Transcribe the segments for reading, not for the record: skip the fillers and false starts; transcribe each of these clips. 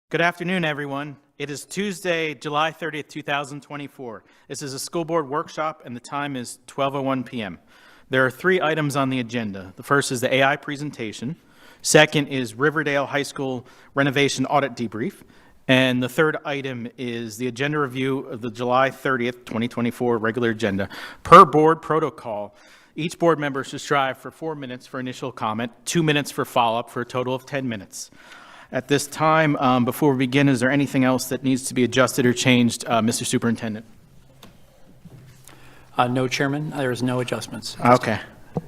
Good afternoon, everyone. It is Tuesday, July 30th, 2024. This is a school board workshop, and the time is 12:01 p.m. There are 3 items on the agenda. The first is the AI presentation. Second is Riverdale High School renovation audit debrief. And the third item is the agenda review of the July 30th, 2024 regular agenda. Per board protocol, each board member should strive for 4 minutes for initial comment, 2 minutes for follow-up, for a total of 10 minutes. At this time, before we begin, is there anything else that needs to be adjusted or changed, Mr. Superintendent? No, Chairman. There is no adjustments. Okay.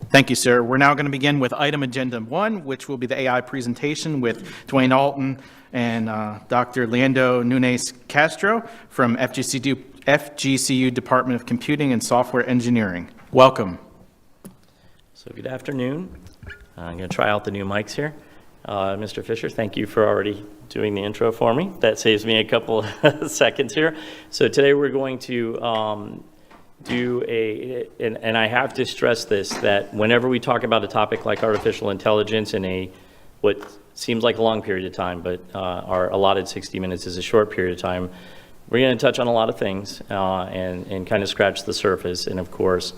Thank you, sir. We're now going to begin with item agenda 1, which will be the AI presentation with Dwayne Alton and Dr. Leandro Nunes Castro from FGCU Department of Computing and Software Engineering. Welcome. So good afternoon. I'm going to try out the new mics here. Mr. Fisher, thank you for already doing the intro for me. That saves me a couple seconds here. So today we're going to and I have to stress this, that whenever we talk about a topic like artificial intelligence in what seems like a long period of time, but our allotted 60 minutes is a short period of time, we're going to touch on a lot of things and kind of scratch the surface. And of course,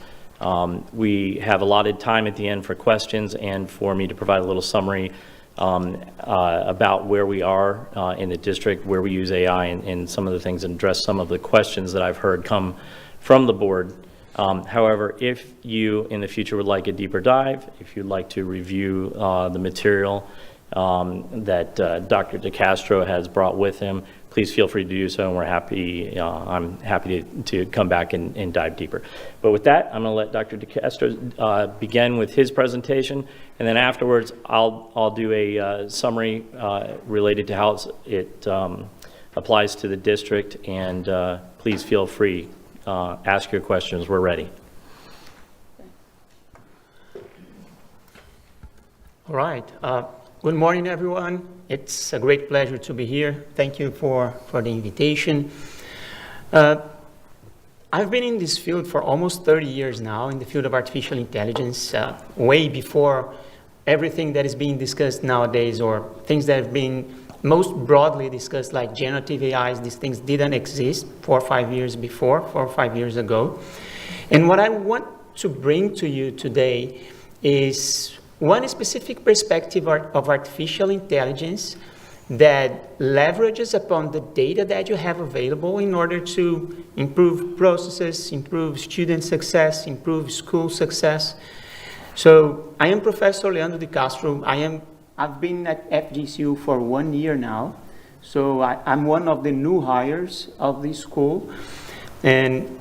we have allotted time at the end for questions and for me to provide a little summary about where we are in the district, where we use AI, and some of the things, and address some of the questions that I've heard come from the board. However, if you in the future would like a deeper dive, if you'd like to review the material that Dr. DeCastro has brought with him, please feel free to do so, and we're happy. I'm happy to come back and dive deeper. But with that, I'm going to let Dr. DeCastro begin with his presentation, and then afterwards, I'll do a summary related to how it applies to the district. And please feel free, ask your questions. We're ready. All right. Good morning, everyone. It's a great pleasure to be here. Thank you for the invitation. I've been in this field for almost 30 years now, in the field of artificial intelligence, way before everything that is being discussed nowadays, or things that have been most broadly discussed, like generative AIs. These things didn't exist 4 or 5 years before, 4 or 5 years ago. And what I want to bring to you today is one specific perspective of artificial intelligence that leverages upon the data that you have available in order to improve processes, improve student success, improve school success. So I am Professor Leandro DeCastro. I've been at FGCU for 1 year now. So I'm one of the new hires of the school. And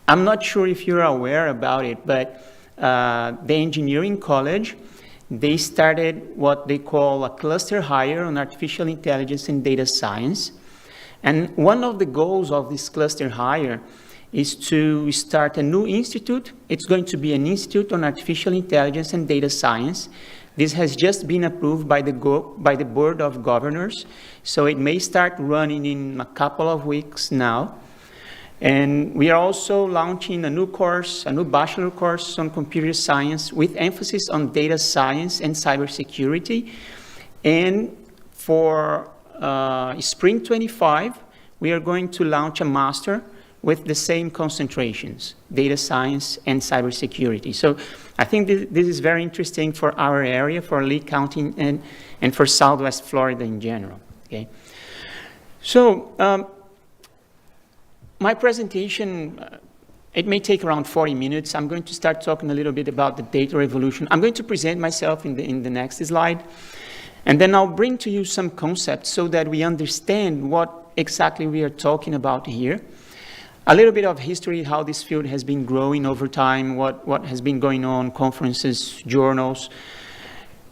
I'm not sure if you're aware about it, but the engineering college, they started what they call a cluster hire on artificial intelligence and data science. And one of the goals of this cluster hire is to start a new institute. It's going to be an institute on artificial intelligence and data science. This has just been approved by the Board of Governors, so it may start running in a couple of weeks now. And we are also launching a new course, a new bachelor course on computer science with emphasis on data science and cybersecurity. And for spring 25, we are going to launch a master with the same concentrations, data science and cybersecurity. So I think this is very interesting for our area, for Lee County and for Southwest Florida in general. Okay. So my presentation, it may take around 40 minutes. I'm going to start talking a little bit about the data revolution. I'm going to present myself in the next slide. And then I'll bring to you some concepts so that we understand what exactly we are talking about here. A little bit of history, how this field has been growing over time, what has been going on, conferences, journals.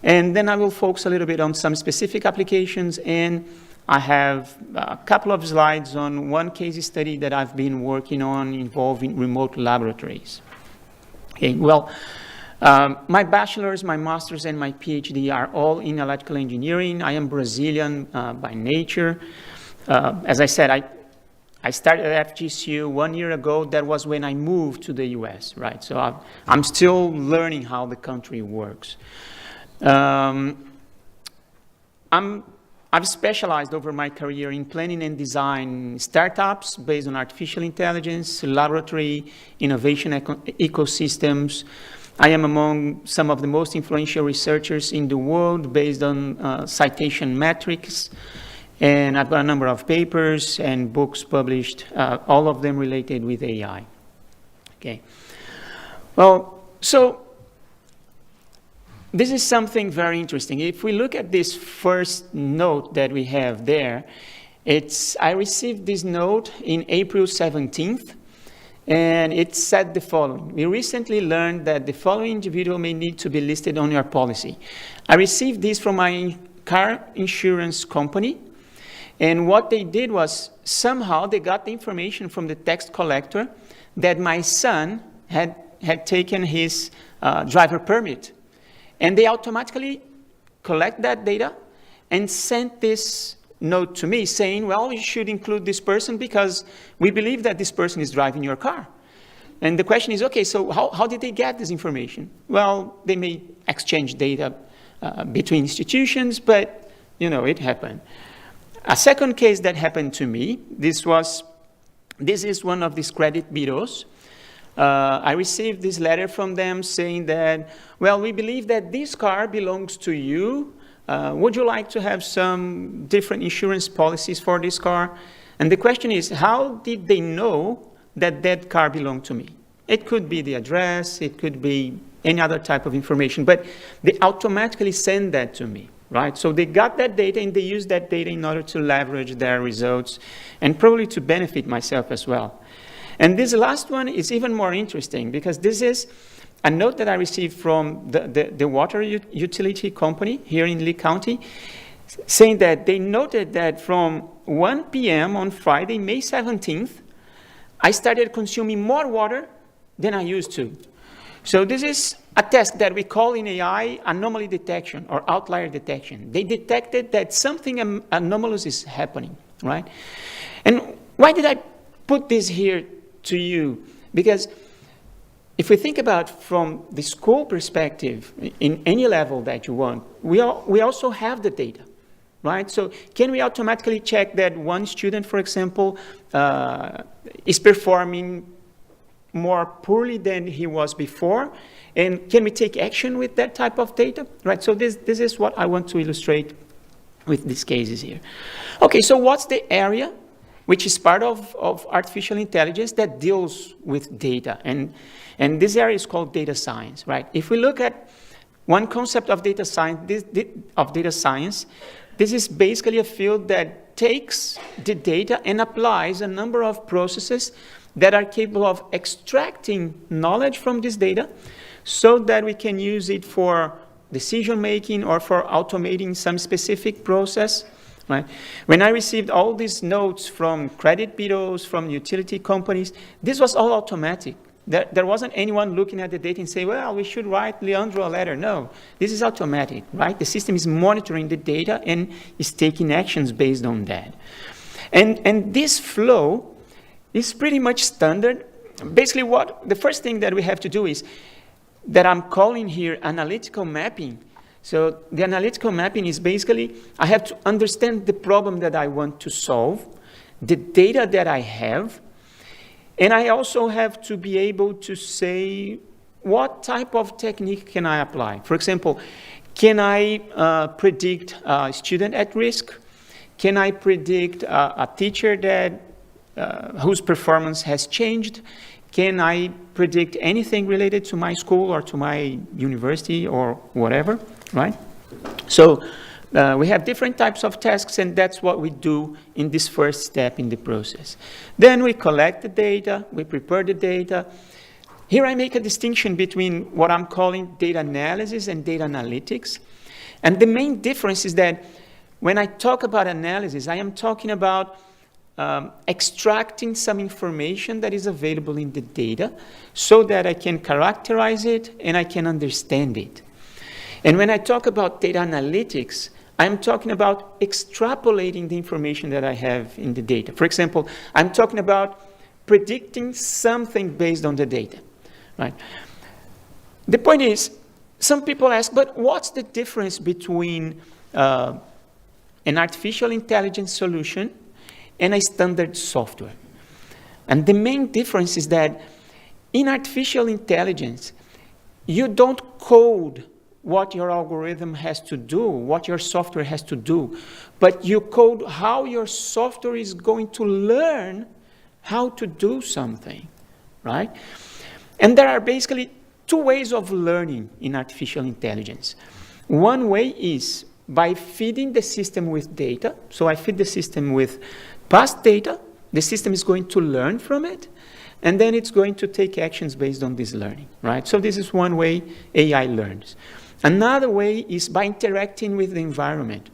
And then I will focus a little bit on some specific applications, and I have a couple of slides on one case study that I've been working on involving remote laboratories. Okay, well, my bachelor's, my master's, and my PhD are all in electrical engineering. I am Brazilian by nature. As I said, I started at FGCU 1 year ago. That was when I moved to the US, right? So I'm still learning how the country works. I'm I've specialized over my career in planning and design startups based on artificial intelligence, laboratory, innovation ecosystems. I am among some of the most influential researchers in the world based on citation metrics. And I've got a number of papers and books published, all of them related with AI. Okay. Well, so this is something very interesting. If we look at this first note that we have there, I received this note in April 17th, and it said the following. We recently learned that the following individual may need to be listed on your policy. I received this from my car insurance company, and what they did was somehow they got the information from the tax collector that my son had taken his driver permit. And they automatically collect that data and sent this note to me saying, well, you should include this person because we believe that this person is driving your car. And the question is, okay, so how did they get this information? Well, they may exchange data between institutions, but, it happened. A second case that happened to me, this is one of these credit bureaus. I received this letter from them saying that, well, we believe that this car belongs to you. Would you like to have some different insurance policies for this car? And the question is, how did they know that that car belonged to me? It could be the address, it could be any other type of information, but they automatically send that to me, right? So they got that data and they used that data in order to leverage their results and probably to benefit myself as well. And this last one is even more interesting because this is a note that I received from the water utility company here in Lee County saying that they noted that from 1 p.m. on Friday, May 17th, I started consuming more water than I used to. So this is a test that we call in AI anomaly detection or outlier detection. They detected that something anomalous is happening, right? And why did I put this here to you? Because if we think about from the school perspective, in any level that you want, we also have the data, right? So can we automatically check that one student, for example, is performing more poorly than he was before? And can we take action with that type of data, right? So this is what I want to illustrate with these cases here. Okay, so what's the area which is part of artificial intelligence that deals with data? And this area is called data science, right? If we look at one concept of data science, this is basically a field that takes the data and applies a number of processes that are capable of extracting knowledge from this data so that we can use it for decision-making or for automating some specific process. Right? When I received all these notes from credit bureaus, from utility companies, this was all automatic. There wasn't anyone looking at the data and say, well, we should write Leandro a letter. No, this is automatic, right? The system is monitoring the data and is taking actions based on that. And this flow is pretty much standard. Basically, the first thing that we have to do is that I'm calling here analytical mapping. So the analytical mapping is basically, I have to understand the problem that I want to solve, the data that I have, and I also have to be able to say what type of technique can I apply. For example, can I predict a student at risk? Can I predict a teacher that whose performance has changed? Can I predict anything related to my school or to my university or whatever, right? So we have different types of tasks, and that's what we do in this first step in the process. Then we collect the data, we prepare the data. Here I make a distinction between what I'm calling data analysis and data analytics. And the main difference is that when I talk about analysis, I am talking about extracting some information that is available in the data so that I can characterize it and I can understand it. And when I talk about data analytics, I'm talking about extrapolating the information that I have in the data. For example, I'm talking about predicting something based on the data, right? The point is, some people ask, but what's the difference between an artificial intelligence solution, and a standard software. And the main difference is that in artificial intelligence, you don't code what your algorithm has to do, what your software has to do, but you code how your software is going to learn how to do something, right? And there are basically two ways of learning in artificial intelligence. One way is by feeding the system with data. So I feed the system with past data, the system is going to learn from it, and then it's going to take actions based on this learning, right? So this is one way AI learns. Another way is by interacting with the environment.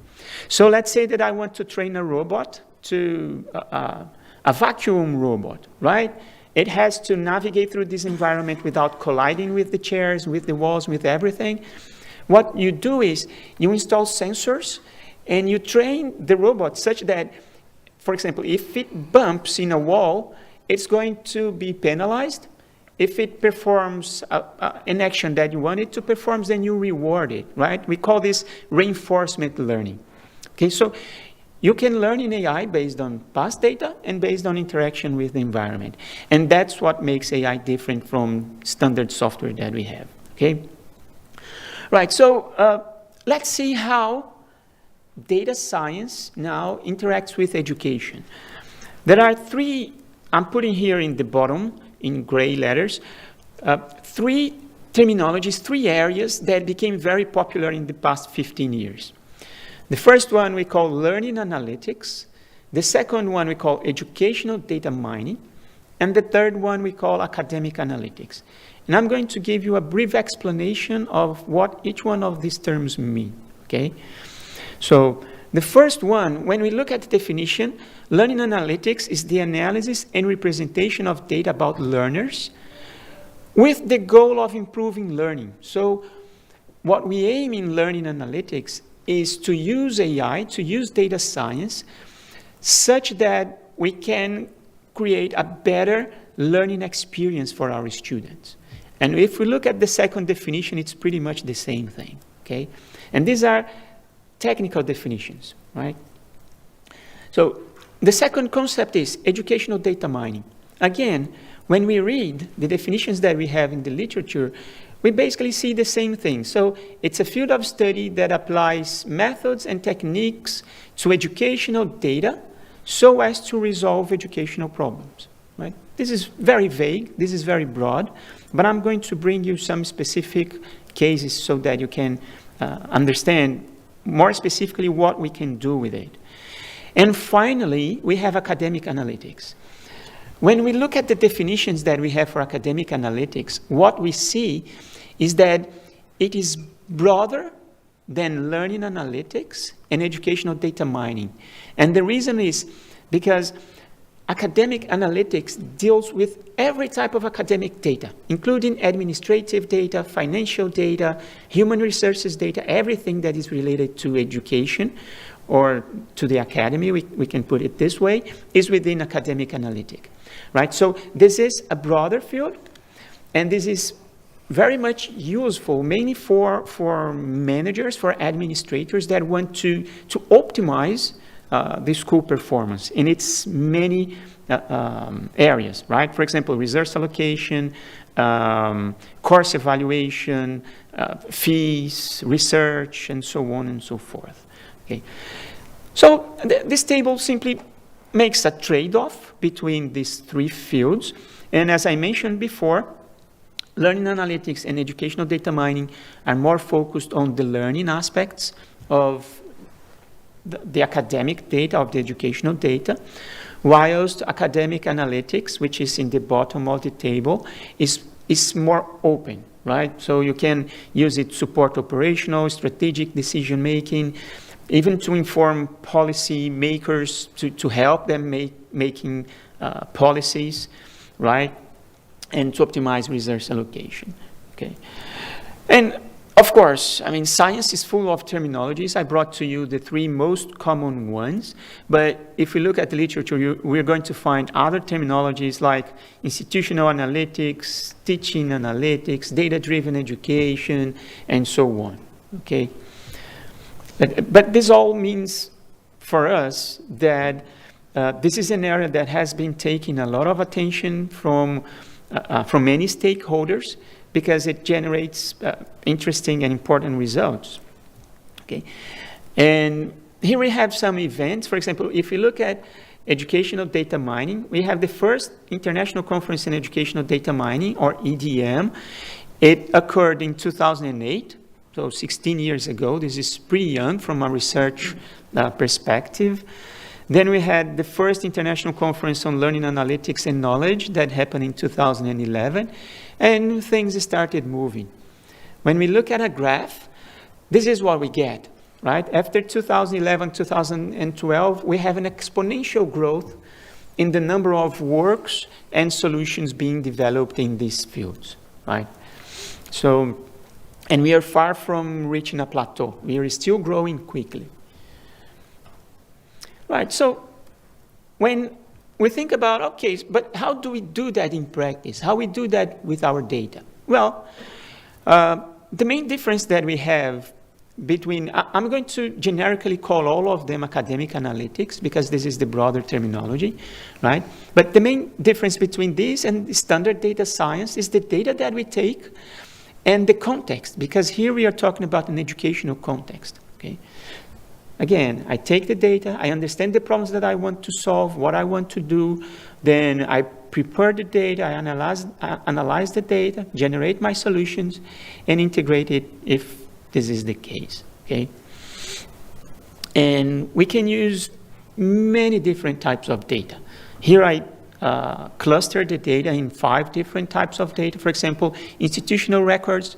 So let's say that I want to train a robot to a vacuum robot, right? It has to navigate through this environment without colliding with the chairs, with the walls, with everything. What you do is you install sensors and you train the robot such that, for example, if it bumps in a wall, it's going to be penalized. If it performs an action that you want it to perform, then you reward it, right? We call this reinforcement learning. Okay, so you can learn in AI based on past data and based on interaction with the environment. And that's what makes AI different from standard software that we have, okay? Right, so let's see how data science now interacts with education. There are three, I'm putting here in the bottom, in gray letters, three terminologies, three areas that became very popular in the past 15 years. The first one we call learning analytics. The second one we call educational data mining. And the third one we call academic analytics. And I'm going to give you a brief explanation of what each one of these terms mean, okay? So the first one, when we look at the definition, learning analytics is the analysis and representation of data about learners with the goal of improving learning. So what we aim in learning analytics is to use AI, to use data science, such that we can create a better learning experience for our students. And if we look at the second definition, it's pretty much the same thing, okay? And these are technical definitions, right? So the second concept is educational data mining. Again, when we read the definitions that we have in the literature, we basically see the same thing. So it's a field of study that applies methods and techniques to educational data so as to resolve educational problems, right? This is very vague, this is very broad, but I'm going to bring you some specific cases so that you can understand more specifically what we can do with it. And finally, we have academic analytics. When we look at the definitions that we have for academic analytics, what we see is that it is broader than learning analytics and educational data mining. And the reason is because academic analytics deals with every type of academic data, including administrative data, financial data, human resources data, everything that is related to education or to the academy, we can put it this way, is within academic analytics, right? So this is a broader field, and this is very much useful, mainly for managers, for administrators that want to optimize the school performance in its many areas, right? For example, resource allocation, course evaluation, fees, research, and so on and so forth. Okay. So this table simply makes a trade-off between these three fields. And as I mentioned before, learning analytics and educational data mining are more focused on the learning aspects of the academic data, of the educational data, whilst academic analytics, which is in the bottom of the table, is more open, right? So you can use it to support operational, strategic decision-making, even to inform policy makers, to help them making policies, right? And to optimize resource allocation, okay? And of course, I mean, science is full of terminologies. I brought to you the three most common ones, but if we look at the literature, we're going to find other terminologies like institutional analytics, teaching analytics, data-driven education, and so on, okay? But this all means for us that this is an area that has been taking a lot of attention from many stakeholders because it generates interesting and important results. Okay, and here we have some events. For example, if you look at educational data mining, we have the first International Conference in Educational Data Mining, or EDM. It occurred in 2008, so 16 years ago. This is pretty young from a research perspective. Then we had the first International Conference on Learning Analytics and Knowledge that happened in 2011, and things started moving. When we look at a graph, this is what we get. Right? After 2011, 2012, we have an exponential growth in the number of works and solutions being developed in these fields, right? So, and we are far from reaching a plateau. We are still growing quickly. Right, so when we think about, okay, but how do we do that in practice? How we do that with our data? Well, the main difference that we have between, I'm going to generically call all of them academic analytics because this is the broader terminology, right? But the main difference between this and standard data science is the data that we take and the context, because here we are talking about an educational context, okay? Again, I take the data, I understand the problems that I want to solve, what I want to do, then I prepare the data, I analyze the data, generate my solutions, and integrate it if this is the case, okay? And we can use many different types of data. Here I cluster the data in 5 different types of data. For example, institutional records.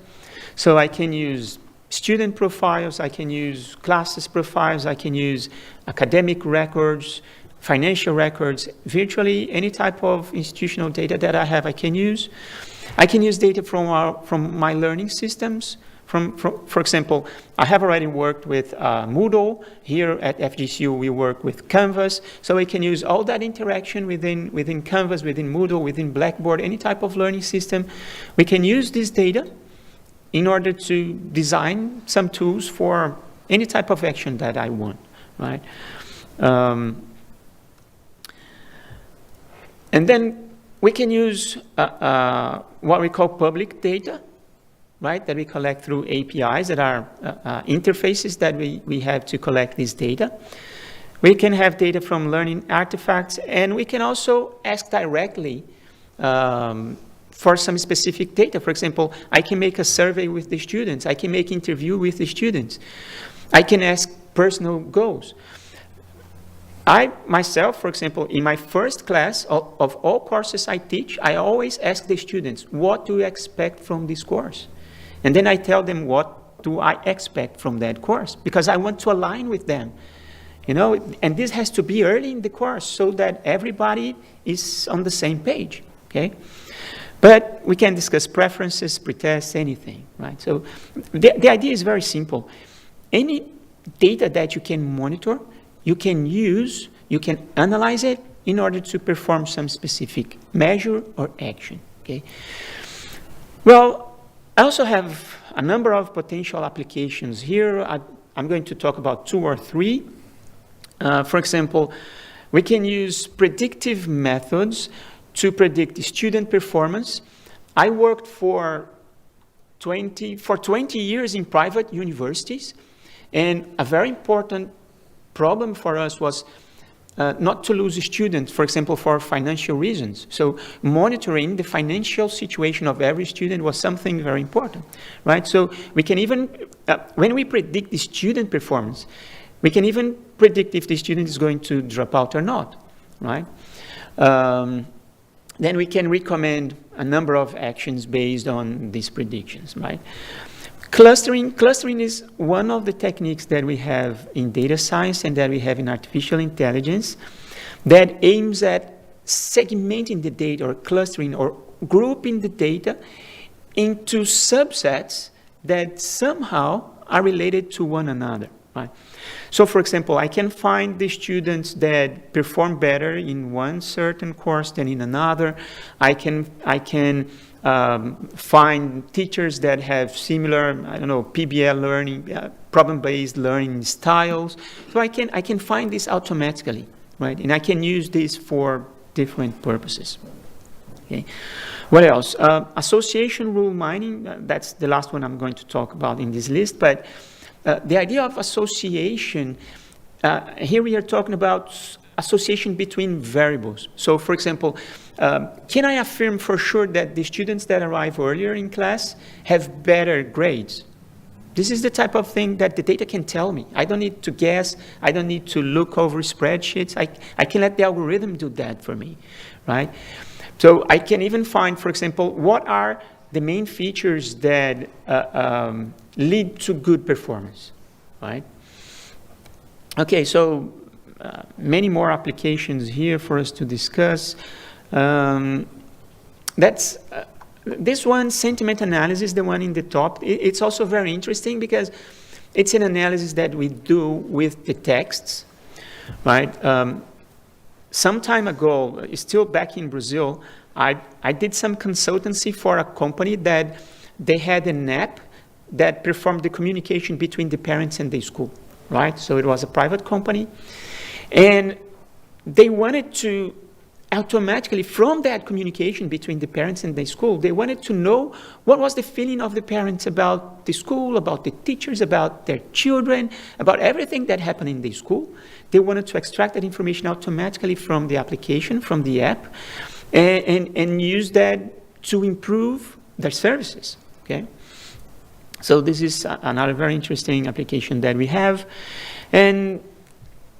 So I can use student profiles, I can use classes profiles, I can use academic records, financial records, virtually any type of institutional data that I have I can use. I can use data from my learning systems. For example, I have already worked with Moodle. Here at FGCU, we work with Canvas. So we can use all that interaction within Canvas, within Moodle, within Blackboard, any type of learning system. We can use this data in order to design some tools for any type of action that I want, right? And then we can use what we call public data, right, that we collect through APIs that are interfaces that we have to collect this data. We can have data from learning artifacts, and we can also ask directly for some specific data. For example, I can make a survey with the students. I can make an interview with the students. I can ask personal goals. I, myself, for example, in my first class of all courses I teach, I always ask the students, what do you expect from this course? And then I tell them what do I expect from that course, because I want to align with them, you know, and this has to be early in the course so that everybody is on the same page, okay? But we can discuss preferences, pretest, anything, right? So the idea is very simple. Any data that you can monitor, you can use, you can analyze it in order to perform some specific measure or action, okay? Well, I also have a number of potential applications. Here, I'm going to talk about 2 or 3. For example, we can use predictive methods to predict student performance. I worked for 20 years in private universities, and a very important problem for us was not to lose students, for example, for financial reasons. So monitoring the financial situation of every student was something very important, right? So we can even, when we predict the student performance, we can even predict if the student is going to drop out or not, right? Then we can recommend a number of actions based on these predictions, right? Clustering is one of the techniques that we have in data science and that we have in artificial intelligence that aims at segmenting the data or clustering or grouping the data into subsets that somehow are related to one another, right? So for example, I can find the students that perform better in one certain course than in another. I can find teachers that have similar, PBL learning, problem-based learning styles. So I can find this automatically, right? And I can use this for different purposes. Okay. What else? Association rule mining, that's the last one I'm going to talk about in this list, but the idea of association, here we are talking about association between variables. So for example, can I affirm for sure that the students that arrive earlier in class have better grades? This is the type of thing that the data can tell me. I don't need to guess. I don't need to look over spreadsheets. I can let the algorithm do that for me, right? So I can even find, for example, what are the main features that lead to good performance, right? Okay, so many more applications here for us to discuss. That's this one, sentiment analysis, the one in the top. It's also very interesting because it's an analysis that we do with the texts, right? Some time ago, still back in Brazil, I did some consultancy for a company that they had an app that performed the communication between the parents and the school, right? So it was a private company. And they wanted to automatically, from that communication between the parents and the school, they wanted to know what was the feeling of the parents about the school, about the teachers, about their children, about everything that happened in the school. They wanted to extract that information automatically from the application, from the app, and use that to improve their services, okay? So this is another very interesting application that we have. And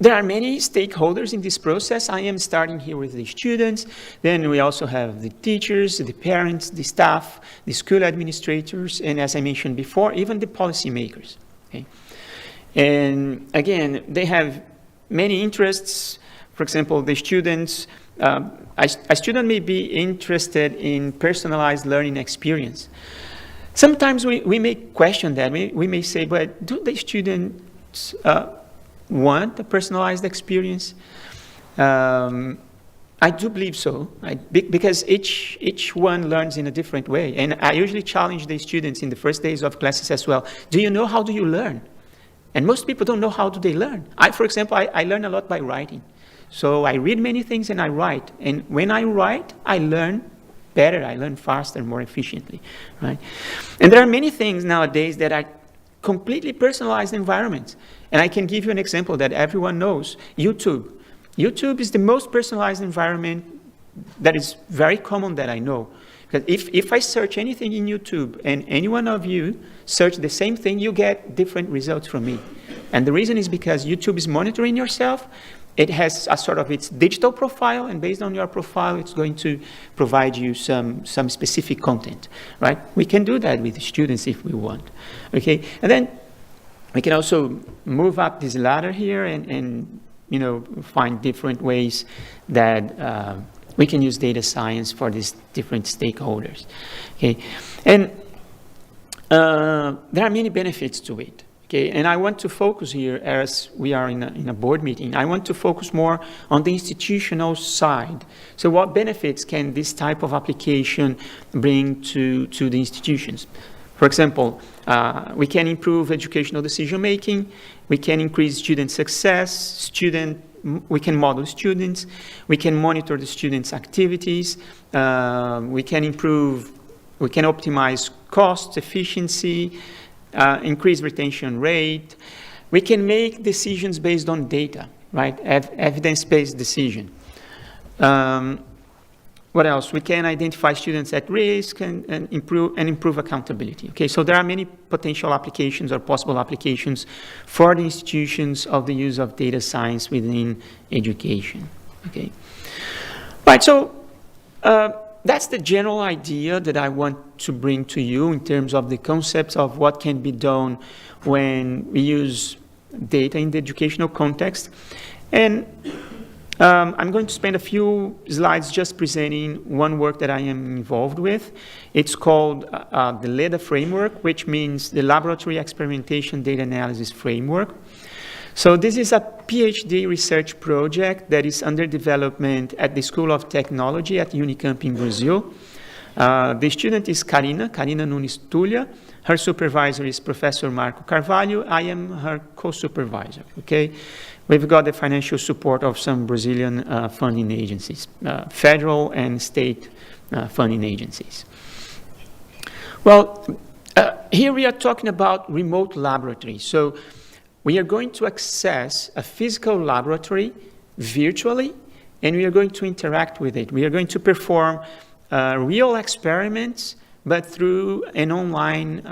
there are many stakeholders in this process. I am starting here with the students. Then we also have the teachers, the parents, the staff, the school administrators, and as I mentioned before, even the policymakers. Okay? And again, they have many interests. For example, the students, a student may be interested in personalized learning experience. Sometimes we may question that. We may say, but do the students want a personalized experience? I do believe so, because each one learns in a different way. And I usually challenge the students in the first days of classes as well. Do you know how do you learn? And most people don't know how do they learn. For example, I learn a lot by writing. So I read many things and I write. And when I write, I learn better. I learn faster, more efficiently, right? And there are many things nowadays that are completely personalized environments. And I can give you an example that everyone knows, YouTube. YouTube is the most personalized environment that is very common that I know. Because if I search anything in YouTube and any one of you search the same thing, you get different results from me. And the reason is because YouTube is monitoring yourself. It has a sort of its digital profile, and based on your profile, it's going to provide you some specific content, right? We can do that with the students if we want, okay? And then we can also move up this ladder here and find different ways that we can use data science for these different stakeholders, okay? And there are many benefits to it. Okay, and I want to focus here, as we are in a board meeting, I want to focus more on the institutional side. So what benefits can this type of application bring to the institutions? For example, we can improve educational decision-making, we can increase student success, we can model students, we can monitor the students' activities, we can optimize cost, efficiency, increase retention rate. We can make decisions based on data, right? Evidence-based decision. What else? We can identify students at risk and improve accountability. Okay, so there are many potential applications or possible applications for the institutions of the use of data science within education. Okay, right. So that's the general idea that I want to bring to you in terms of the concepts of what can be done when we use data in the educational context. And I'm going to spend a few slides just presenting one work that I am involved with. It's called the LEDA framework, which means the Laboratory Experimentation Data Analysis Framework. So this is a PhD research project that is under development at the School of Technology at Unicamp in Brazil. The student is Karina Nunes Tullia. Her supervisor is Professor Marco Carvalho. I am her co-supervisor, okay? We've got the financial support of some Brazilian funding agencies, federal and state funding agencies. Well, here we are talking about remote laboratories. So we are going to access a physical laboratory virtually, and we are going to interact with it. We are going to perform real experiments, but through an online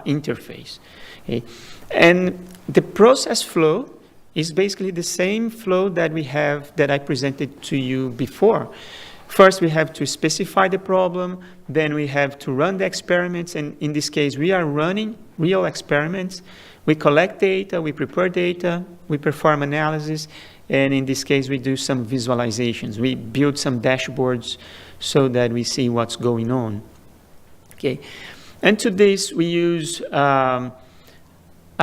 interface. Okay? And the process flow is basically the same flow that we have, that I presented to you before. First, we have to specify the problem, then we have to run the experiments, and in this case, we are running real experiments. We collect data, we prepare data, we perform analysis, and in this case, we do some visualizations. We build some dashboards so that we see what's going on. Okay, and to this, we use a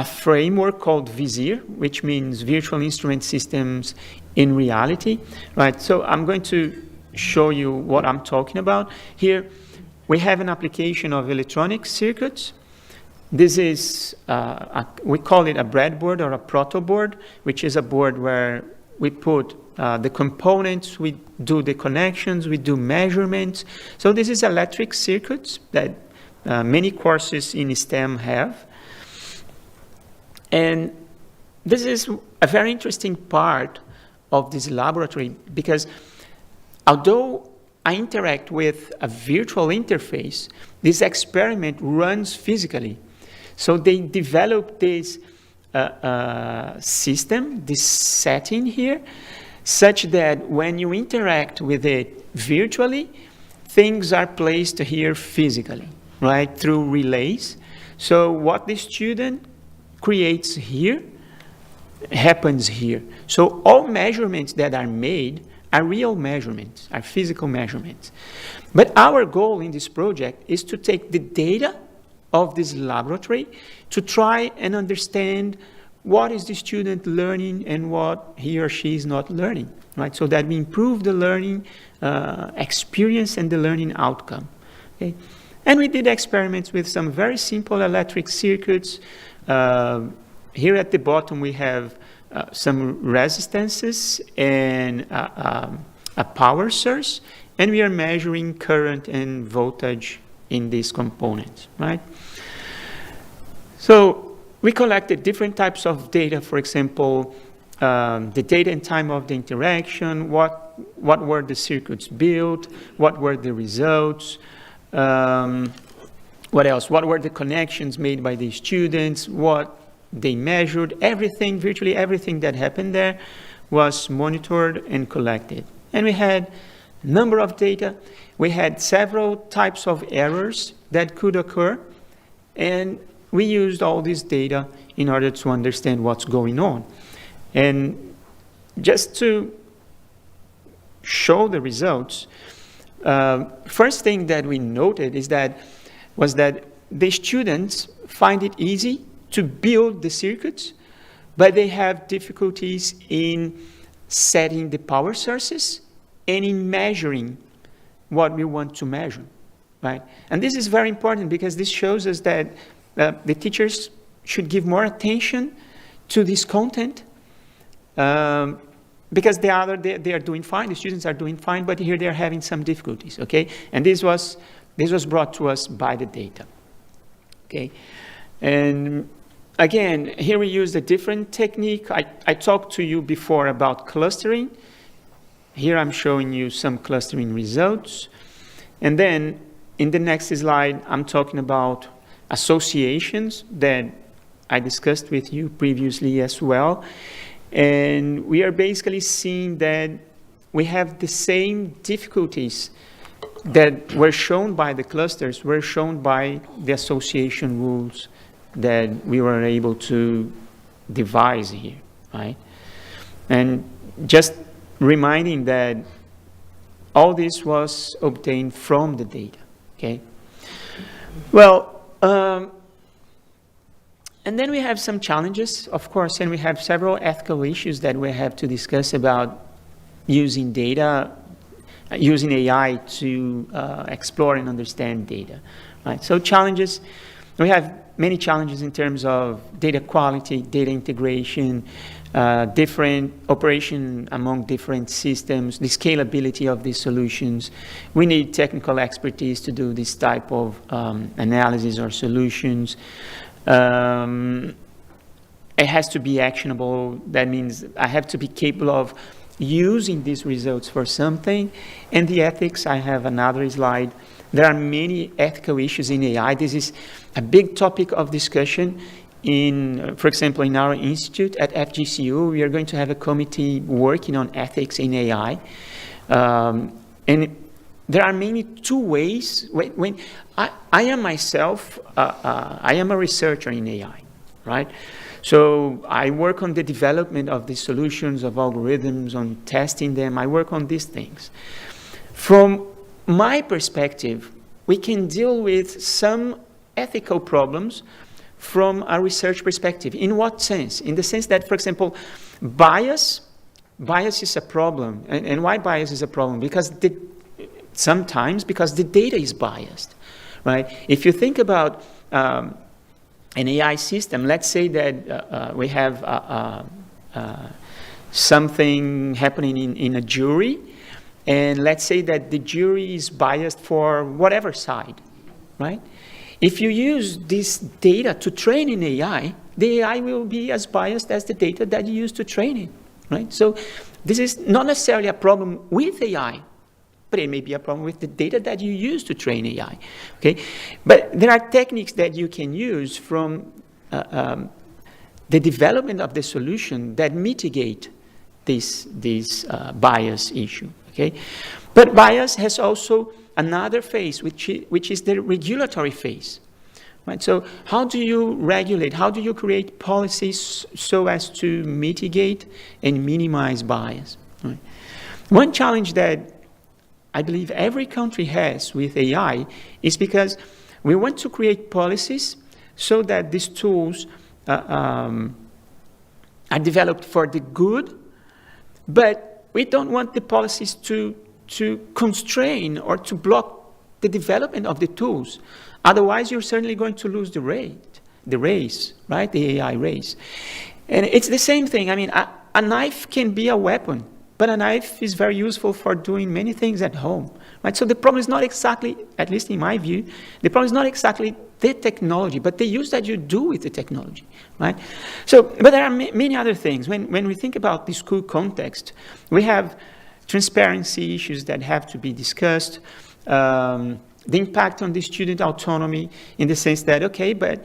framework called VISIR, which means Virtual Instrument Systems in Reality, right? So I'm going to show you what I'm talking about. Here, we have an application of electronic circuits. This is, we call it a breadboard or a protoboard, which is a board where we put the components, we do the connections, we do measurements. So this is electric circuits that many courses in STEM have. And this is a very interesting part of this laboratory, because although I interact with a virtual interface, this experiment runs physically. So they developed this system, this setting here, such that when you interact with it virtually, things are placed here physically, right, through relays. So what the student creates here happens here. So all measurements that are made are real measurements, are physical measurements. But our goal in this project is to take the data of this laboratory to try and understand what is the student learning and what he or she is not learning, right? So that we improve the learning experience and the learning outcome, okay? And we did experiments with some very simple electric circuits. Here at the bottom, we have some resistances and a power source, and we are measuring current and voltage in these components, right? So we collected different types of data, for example, the date and time of the interaction, what were the circuits built, what were the results, what else? What were the connections made by the students, what they measured, everything, virtually everything that happened there was monitored and collected. And we had a number of data. We had several types of errors that could occur, and we used all this data in order to understand what's going on. And just to show the results, first thing that we noted was that the students find it easy to build the circuits, but they have difficulties in setting the power sources and in measuring what we want to measure, right? And this is very important because this shows us that the teachers should give more attention to this content, because they are doing fine, the students are doing fine, but here they are having some difficulties, okay? And this was brought to us by the data, okay? And again, here we use a different technique. I talked to you before about clustering. Here I'm showing you some clustering results. And then in the next slide, I'm talking about associations that I discussed with you previously as well. And we are basically seeing that we have the same difficulties that were shown by the clusters, were shown by the association rules that we were able to devise here, right? And just reminding that all this was obtained from the data, okay? Well, And then we have some challenges, of course, and we have several ethical issues that we have to discuss about using data, using AI to explore and understand data. Right? So challenges, we have many challenges in terms of data quality, data integration, different operation among different systems, the scalability of these solutions. We need technical expertise to do this type of analysis or solutions. It has to be actionable. That means I have to be capable of using these results for something. And the ethics, I have another slide. There are many ethical issues in AI. This is a big topic of discussion. For example, in our institute at FGCU, we are going to have a committee working on ethics in AI. And there are mainly two ways. When I am myself, I am a researcher in AI, right? So I work on the development of the solutions, of algorithms, on testing them. I work on these things. From my perspective, we can deal with some ethical problems from a research perspective. In what sense? In the sense that, for example, bias is a problem. And why bias is a problem? Because sometimes because the data is biased, right? If you think about an AI system, let's say that we have something happening in a jury, and let's say that the jury is biased for whatever side, right? If you use this data to train an AI, the AI will be as biased as the data that you use to train it, right? So this is not necessarily a problem with AI, but it may be a problem with the data that you use to train AI, okay? But there are techniques that you can use from the development of the solution that mitigate this bias issue, okay? But bias has also another phase, which is the regulatory phase, right? So how do you regulate? How do you create policies so as to mitigate and minimize bias, right? One challenge that I believe every country has with AI is because we want to create policies so that these tools are developed for the good, but we don't want the policies to constrain or to block the development of the tools. Otherwise, you're certainly going to lose the race, right? The AI race. And it's the same thing. I mean, a knife can be a weapon, but a knife is very useful for doing many things at home, right? So the problem is not exactly, at least in my view, the problem is not exactly the technology, but the use that you do with the technology, right? So, but there are many other things. When we think about the school context, we have transparency issues that have to be discussed, the impact on the student autonomy in the sense that, okay, but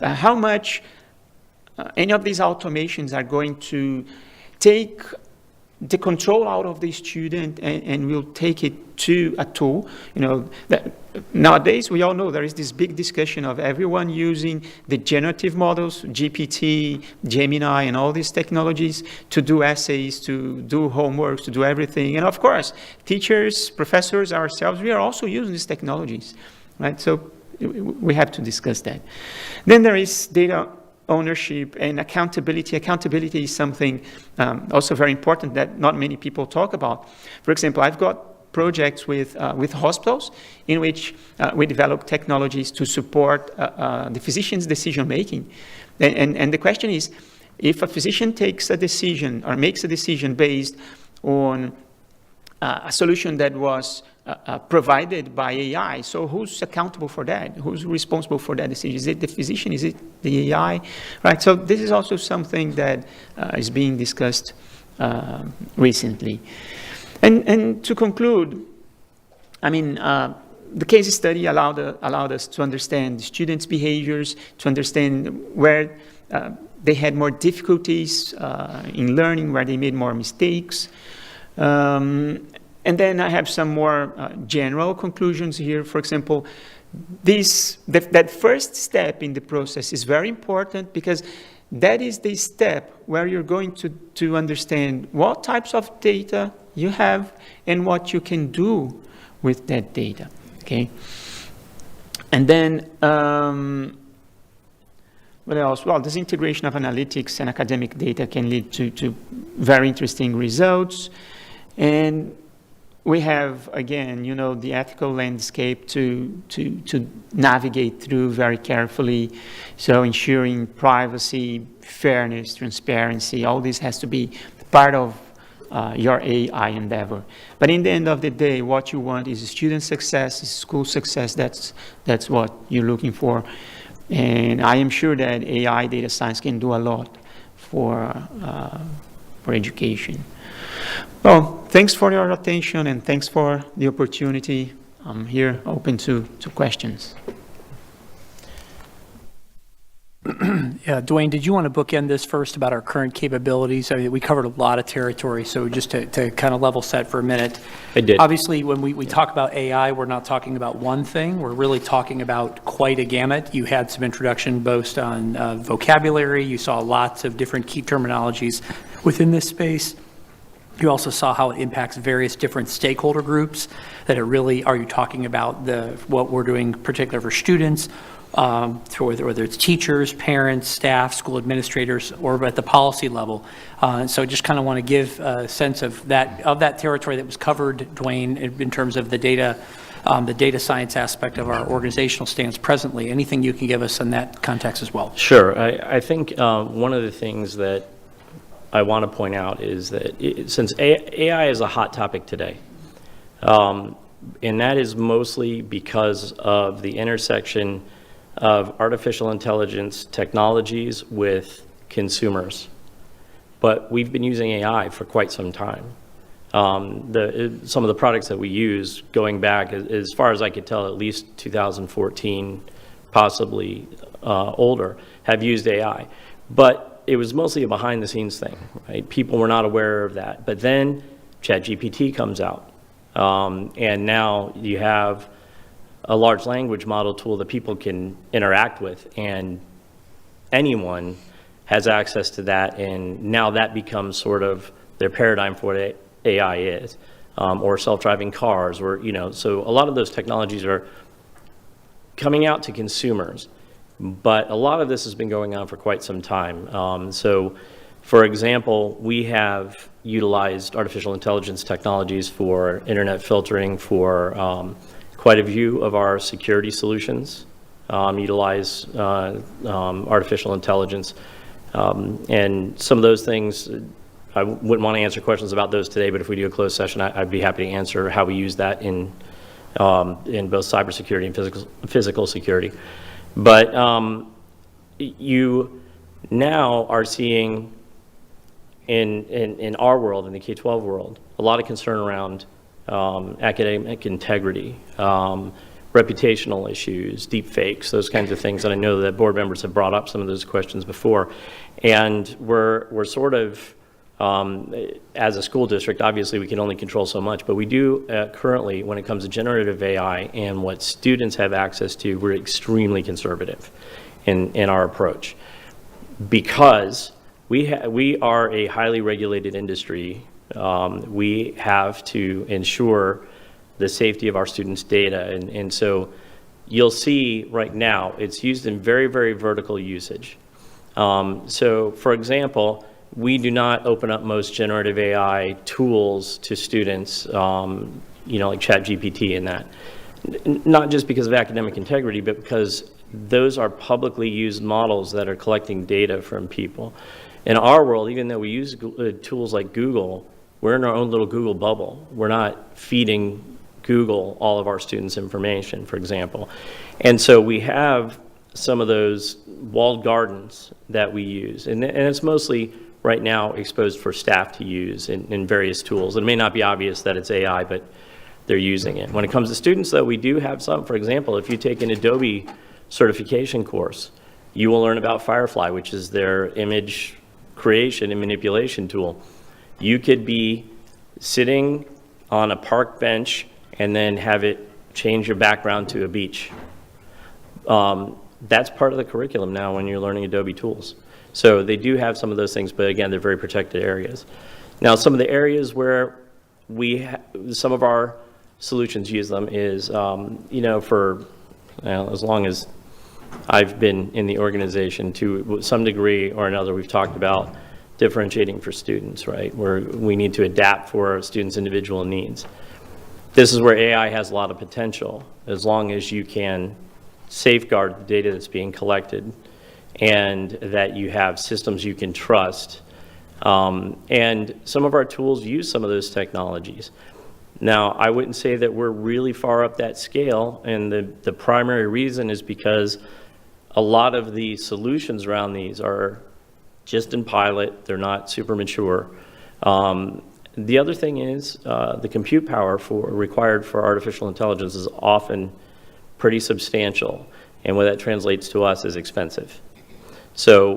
how much any of these automations are going to take the control out of the student and will take it to a tool. You know, that nowadays we all know there is this big discussion of everyone using the generative models, GPT, Gemini, and all these technologies to do essays, to do homework, to do everything. And of course, teachers, professors, ourselves, we are also using these technologies, right? So we have to discuss that. Then there is data ownership and accountability. Accountability is something also very important that not many people talk about. For example, I've got projects with hospitals in which we develop technologies to support the physician's decision-making. And the question is, if a physician takes a decision or makes a decision based on a solution that was provided by AI. So who's accountable for that? Who's responsible for that decision? Is it the physician? Is it the AI? Right. So this is also something that is being discussed recently. And to conclude, I mean, the case study allowed us to understand students' behaviors, to understand where they had more difficulties in learning, where they made more mistakes. And then I have some more general conclusions here. For example, that first step in the process is very important because that is the step where you're going to understand what types of data you have and what you can do with that data, okay? And then What else? Well, this integration of analytics and academic data can lead to very interesting results. And we have, again, the ethical landscape to navigate through very carefully. So ensuring privacy, fairness, transparency, all this has to be part of your AI endeavor. But in the end of the day, what you want is student success, is school success. That's what you're looking for. And I am sure that AI data science can do a lot for education. Well, thanks for your attention and thanks for the opportunity. I'm here open to questions. Yeah, Dwayne, did you want to bookend this first about our current capabilities? I mean, we covered a lot of territory, so just to kind of level set for a minute. I did. Obviously, when we talk about AI, we're not talking about one thing. We're really talking about quite a gamut. You had some introduction both on vocabulary. You saw lots of different key terminologies within this space. You also saw how it impacts various different stakeholder groups, that it really, are you talking about what we're doing particular for students, whether it's teachers, parents, staff, school administrators, or at the policy level. So just kind of want to give a sense of that territory that was covered, Dwayne, in terms of the data science aspect of our organizational stance presently. Anything you can give us in that context as well? Sure. I think one of the things that I want to point out is that since AI is a hot topic today, and that is mostly because of the intersection of artificial intelligence technologies with consumers. But we've been using AI for quite some time. Some of the products that we use, going back, as far as I could tell, at least 2014, possibly older, have used AI. But it was mostly a behind-the-scenes thing, right? People were not aware of that. But then ChatGPT comes out, and now you have a large language model tool that people can interact with, and anyone has access to that, and now that becomes sort of their paradigm for what AI is, or self-driving cars, or, so a lot of those technologies are coming out to consumers, but a lot of this has been going on for quite some time. So, for example, we have utilized artificial intelligence technologies for internet filtering, for quite a few of our security solutions utilize artificial intelligence. And some of those things, I wouldn't want to answer questions about those today, but if we do a closed session, I'd be happy to answer how we use that in both cybersecurity and physical security. But you now are seeing in our world, in the K-12 world, a lot of concern around academic integrity, reputational issues, deep fakes, those kinds of things. And I know that board members have brought up some of those questions before. And we're sort of, as a school district, obviously we can only control so much, but we do currently, when it comes to generative AI and what students have access to, we're extremely conservative in our approach. Because we are a highly regulated industry, we have to ensure the safety of our students' data. And so you'll see right now, it's used in very, very vertical usage. So for example, we do not open up most generative AI tools to students, like ChatGPT and that. Not just because of academic integrity, but because those are publicly used models that are collecting data from people. In our world, even though we use tools like Google, we're in our own little Google bubble. We're not feeding Google all of our students' information, for example. And so we have some of those walled gardens that we use. And it's mostly right now exposed for staff to use in various tools. It may not be obvious that it's AI, but they're using it. When it comes to students, though, we do have some. For example, if you take an Adobe certification course, you will learn about Firefly, which is their image creation and manipulation tool. You could be sitting on a park bench and then have it change your background to a beach. That's part of the curriculum now when you're learning Adobe tools. So they do have some of those things, but again, they're very protected areas. Now, some of the areas where some of our solutions use them is, for as long as I've been in the organization, to some degree or another, we've talked about differentiating for students, right? Where we need to adapt for our students' individual needs. This is where AI has a lot of potential, as long as you can safeguard the data that's being collected and that you have systems you can trust. And some of our tools use some of those technologies. Now, I wouldn't say that we're really far up that scale, and the primary reason is because a lot of the solutions around these are just in pilot. They're not super mature. The other thing is the compute power required for artificial intelligence is often pretty substantial, and what that translates to us is expensive. So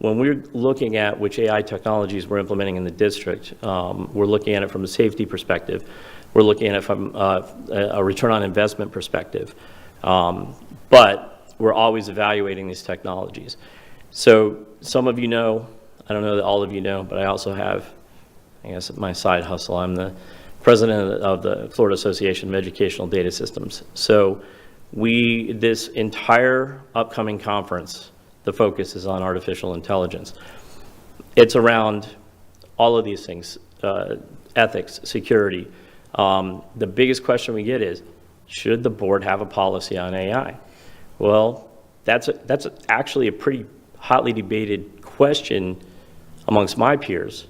when we're looking at which AI technologies we're implementing in the district, we're looking at it from a safety perspective. We're looking at it from a return on investment perspective. But we're always evaluating these technologies. So some of you know, I don't know that all of you know, but I also have, I guess, my side hustle. I'm the president of the Florida Association of Educational Data Systems. So this entire upcoming conference, the focus is on artificial intelligence. It's around all of these things, ethics, security. The biggest question we get is, should the board have a policy on AI? Well, that's actually a pretty hotly debated question amongst my peers,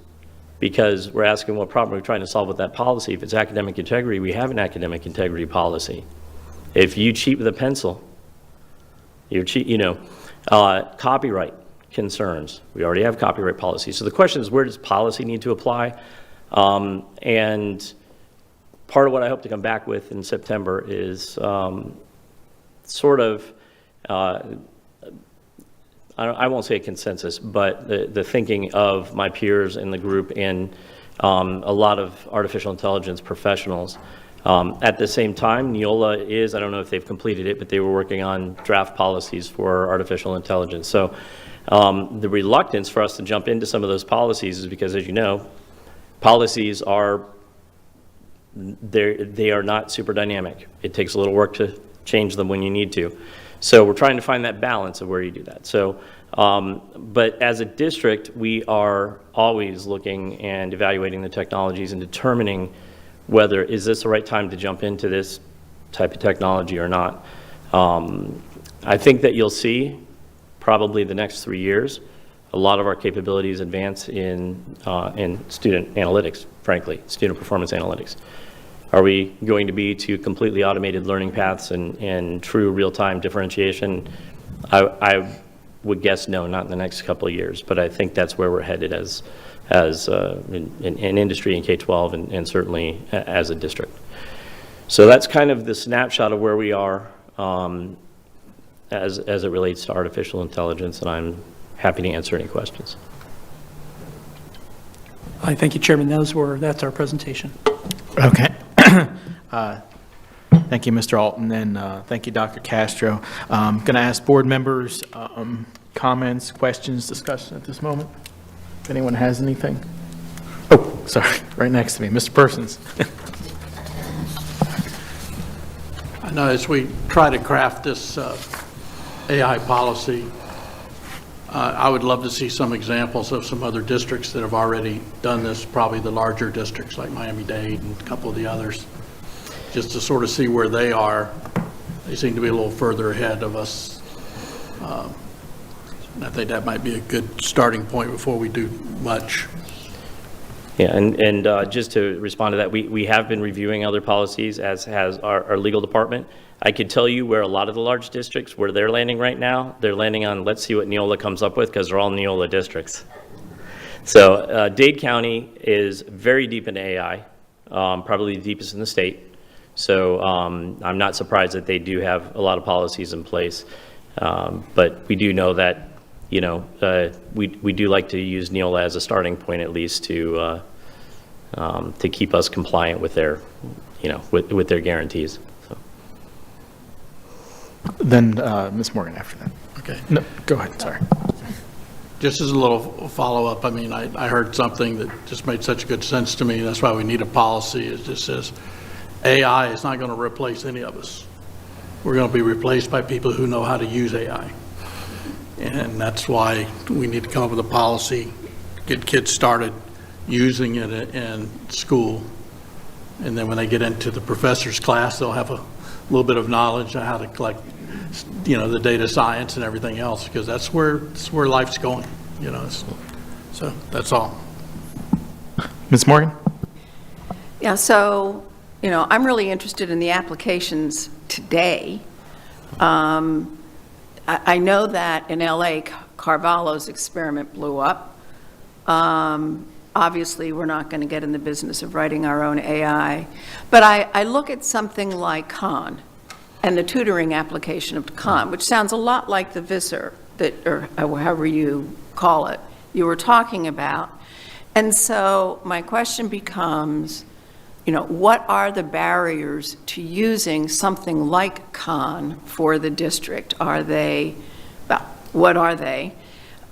because we're asking what problem we're trying to solve with that policy. If it's academic integrity, we have an academic integrity policy. If you cheat with a pencil, copyright concerns, we already have copyright policy. So the question is, where does policy need to apply? And part of what I hope to come back with in September is I won't say a consensus, but the thinking of my peers in the group and a lot of artificial intelligence professionals. At the same time, Neola is, I don't know if they've completed it, but they were working on draft policies for artificial intelligence. So the reluctance for us to jump into some of those policies is because, as you know, policies they are not super dynamic. It takes a little work to change them when you need to. So we're trying to find that balance of where you do that. So, but as a district, we are always looking and evaluating the technologies and determining whether is this the right time to jump into this type of technology or not. I think that you'll see probably the next 3 years a lot of our capabilities advance in student analytics, frankly, student performance analytics. Are we going to be to completely automated learning paths and true real-time differentiation? I would guess no, not in the next couple of years, but I think that's where we're headed as in industry in K-12 and certainly as a district. So that's kind of the snapshot of where we are as it relates to artificial intelligence, and I'm happy to answer any questions. I thank you, Chairman. That's our presentation. Okay. Thank you, Mr. Alton, and thank you, Dr. Castro. Going to ask board members comments, questions, discussion at this moment. If anyone has anything. Oh, sorry, right next to me, Mr. Persons. I know as we try to craft this AI policy, I would love to see some examples of some other districts that have already done this, probably the larger districts like Miami-Dade and a couple of the others, just to sort of see where they are. They seem to be a little further ahead of us. I think that might be a good starting point before we do much. Yeah, and just to respond to that, we have been reviewing other policies, as has our legal department. I could tell you where a lot of the large districts, where they're landing right now, they're landing on, let's see what Neola comes up with, because they're all Neola districts. So Dade County is very deep into AI, probably the deepest in the state. So I'm not surprised that they do have a lot of policies in place. But we do know that, you know, we do like to use Neola as a starting point, at least, to keep us compliant with their, you know, with their guarantees. So. Then Ms. Morgan after that. Okay. No, go ahead, sorry. Just as a little follow-up, I mean, I heard something that just made such good sense to me. That's why we need a policy. It just says AI is not going to replace any of us. we're going to be replaced by people who know how to use AI. And that's why we need to come up with a policy, get kids started using it in school. And then when they get into the professor's class, they'll have a little bit of knowledge on how to collect, the data science and everything else, because that's where life's going, So that's all. Ms. Morgan? Yeah, so, I'm really interested in the applications today. I know that in LA, Carvalho's experiment blew up. Obviously, we're not going to get in the business of writing our own AI. But I look at something like Khan and the tutoring application of Khan, which sounds a lot like the Visser, or however you call it, you were talking about. And so my question becomes, what are the barriers to using something like Khan for the district? What are they?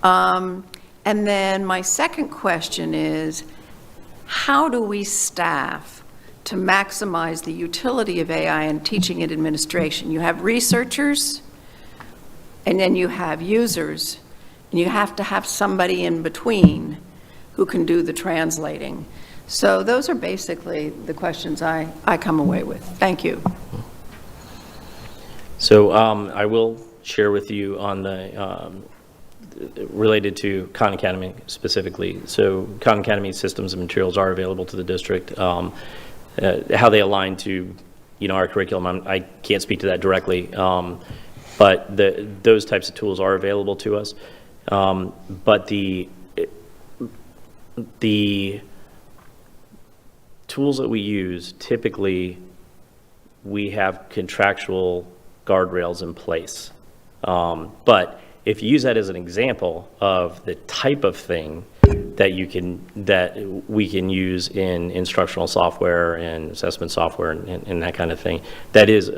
And then my second question is, how do we staff to maximize the utility of AI in teaching and administration? You have researchers, and then you have users, and you have to have somebody in between who can do the translating. So those are basically the questions I come away with. Thank you. So I will share with you on the, related to Khan Academy specifically. So Khan Academy systems and materials are available to the district. How they align to, our curriculum, I can't speak to that directly, but those types of tools are available to us. But the tools that we use, typically, we have contractual guardrails in place. But if you use that as an example of the type of thing that we can use in instructional software and assessment software and that kind of thing, that is,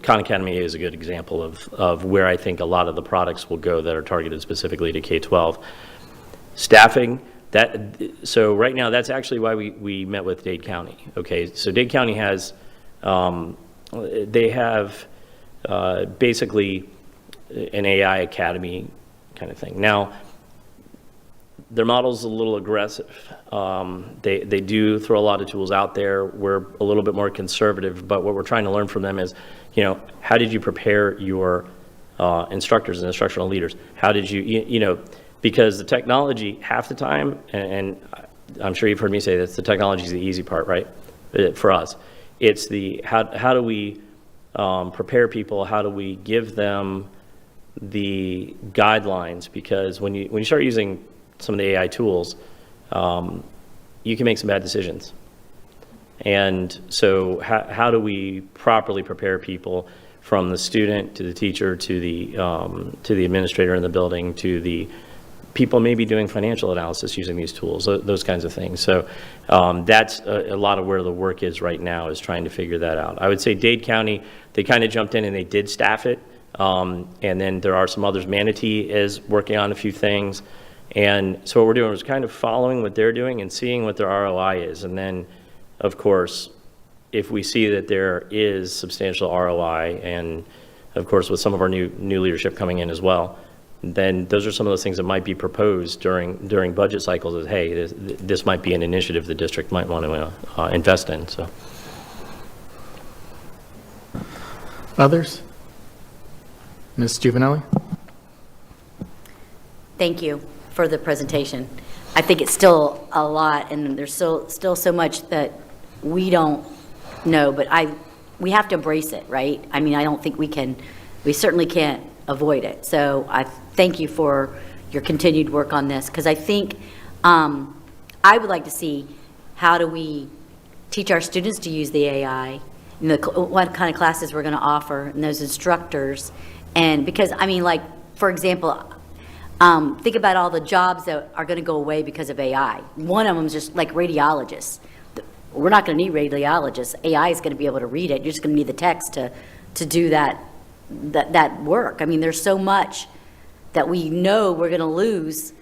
Khan Academy is a good example of where I think a lot of the products will go that are targeted specifically to K-12. Staffing, so right now, that's actually why we met with Dade County. Okay, so Dade County has, they have basically an AI academy kind of thing. Now, their model's a little aggressive. They do throw a lot of tools out there. We're a little bit more conservative, but what we're trying to learn from them is, how did you prepare your instructors and instructional leaders? How did you, because the technology, half the time, and I'm sure you've heard me say this, the technology is the easy part, right, for us. It's the, how do we prepare people, how do we give them the guidelines, because when you start using some of the AI tools, you can make some bad decisions. And so how do we properly prepare people, from the student to the teacher to the administrator in the building to the people maybe doing financial analysis using these tools, those kinds of things. So that's a lot of where the work is right now, is trying to figure that out. I would say Dade County, they kind of jumped in and they did staff it. And then there are some others. Manatee is working on a few things. And so what we're doing is kind of following what they're doing and seeing what their ROI is. And then, of course, if we see that there is substantial ROI, and of course with some of our new leadership coming in as well, then those are some of those things that might be proposed during budget cycles, as, hey, this might be an initiative the district might want to invest in. So, Others? Ms. Giovanelli? Thank you for the presentation. I think it's still a lot, and there's still so much that we don't know, but we have to embrace it, right? I mean, I don't think we certainly can't avoid it. So I thank you for your continued work on this, because I think I would like to see, how do we teach our students to use the AI, what kind of classes we're going to offer, and those instructors. And because, I mean, like, for example, think about all the jobs that are going to go away because of AI. One of them is just like radiologists. We're not going to need radiologists. AI is going to be able to read it. You're just going to need the text to do that work. I mean, there's so much that we know we're going to lose.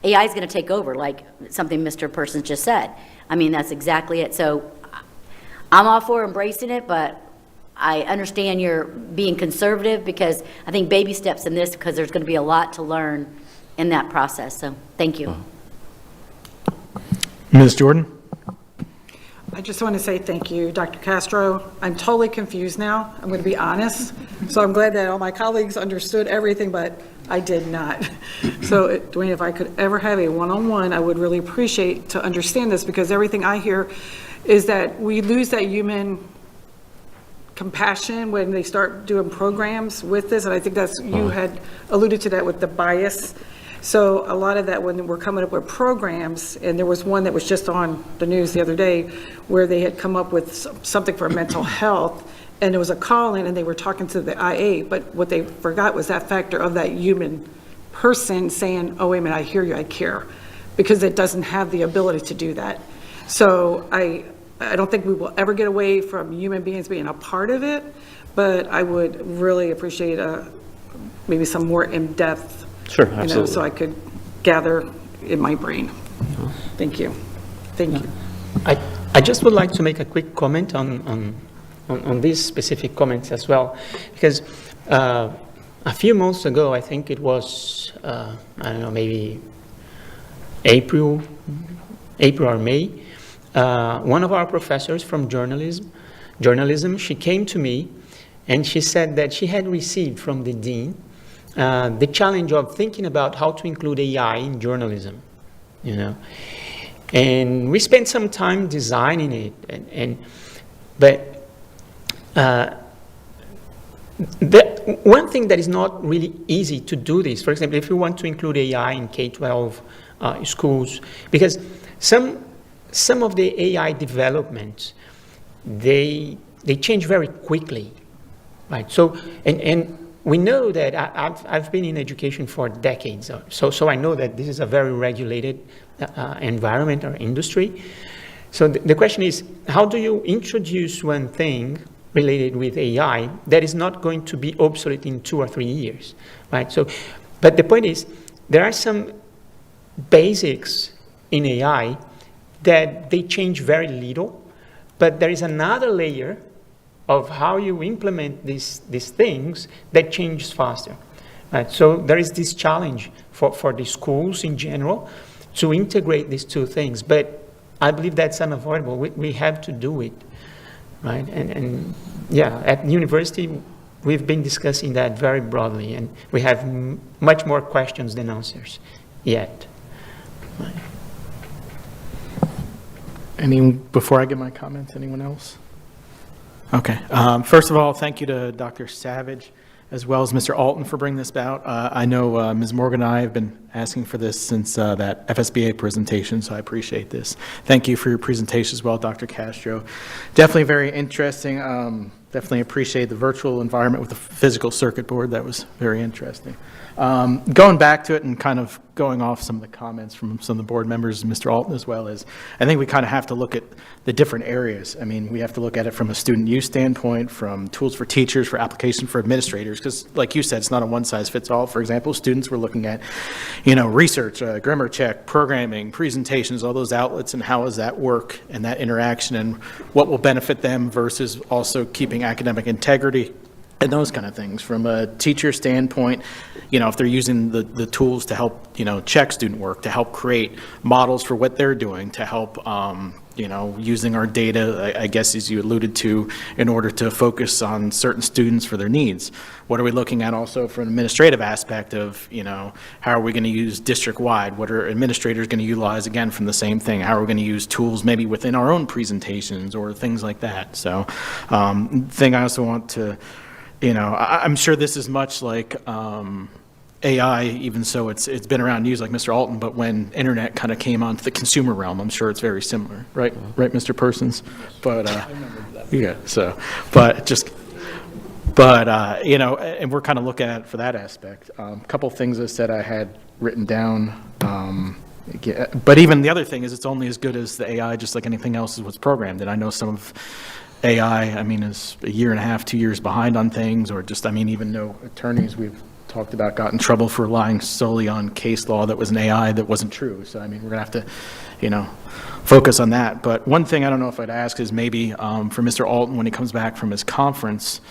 AI is going to take over, like something Mr. Persons just said. I mean, that's exactly it. So I'm all for embracing it, but I understand you're being conservative because I think baby steps in this because there's going to be a lot to learn in that process. So thank you. Ms. Jordan? I just want to say thank you, Dr. Castro. I'm totally confused now, I'm going to be honest. So I'm glad that all my colleagues understood everything, but I did not. So Dwayne, if I could ever have a one-on-one, I would really appreciate to understand this, because everything I hear is that we lose that human compassion when they start doing programs with this, and I think that's, you had alluded to that with the bias. So a lot of that, when we're coming up with programs, and there was one that was just on the news the other day where they had come up with something for mental health, and it was a call-in, and they were talking to the IA, but what they forgot was that factor of that human person saying, oh, wait a minute, I hear you, I care, because it doesn't have the ability to do that. So I don't think we will ever get away from human beings being a part of it, but I would really appreciate maybe some more in-depth, Sure, so absolutely. I could gather in my brain. Thank you. Thank you. I just would like to make a quick comment on these specific comments as well, because a few months ago, I think it was, I don't know, maybe April or May, one of our professors from journalism, she came to me and she said that she had received from the dean the challenge of thinking about how to include AI in journalism, and we spent some time designing it, but one thing that is not really easy to do this, for example, if you want to include AI in K-12 schools, because some of the AI developments, they change very quickly, right? So, and we know that I've been in education for decades, so I know that this is a very regulated environment or industry. So the question is, how do you introduce one thing related with AI that is not going to be obsolete in 2 or 3 years, right? So, but the point is, there are some basics in AI that they change very little, but there is another layer of how you implement these things that changes faster. Right? So there is this challenge for the schools in general to integrate these two things, but I believe that's unavoidable. We have to do it, right? And yeah, at university, we've been discussing that very broadly, and we have much more questions than answers yet. Right? Before I give my comments, anyone else? Okay. First of all, thank you to Dr. Savage, as well as Mr. Alton for bringing this about. I know Ms. Morgan and I have been asking for this since that FSBA presentation, so I appreciate this. Thank you for your presentation as well, Dr. Castro. Definitely very interesting. Definitely appreciate the virtual environment with the physical circuit board. That was very interesting. Going back to it and kind of going off some of the comments from some of the board members, Mr. Alton as well, is I think we kind of have to look at the different areas. I mean, we have to look at it from a student use standpoint, from tools for teachers, for application for administrators, because like you said, it's not a one-size-fits-all. For example, students were looking at, research, grammar check, programming, presentations, all those outlets, and how does that work and that interaction and what will benefit them versus also keeping academic integrity and those kind of things. From a teacher standpoint, if they're using the tools to help, check student work, to help create models for what they're doing, to help, using our data, I guess, as you alluded to, in order to focus on certain students for their needs. What are we looking at also from an administrative aspect of, how are we going to use district-wide? What are administrators going to utilize, again, from the same thing? How are we going to use tools maybe within our own presentations or things like that? So, thing I also want to, I'm sure this is much like AI, even so it's been around used like Mr. Alton, but when internet kind of came onto the consumer realm, I'm sure it's very similar, right? Right, Mr. Persons? But, yeah, so, and we're kind of looking at it for that aspect. A couple things I said I had written down, but even the other thing is it's only as good as the AI, just like anything else is what's programmed. And I know some of AI, is a year and a half, 2 years behind on things, or just, even no attorneys we've talked about got in trouble for relying solely on case law that was an AI that wasn't true. So, we're going to have to, focus on that. But one thing I don't know if I'd ask is maybe for Mr. Alton, when he comes back from his conference,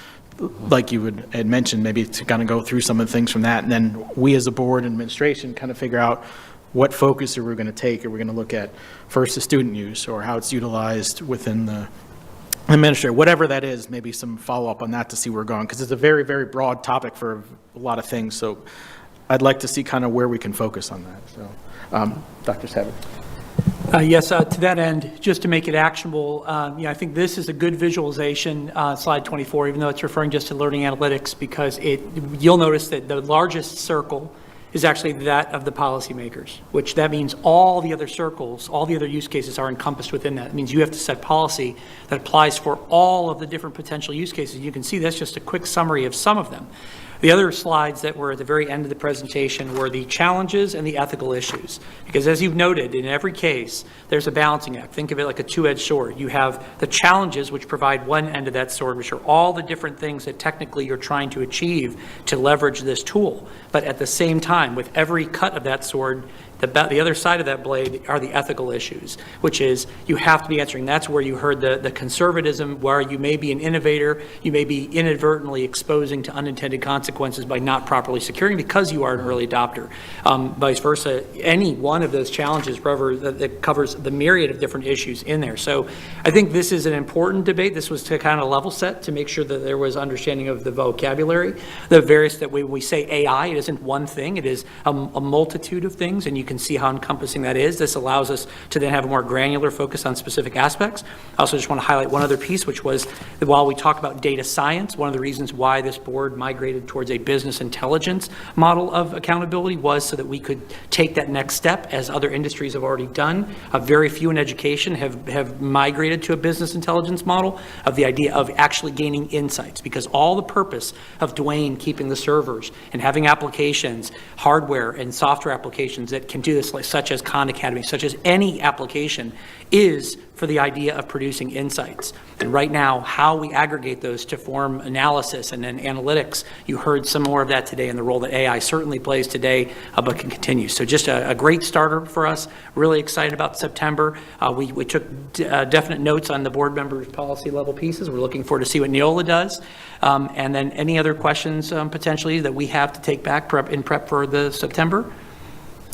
like you had mentioned, maybe to kind of go through some of the things from that, and then we as a board and administration kind of figure out what focus are we going to take. Are we going to look at first the student use or how it's utilized within the administrator, whatever that is, maybe some follow-up on that to see where we're going, because it's a very, very broad topic for a lot of things. So I'd like to see kind of where we can focus on that. So, Dr. Savage. Yes, to that end, just to make it actionable, I think this is a good visualization, slide 24, even though it's referring just to learning analytics, because you'll notice that the largest circle is actually that of the policymakers, which that means all the other circles, all the other use cases are encompassed within that. It means you have to set policy that applies for all of the different potential use cases. You can see that's just a quick summary of some of them. The other slides that were at the very end of the presentation were the challenges and the ethical issues. Because as you've noted, in every case, there's a balancing act. Think of it like a two-edged sword. You have the challenges, which provide one end of that sword, which are all the different things that technically you're trying to achieve to leverage this tool. But at the same time, with every cut of that sword, the other side of that blade are the ethical issues, which is you have to be answering. That's where you heard the conservatism, where you may be an innovator, you may be inadvertently exposing to unintended consequences by not properly securing because you are an early adopter. Vice versa, any one of those challenges that covers the myriad of different issues in there. So I think this is an important debate. This was to kind of level set to make sure that there was understanding of the vocabulary, the various, that when we say AI, it isn't one thing, it is a multitude of things, and you can see how encompassing that is. This allows us to then have a more granular focus on specific aspects. I also just want to highlight one other piece, which was that while we talk about data science, one of the reasons why this board migrated towards a business intelligence model of accountability was so that we could take that next step, as other industries have already done. Very few in education have migrated to a business intelligence model of the idea of actually gaining insights, because all the purpose of Dwayne keeping the servers and having applications, hardware and software applications that can do this, such as Khan Academy, such as any application, is for the idea of producing insights. And right now, how we aggregate those to form analysis and then analytics, you heard some more of that today, and the role that AI certainly plays today, but can continue. So just a great starter for us. Really excited about September. We took definite notes on the board members' policy level pieces. We're looking forward to see what Neola does. And then any other questions potentially that we have to take back in prep for the September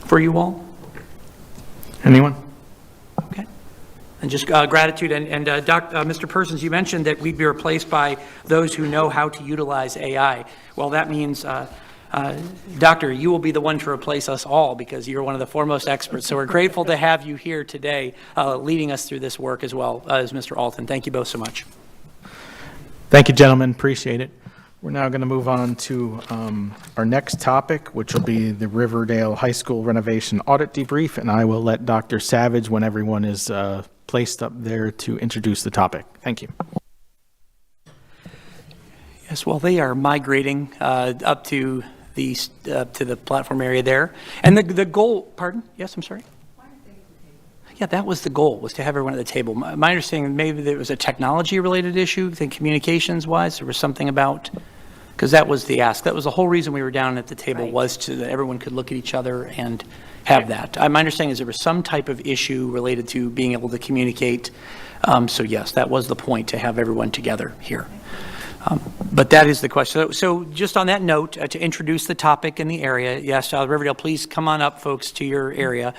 for you all? Anyone? Okay. And just gratitude. And Mr. Persons, you mentioned that we'd be replaced by those who know how to utilize AI. Well, that means, Doctor, you will be the one to replace us all, because you're one of the foremost experts. So we're grateful to have you here today leading us through this work as well as Mr. Alton. Thank you both so much. Thank you, gentlemen. Appreciate it. We're now going to move on to our next topic, which will be the Riverdale High School renovation audit debrief, and I will let Dr. Savage, when everyone is placed up there, to introduce the topic. Thank you. Yes, well, they are migrating up to the platform area there, and the goal. Pardon? Yes, I'm sorry. Yeah, that was the goal, was to have everyone at the table. My understanding, maybe there was a technology-related issue, I think communications-wise, there was something about, because that was the ask. That was the whole reason we were down at the table, right, was so that everyone could look at each other and have that. My understanding is there was some type of issue related to being able to communicate. So yes, that was the point, to have everyone together here. But that is the question. So just on that note, to introduce the topic in the area, yes, Riverdale, please come on up, folks, to your area.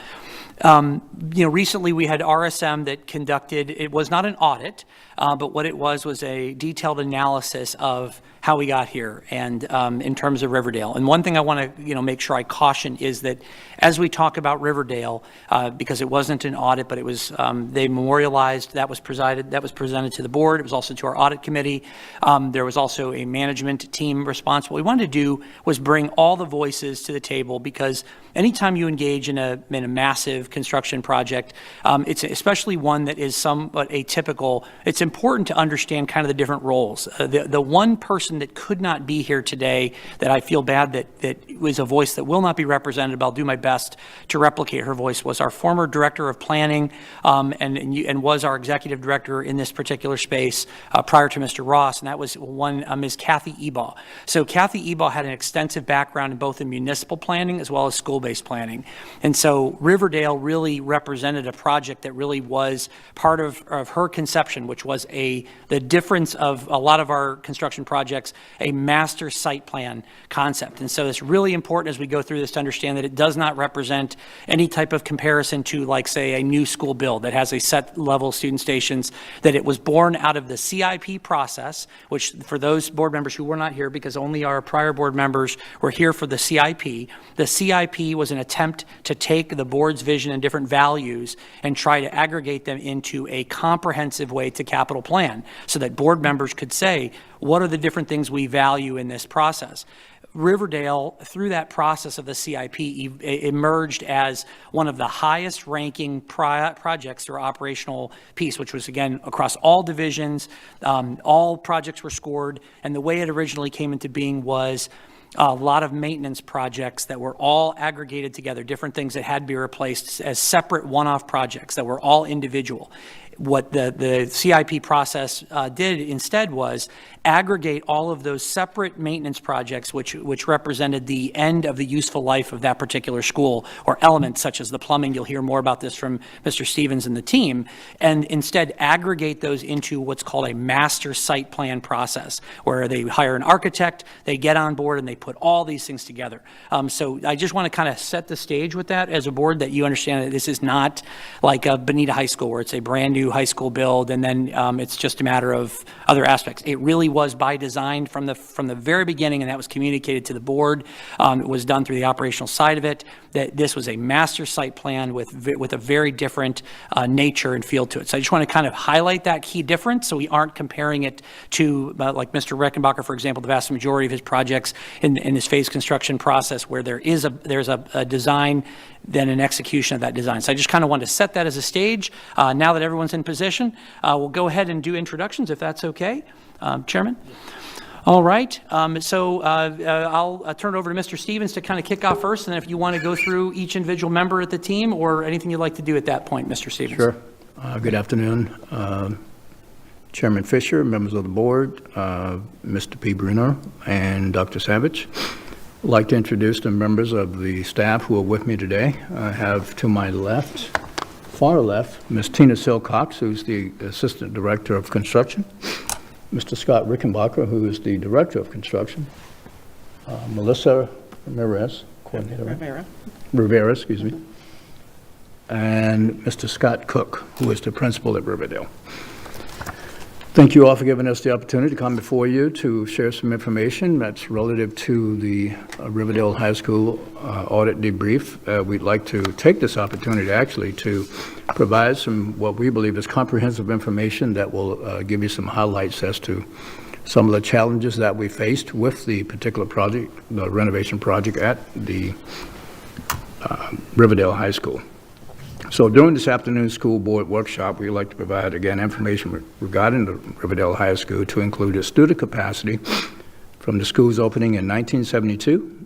Recently we had RSM that conducted, it was not an audit, but what it was a detailed analysis of how we got here and in terms of Riverdale. And one thing I want to make sure I caution is that as we talk about Riverdale, because it wasn't an audit, but it was they memorialized, that was presented to the board. It was also to our audit committee. There was also a management team responsible. What we wanted to do was bring all the voices to the table, because anytime you engage in a massive construction project, it's especially one that is somewhat atypical, it's important to understand kind of the different roles. The one person that could not be here today, that I feel bad that was a voice that will not be represented, but I'll do my best to replicate her voice, was our former director of planning and was our executive director in this particular space prior to Mr. Ross, and that was one Ms. Kathy Ebaugh. So Kathy Ebaugh had an extensive background in both in municipal planning as well as school-based planning. And so Riverdale really represented a project that really was part of her conception, which was the difference of a lot of our construction projects, a master site plan concept. And so it's really important as we go through this to understand that it does not represent any type of comparison to, like, say, a new school build that has a set level of student stations, that it was born out of the CIP process, which for those board members who were not here, because only our prior board members were here for the CIP was an attempt to take the board's vision and different values and try to aggregate them into a comprehensive way to capital plan so that board members could say, what are the different things we value in this process? Riverdale, through that process of the CIP, emerged as one of the highest ranking projects through our operational piece, which was, again, across all divisions. All projects were scored, and the way it originally came into being was a lot of maintenance projects that were all aggregated together, different things that had to be replaced as separate one-off projects that were all individual. What the CIP process did instead was aggregate all of those separate maintenance projects, which represented the end of the useful life of that particular school, or elements such as the plumbing. You'll hear more about this from Mr. Stevens and the team, and instead aggregate those into what's called a master site plan process, where they hire an architect, they get on board, and they put all these things together. So I just want to kind of set the stage with that as a board, that you understand that this is not like a Bonita High School, where it's a brand new high school build, and then it's just a matter of other aspects. It really was by design from the very beginning, and that was communicated to the board. It was done through the operational side of it, that this was a master site plan with a very different nature and feel to it. So I just want to kind of highlight that key difference, so we aren't comparing it to, like Mr. Reckenbacher, for example, the vast majority of his projects in this phase construction process, where there's a design, then an execution of that design. So I just kind of wanted to set that as a stage. Now that everyone's in position, we'll go ahead and do introductions, if that's okay. Chairman? All right. So I'll turn it over to Mr. Stevens to kind of kick off first, and if you want to go through each individual member at the team, or anything you'd like to do at that point, Mr. Stevens. Sure. Good afternoon, Chairman Fisher, members of the board, Mr. P. Bruner, and Dr. Savage. I'd like to introduce the members of the staff who are with me today. I have to my left, far left, Ms. Tina Silcox, who's the Assistant Director of Construction, Mr. Scott Rickenbacher, who is the Director of Construction, Melissa Ramirez, Coordinator. Rivera, excuse me, and Mr. Scott Cook, who is the Principal at Riverdale. Thank you all for giving us the opportunity to come before you to share some information that's relative to the Riverdale High School audit debrief. We'd like to take this opportunity actually to provide some what we believe is comprehensive information that will give you some highlights as to some of the challenges that we faced with the particular project, the renovation project at the Riverdale High School. So during this afternoon school board workshop, we'd like to provide, again, information regarding the Riverdale High School to include its student capacity from the school's opening in 1972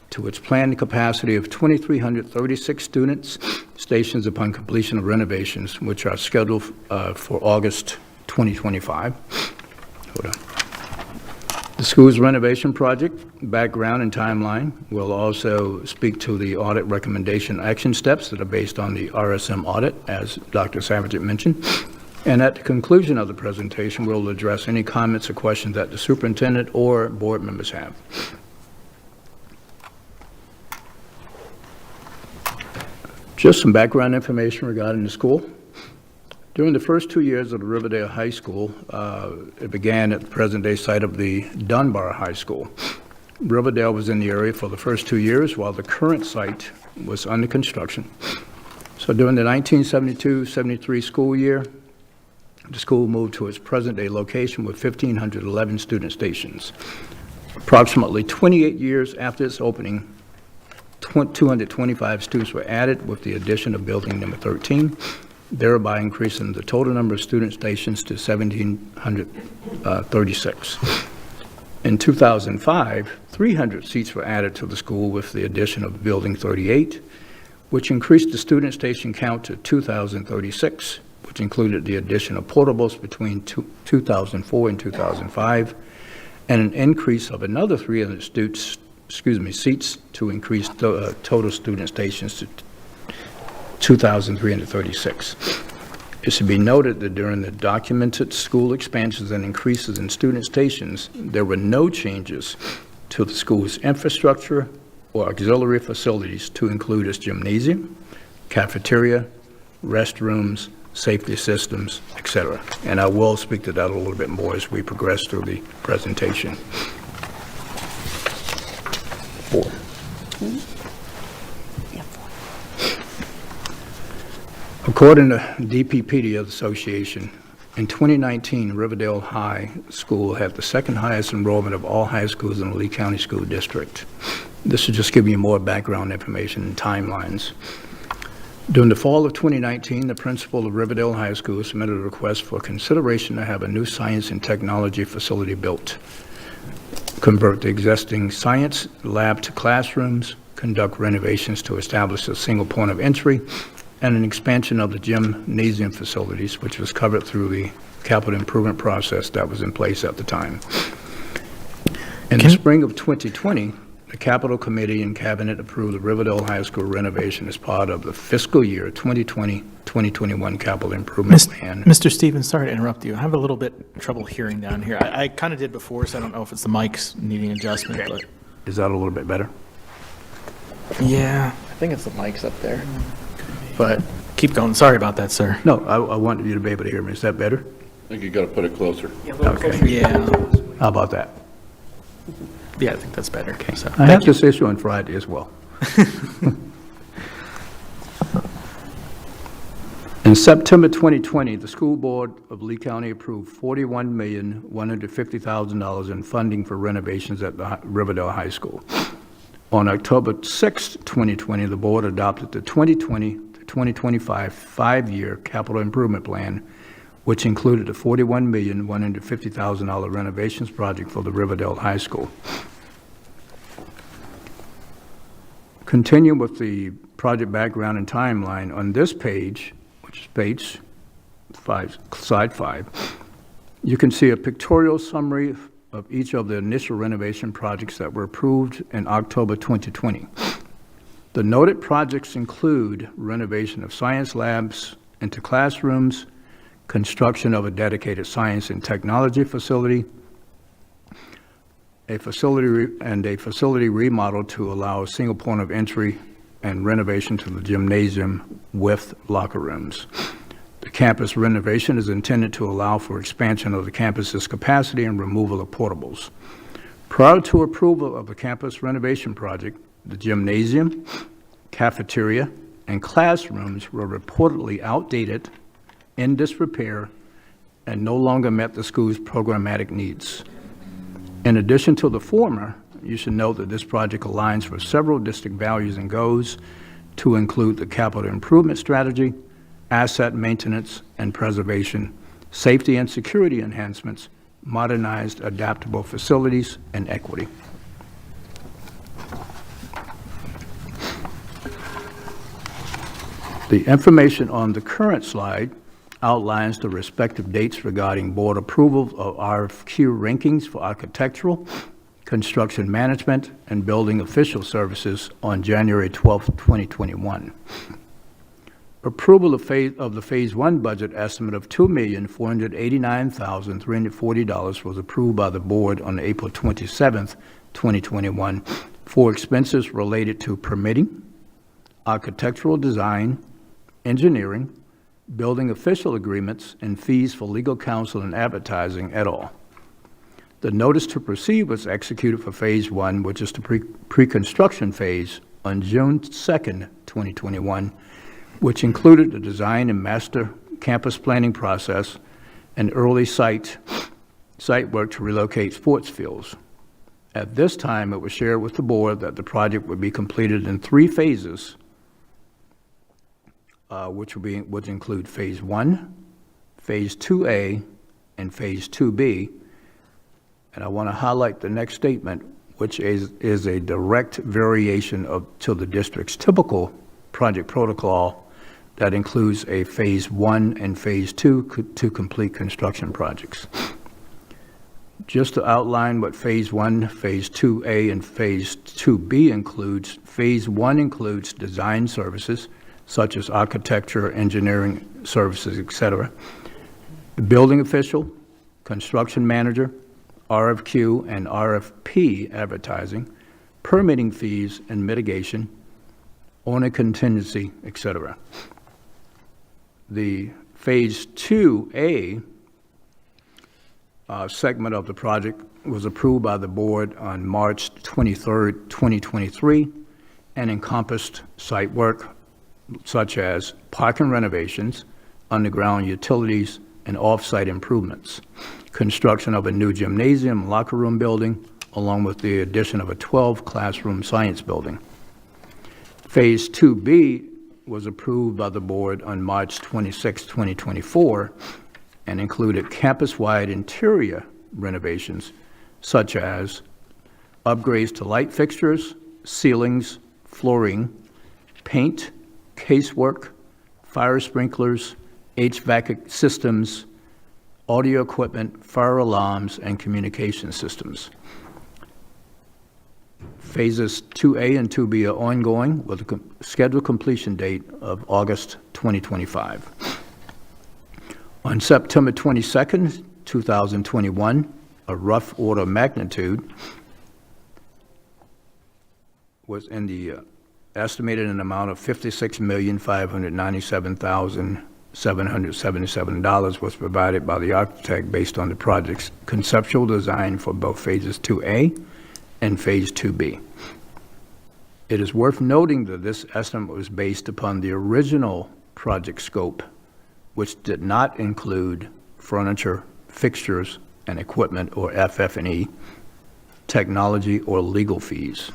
to its planned capacity of 2,336 students, stations upon completion of renovations, which are scheduled for August 2025. Hold on. The school's renovation project, background and timeline, will also speak to the audit recommendation action steps that are based on the RSM audit, as Dr. Savage mentioned. And at the conclusion of the presentation, we'll address any comments or questions that the superintendent or board members have. Just some background information regarding the school. During the first 2 years of the Riverdale High School, it began at the present-day site of the Dunbar High School. Riverdale was in the area for the first 2 years, while the current site was under construction. So during the 1972-73 school year, the school moved to its present-day location with 1,511 student stations. Approximately 28 years after its opening, 225 students were added with the addition of building number 13, thereby increasing the total number of student stations to 1,736. In 2005, 300 seats were added to the school with the addition of Building 38, which increased the student station count to 2,036, which included the addition of portables between 2004 and 2005, and an increase of another 300 seats to increase total student stations to 2,336. It should be noted that during the documented school expansions and increases in student stations, there were no changes to the school's infrastructure or auxiliary facilities to include its gymnasium, cafeteria, restrooms, safety systems, etc. And I will speak to that a little bit more as we progress through the presentation. 4. According to DPPD Association, in 2019, Riverdale High School had the second highest enrollment of all high schools in the Lee County School District. This should just give you more background information and timelines. During the fall of 2019, the principal of Riverdale High School submitted a request for consideration to have a new science and technology facility built, convert the existing science lab to classrooms, conduct renovations to establish a single point of entry, and an expansion of the gymnasium facilities, which was covered through the capital improvement process that was in place at the time. In the spring of 2020, the Capital Committee and Cabinet approved the Riverdale High School renovation as part of the fiscal year 2020-2021 capital improvement plan. Mr. Stevens, sorry to interrupt you. I have a little bit trouble hearing down here. I kind of did before, so I don't know if it's the mics needing adjustment, but Is that a little bit better? yeah, I think it's the mics up there. But keep going. Sorry about that, sir. No, I wanted you to be able to hear me. Is that better? I think you got to put it closer. Okay. Yeah, How about that? yeah, I think that's better. So, I have this issue on Friday as well. In September 2020, the School Board of Lee County approved $41,150,000 in funding for renovations at the Riverdale High School. On October 6, 2020, the board adopted the 2020 to 2025 five-year capital improvement plan, which included a $41,150,000 renovations project for the Riverdale High School. Continue with the project background and timeline on this page, which is page 5, slide 5, you can see a pictorial summary of each of the initial renovation projects that were approved in October 2020. The noted projects include renovation of science labs into classrooms, construction of a dedicated science and technology facility, a facility remodel to allow a single point of entry, and renovation to the gymnasium with locker rooms. The campus renovation is intended to allow for expansion of the campus's capacity and removal of portables. Prior to approval of the campus renovation project, the gymnasium, cafeteria, and classrooms were reportedly outdated, in disrepair, and no longer met the school's programmatic needs. In addition to the former, you should note that this project aligns with several district values and goals to include the capital improvement strategy, asset maintenance and preservation, safety and security enhancements, modernized adaptable facilities, and equity. The information on the current slide outlines the respective dates regarding board approval of RFQ rankings for architectural, construction management, and building official services on January 12, 2021. Approval of the Phase 1 budget estimate of $2,489,340 was approved by the board on April 27, 2021 for expenses related to permitting, architectural design, engineering, building official agreements, and fees for legal counsel and advertising et al. The notice to proceed was executed for Phase 1, which is the pre-construction phase, on June 2, 2021, which included the design and master campus planning process and early site work to relocate sports fields. At this time, it was shared with the board that the project would be completed in 3 phases, which would include Phase 1, Phase 2A, and Phase 2B. And I want to highlight the next statement, which is a direct variation to the district's typical project protocol that includes a Phase 1 and Phase 2 to complete construction projects. Just to outline what Phase 1, Phase 2A, and Phase 2B includes, Phase 1 includes design services, such as architecture, engineering services, etc. The building official, construction manager, RFQ and RFP advertising, permitting fees and mitigation, owner contingency, etc. The Phase 2A segment of the project was approved by the board on March 23rd, 2023, and encompassed site work such as parking renovations, underground utilities, and off-site improvements, construction of a new gymnasium, locker room building, along with the addition of a 12-classroom science building. Phase 2B was approved by the board on March 26, 2024, and included campus-wide interior renovations, such as upgrades to light fixtures, ceilings, flooring, paint, casework, fire sprinklers, HVAC systems, audio equipment, fire alarms, and communication systems. Phases 2A and 2B are ongoing with a scheduled completion date of August 2025. On September 22nd, 2021, a rough order of magnitude was in the estimated an amount of $56,597,777 was provided by the architect based on the project's conceptual design for both Phases 2A and Phase 2B. It is worth noting that this estimate was based upon the original project scope, which did not include furniture, fixtures, and equipment, or FF&E, technology, or legal fees.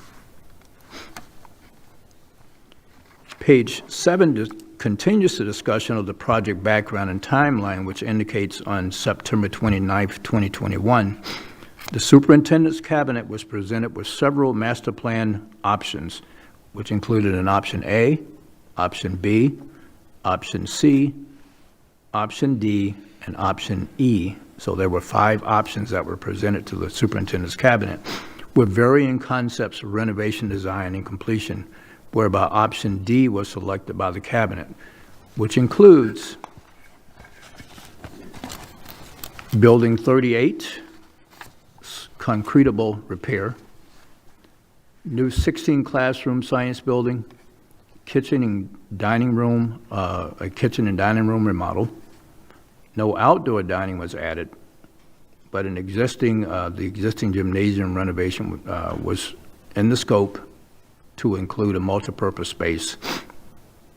Page 7 continues the discussion of the project background and timeline, which indicates on September 29th, 2021, the superintendent's cabinet was presented with several master plan options, which included an option A, option B, option C, option D, and option E. So there were 5 options that were presented to the superintendent's cabinet with varying concepts of renovation design and completion, whereby option D was selected by the cabinet, which includes Building 38, concretable repair, new 16 classroom science building, kitchen and dining room, a kitchen and dining room remodel. No outdoor dining was added, but the existing gymnasium renovation was in the scope to include a multipurpose space,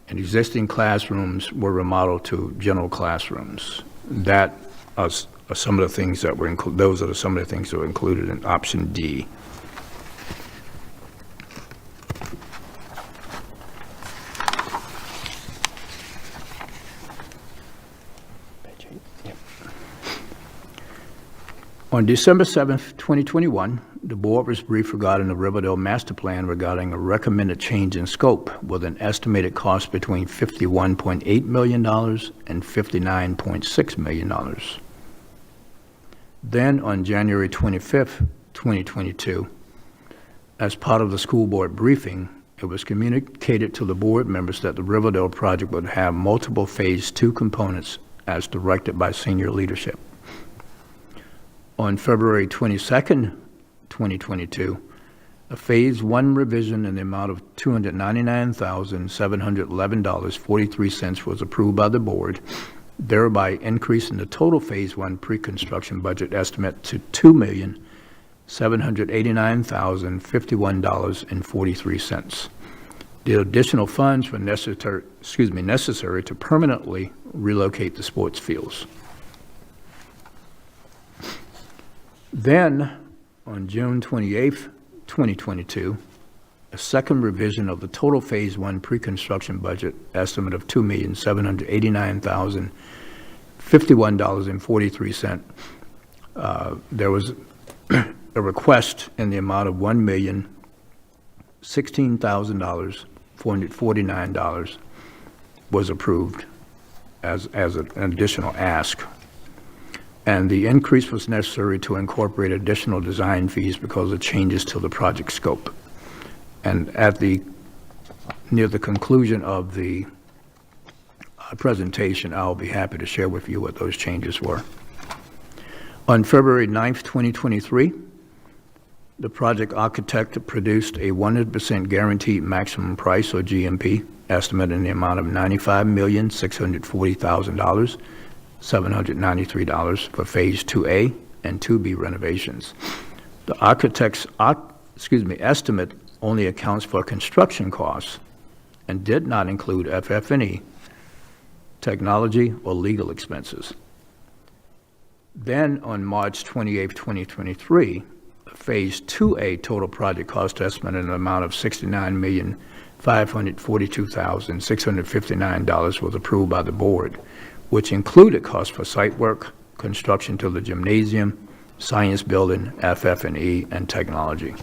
and existing classrooms were remodeled to general classrooms. That are some of the things that were those are some of the things that were included in option D. On December 7th, 2021, the board was briefed regarding the Riverdale Master Plan regarding a recommended change in scope with an estimated cost between $51.8 million and $59.6 million. Then, on January 25th, 2022, as part of the school board briefing, it was communicated to the board members that the Riverdale project would have multiple Phase 2 components as directed by senior leadership. On February 22nd, 2022, a Phase 1 revision in the amount of $299,711.43 was approved by the board, thereby increasing the total Phase 1 pre-construction budget estimate to $2,789,051.43. The additional funds were necessary to permanently relocate the sports fields. Then, on June 28th, 2022, a second revision of the total Phase 1 pre-construction budget estimate of $2,789,051.43. There was a request in the amount of $1,016,449 was approved as an additional ask. And the increase was necessary to incorporate additional design fees because of changes to the project scope. And near the conclusion of the presentation, I'll be happy to share with you what those changes were. On February 9th, 2023, the project architect produced a 100% guaranteed maximum price, or GMP, estimate in the amount of $95,640,000, $793 for Phase 2A and 2B renovations. The architect's estimate only accounts for construction costs and did not include FF&E, technology, or legal expenses. Then on March 28, 2023, Phase 2A total project cost estimate in an amount of $69,542,659 was approved by the board, which included costs for site work, construction to the gymnasium, science building, FF&E, and technology.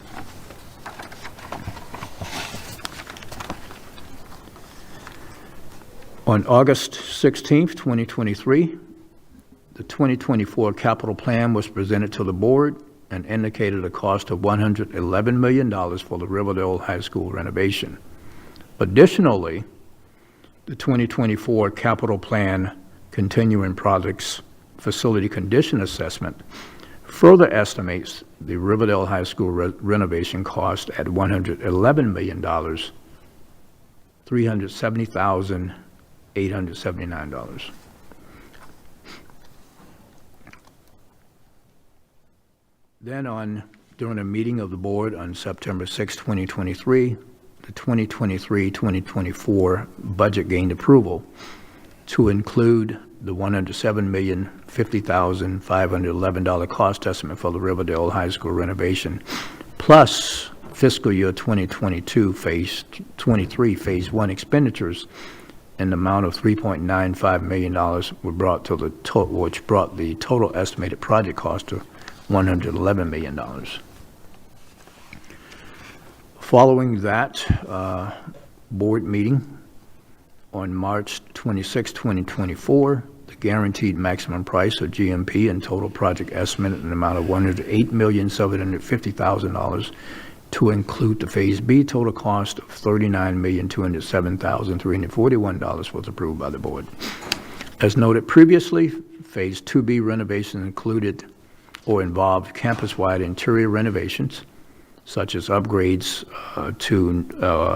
On August 16, 2023, the 2024 capital plan was presented to the board and indicated a cost of $111 million for the Riverdale High School renovation. Additionally, the 2024 capital plan continuing projects facility condition assessment further estimates the Riverdale High School renovation cost at $111 million, $370,879. Then during a meeting of the board on September 6, 2023, the 2023-2024 budget gained approval to include the $107,050,511 cost estimate for the Riverdale High School renovation, plus fiscal year 2022 Phase 23 Phase 1 expenditures in the amount of $3.95 million were brought to the which brought the total estimated project cost to $111 million. Following that board meeting on March 26, 2024, the guaranteed maximum price, or GMP, and total project estimate in the amount of $108,750,000 to include the Phase B total cost of $39,207,341 was approved by the board. As noted previously, Phase 2B renovations included or involved campus-wide interior renovations, such as upgrades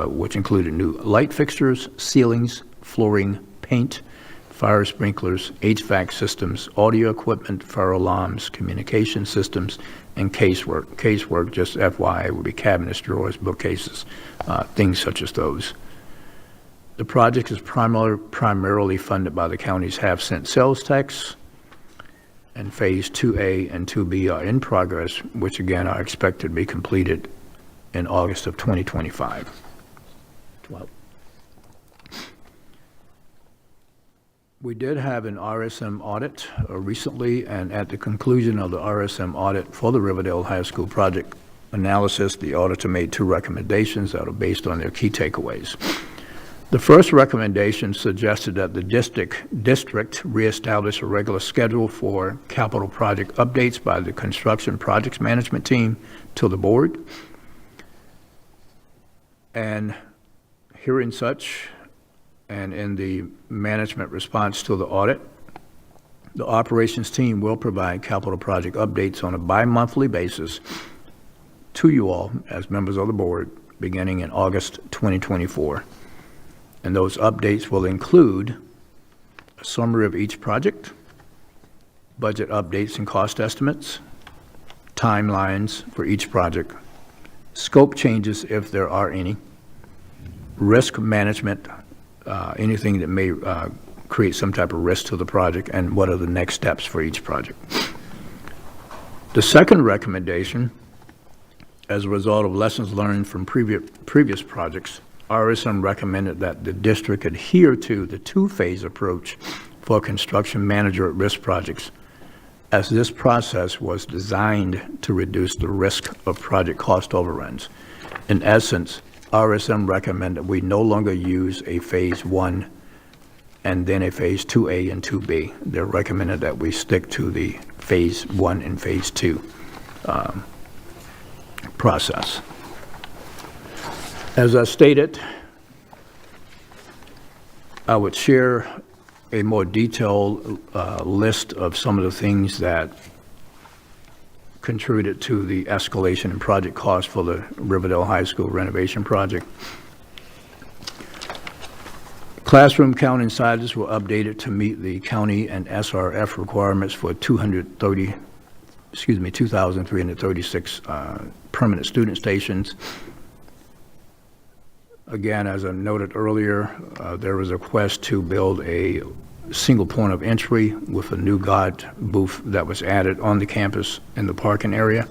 which included new light fixtures, ceilings, flooring, paint, fire sprinklers, HVAC systems, audio equipment, fire alarms, communication systems, and casework. Casework, just FYI, would be cabinets, drawers, bookcases, things such as those. The project is primarily funded by the county's half-cent sales tax, and Phase 2A and 2B are in progress, which again are expected to be completed in August of 2025. We did have an RSM audit recently, and at the conclusion of the RSM audit for the Riverdale High School project analysis, the auditor made 2 recommendations that are based on their key takeaways. The first recommendation suggested that the district reestablish a regular schedule for capital project updates by the construction projects management team to the board. And hearing such, and in the management response to the audit, the operations team will provide capital project updates on a bi-monthly basis to you all as members of the board beginning in August 2024. And those updates will include a summary of each project, budget updates and cost estimates, timelines for each project, scope changes if there are any, risk management, anything that may create some type of risk to the project, and what are the next steps for each project. The second recommendation, as a result of lessons learned from previous projects, RSM recommended that the district adhere to the 2-phase approach for construction manager at risk projects, as this process was designed to reduce the risk of project cost overruns. In essence, RSM recommended we no longer use a Phase 1 and then a Phase 2A and 2B. They recommended that we stick to the Phase 1 and Phase 2 process. As I stated, I would share a more detailed list of some of the things that contributed to the escalation in project costs for the Riverdale High School renovation project. Classroom count and sizes were updated to meet the county and SRF requirements for 2,336 permanent student stations. Again, as I noted earlier, there was a request to build a single point of entry with a new guard booth that was added on the campus in the parking area.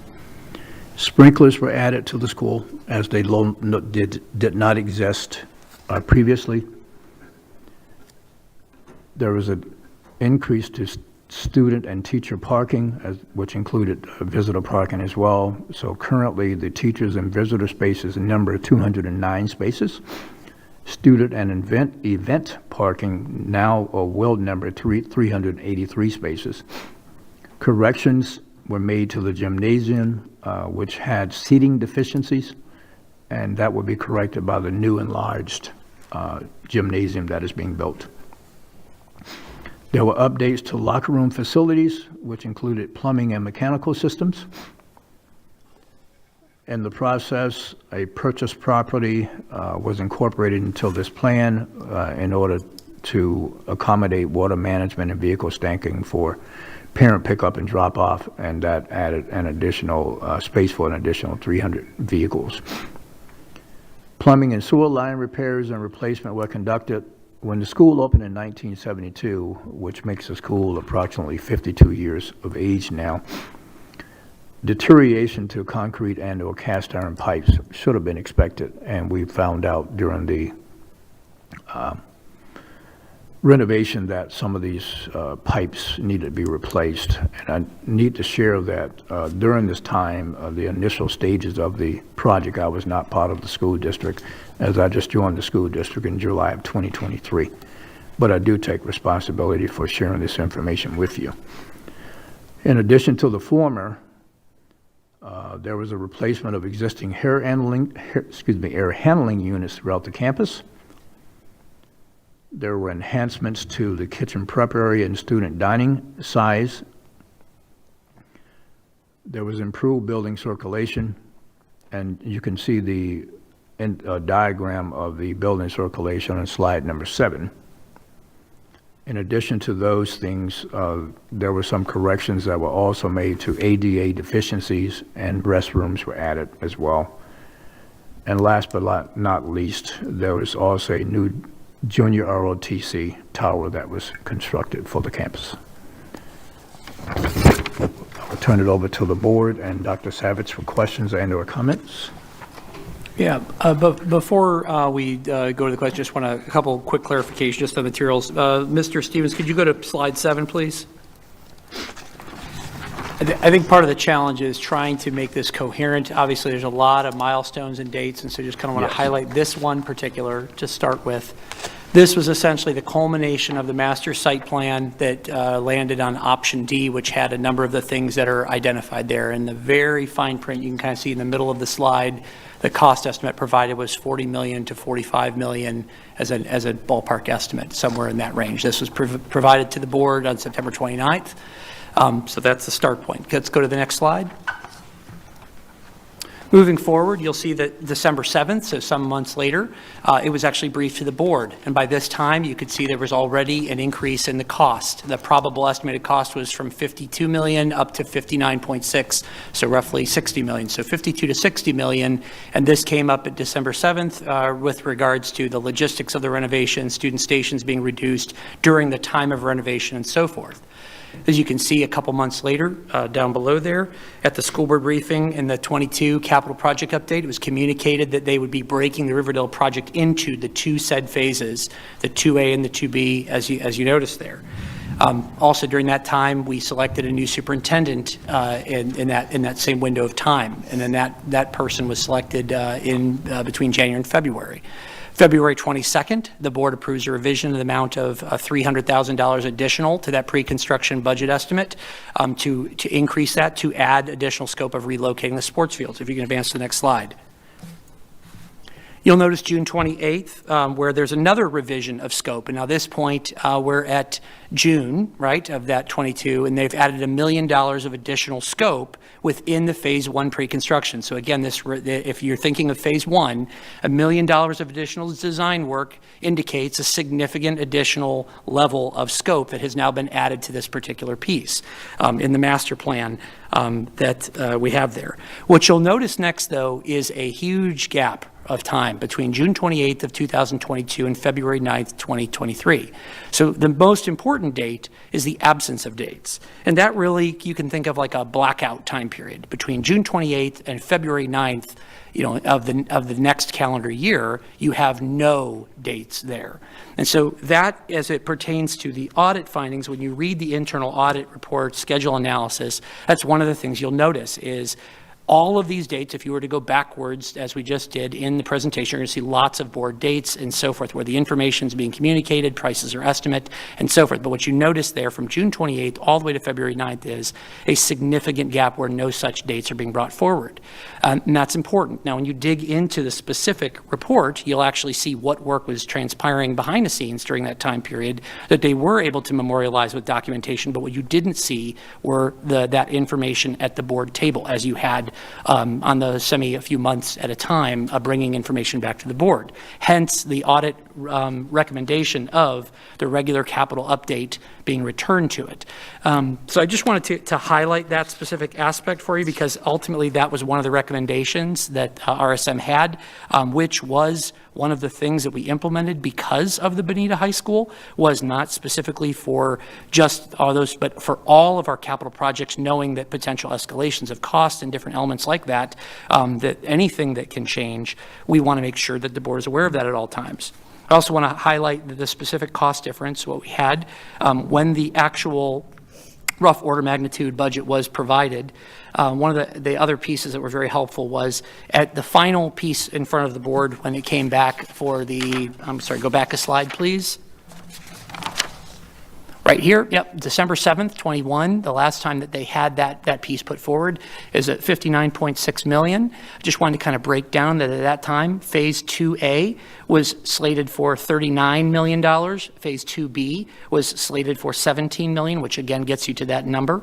Sprinklers were added to the school as they did not exist previously. There was an increase to student and teacher parking, which included visitor parking as well. So currently, the teachers and visitor spaces number 209 spaces. Student and event parking now will number 383 spaces. Corrections were made to the gymnasium, which had seating deficiencies, and that will be corrected by the new enlarged gymnasium that is being built. There were updates to locker room facilities, which included plumbing and mechanical systems. In the process, a purchased property was incorporated into this plan in order to accommodate water management and vehicle stacking for parent pickup and drop off, and that added an additional space for an additional 300 vehicles. Plumbing and sewer line repairs and replacement were conducted. When the school opened in 1972, which makes the school approximately 52 years of age now, deterioration to concrete and or cast iron pipes should have been expected, and we found out during the renovation that some of these pipes needed to be replaced. And I need to share that during this time, the initial stages of the project, I was not part of the school district, as I just joined the school district in July of 2023. But I do take responsibility for sharing this information with you. In addition to the former, there was a replacement of existing air handling units throughout the campus. There were enhancements to the kitchen prep area and student dining size. There was improved building circulation, and you can see the diagram of the building circulation on slide number 7. In addition to those things, there were some corrections that were also made to ADA deficiencies, and restrooms were added as well. And last but not least, there was also a new junior ROTC tower that was constructed for the campus. I'll turn it over to the board and Dr. Savage for questions and or comments. Yeah, but before we go to the question, just want a couple quick clarifications just on materials. Mr. Stevens, could you go to slide 7, please? I think part of the challenge is trying to make this coherent. Obviously, there's a lot of milestones and dates, and so just kind of want to highlight this one particular to start with. This was essentially the culmination of the master site plan that landed on option D, which had a number of the things that are identified there. In the very fine print, you can kind of see in the middle of the slide, the cost estimate provided was $40 million to $45 million as a ballpark estimate, somewhere in that range. This was provided to the board on September 29th. So that's the start point. Let's go to the next slide. Moving forward, you'll see that December 7th, so some months later, it was actually briefed to the board. And by this time, you could see there was already an increase in the cost. The probable estimated cost was from $52 million up to $59.6, so roughly $60 million. So $52 to $60 million, and this came up at December 7th with regards to the logistics of the renovation, student stations being reduced during the time of renovation and so forth. As you can see, a couple months later, down below there, at the school board briefing in the 22 capital project update, it was communicated that they would be breaking the Riverdale project into the two said phases, the 2A and the 2B, as you noticed there. Also, during that time, we selected a new superintendent in that same window of time, and then that person was selected between January and February. February 22nd, the board approves a revision in the amount of $300,000 additional to that pre-construction budget estimate to increase that, to add additional scope of relocating the sports fields. If you can advance to the next slide. You'll notice June 28th, where there's another revision of scope. And now this point, we're at June, right, of that 22, and they've added $1 million of additional scope within the Phase 1 pre-construction. So again, if you're thinking of Phase 1, $1 million of additional design work indicates a significant additional level of scope that has now been added to this particular piece in the master plan that we have there. What you'll notice next, though, is a huge gap of time between June 28th of 2022 and February 9th, 2023. So the most important date is the absence of dates. And that really, you can think of like a blackout time period between June 28th and February 9th, of the next calendar year. You have no dates there. And so that, as it pertains to the audit findings, when you read the internal audit report, schedule analysis, that's one of the things you'll notice is all of these dates, if you were to go backwards, as we just did in the presentation, you're going to see lots of board dates and so forth, where the information is being communicated, prices are estimate, and so forth. But what you notice there from June 28th all the way to February 9th is a significant gap where no such dates are being brought forward. And that's important. Now, when you dig into the specific report, you'll actually see what work was transpiring behind the scenes during that time period that they were able to memorialize with documentation, but what you didn't see were that information at the board table, as you had on the a few months at a time, bringing information back to the board. Hence, the audit recommendation of the regular capital update being returned to it. So I just wanted to highlight that specific aspect for you, because ultimately that was one of the recommendations that RSM had, which was one of the things that we implemented because of the Bonita High School, was not specifically for just all those, but for all of our capital projects, knowing that potential escalations of cost and different elements like that, that anything that can change, we want to make sure that the board is aware of that at all times. I also want to highlight the specific cost difference, what we had when the actual rough order magnitude budget was provided. One of the other pieces that were very helpful was at the final piece in front of the board when it came back for the, go back a slide, please. Right here, yep, December 7th, 21, the last time that they had that piece put forward is at $59.6 million. I just wanted to kind of break down that at that time, Phase 2A was slated for $39 million. Phase 2B was slated for $17 million, which again gets you to that number.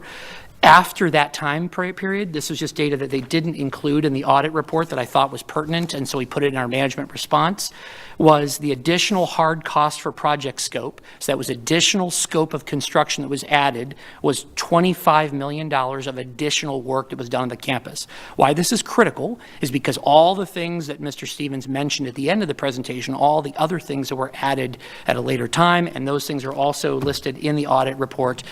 After that time period, this was just data that they didn't include in the audit report that I thought was pertinent, and so we put it in our management response, was the additional hard cost for project scope. So that was additional scope of construction that was added, was $25 million of additional work that was done on the campus. Why this is critical is because all the things that Mr. Stevens mentioned at the end of the presentation, all the other things that were added at a later time, and those things are also listed in the audit report.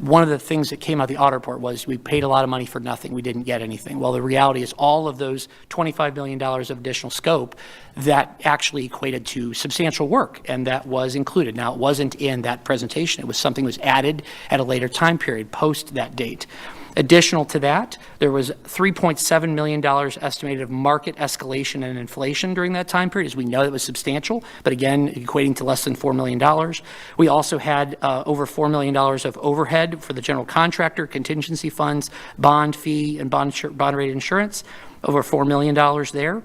One of the things that came out of the audit report was we paid a lot of money for nothing. We didn't get anything. Well, the reality is all of those $25 million of additional scope, that actually equated to substantial work, and that was included. Now, it wasn't in that presentation. It was something that was added at a later time period, post that date. Additional to that, there was $3.7 million estimated of market escalation and inflation during that time period. As we know, it was substantial, but again, equating to less than $4 million. We also had over $4 million of overhead for the general contractor, contingency funds, bond fee, and bond rate insurance, over $4 million there.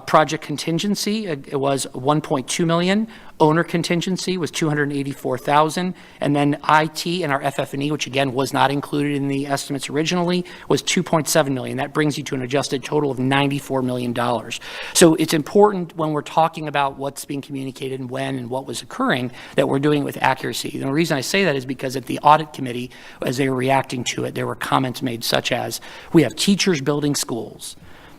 Project contingency, it was $1.2 million. Owner contingency was $284,000. And then IT and our FF&E, which again was not included in the estimates originally, was $2.7 million. That brings you to an adjusted total of $94 million. So it's important when we're talking about what's being communicated and when and what was occurring that we're doing it with accuracy. And the reason I say that is because at the audit committee, as they were reacting to it, there were comments made such as, we have teachers building schools.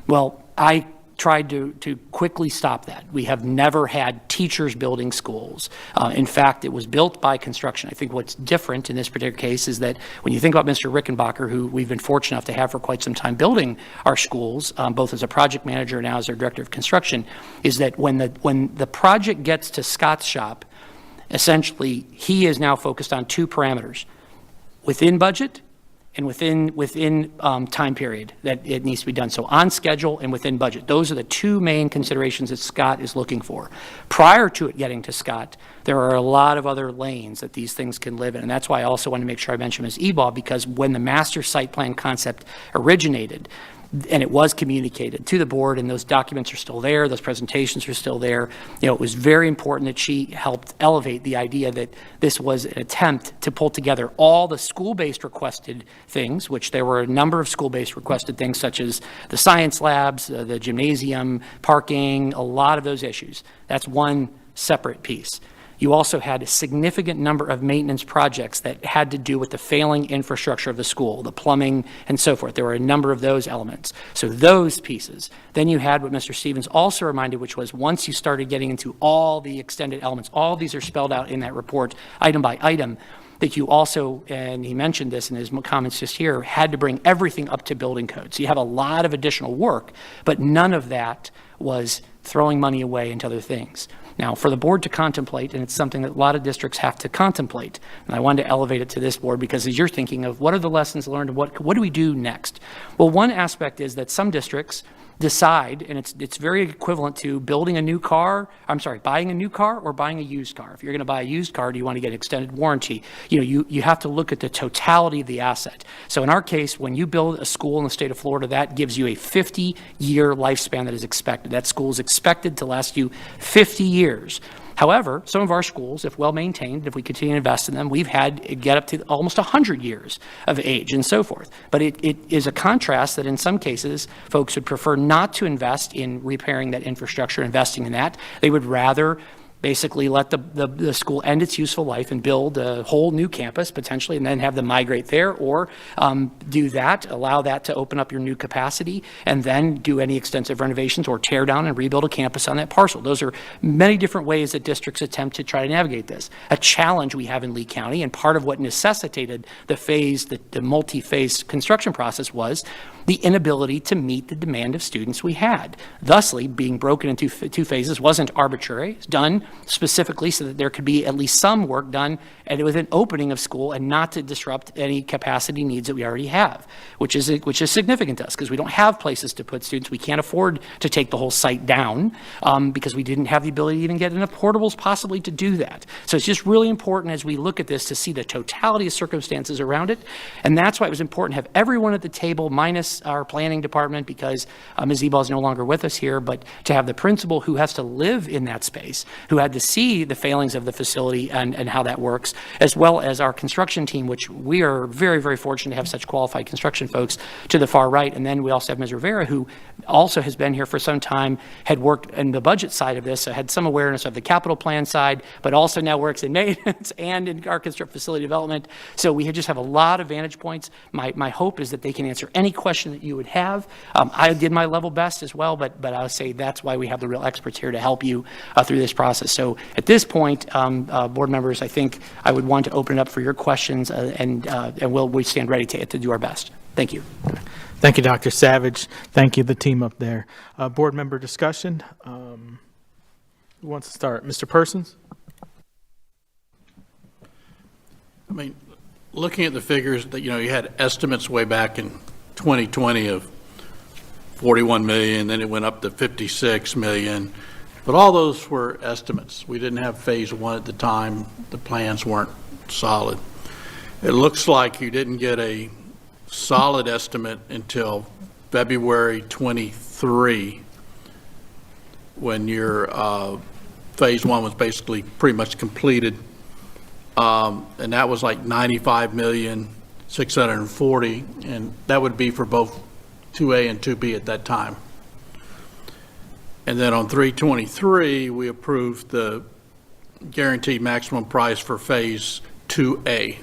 Well, I tried to quickly stop that. We have never had teachers building schools. In fact, it was built by construction. I think what's different in this particular case is that when you think about Mr. Rickenbacker, who we've been fortunate enough to have for quite some time building our schools, both as a project manager and now as our director of construction, is that when the project gets to Scott's shop, essentially he is now focused on two parameters: within budget and within time period that it needs to be done. So on schedule and within budget. Those are the two main considerations that Scott is looking for. Prior to it getting to Scott, there are a lot of other lanes that these things can live in. And that's why I also want to make sure I mention Ms. Ebal, because when the master site plan concept originated, and it was communicated to the board, and those documents are still there, those presentations are still there. It was very important that she helped elevate the idea that this was an attempt to pull together all the school-based requested things, which there were a number of school-based requested things, such as the science labs, the gymnasium, parking, a lot of those issues. That's one separate piece. You also had a significant number of maintenance projects that had to do with the failing infrastructure of the school, the plumbing and so forth. There were a number of those elements. So those pieces. Then you had what Mr. Stevens also reminded, which was once you started getting into all the extended elements, all these are spelled out in that report, item by item, that you also, and he mentioned this in his comments just here, had to bring everything up to building code. So you have a lot of additional work, but none of that was throwing money away into other things. Now, for the board to contemplate, and it's something that a lot of districts have to contemplate, and I wanted to elevate it to this board because as you're thinking of what are the lessons learned and what do we do next? Well, one aspect is that some districts decide, and it's very equivalent to buying a new car or buying a used car. If you're going to buy a used car, do you want to get extended warranty? You have to look at the totality of the asset. So in our case, when you build a school in the state of Florida, that gives you a 50-year lifespan that is expected. That school is expected to last you 50 years. However, some of our schools, if well-maintained, if we continue to invest in them, we've had it get up to almost 100 years of age and so forth. But it is a contrast that in some cases, folks would prefer not to invest in repairing that infrastructure, investing in that. They would rather basically let the school end its useful life and build a whole new campus potentially and then have them migrate there, or do that, allow that to open up your new capacity and then do any extensive renovations or tear down and rebuild a campus on that parcel. Those are many different ways that districts attempt to try to navigate this. A challenge we have in Lee County, and part of what necessitated the multi-phase construction process was the inability to meet the demand of students we had. Thusly, being broken into two phases wasn't arbitrary. It's done specifically so that there could be at least some work done with an opening of school and not to disrupt any capacity needs that we already have, which is significant to us because we don't have places to put students. We can't afford to take the whole site down because we didn't have the ability to even get enough portables possibly to do that. So it's just really important as we look at this to see the totality of circumstances around it. And that's why it was important to have everyone at the table minus our planning department because Ms. Ebal is no longer with us here, but to have the principal who has to live in that space, who had to see the failings of the facility and how that works, as well as our construction team, which we are very, very fortunate to have such qualified construction folks to the far right. And then we also have Ms. Rivera, who also has been here for some time, had worked in the budget side of this, so had some awareness of the capital plan side, but also now works in maintenance and in our construction facility development. So we just have a lot of vantage points. My hope is that they can answer any question that you would have. I did my level best as well, but I'll say that's why we have the real experts here to help you through this process. So at this point, board members, I think I would want to open it up for your questions, and we stand ready to do our best. Thank you. Thank you, Dr. Savage. Thank you, the team up there. Board member discussion. Who wants to start? Mr. Persons? I mean, looking at the figures that, you had estimates way back in 2020 of 41 million, then it went up to 56 million. But all those were estimates. We didn't have phase one at the time. The plans weren't solid. It looks like you didn't get a solid estimate until February 23, when your phase one was basically pretty much completed. And that was like 95,640,000, and that would be for both 2A and 2B at that time. And then on 3/23, we approved the guaranteed maximum price for phase 2A,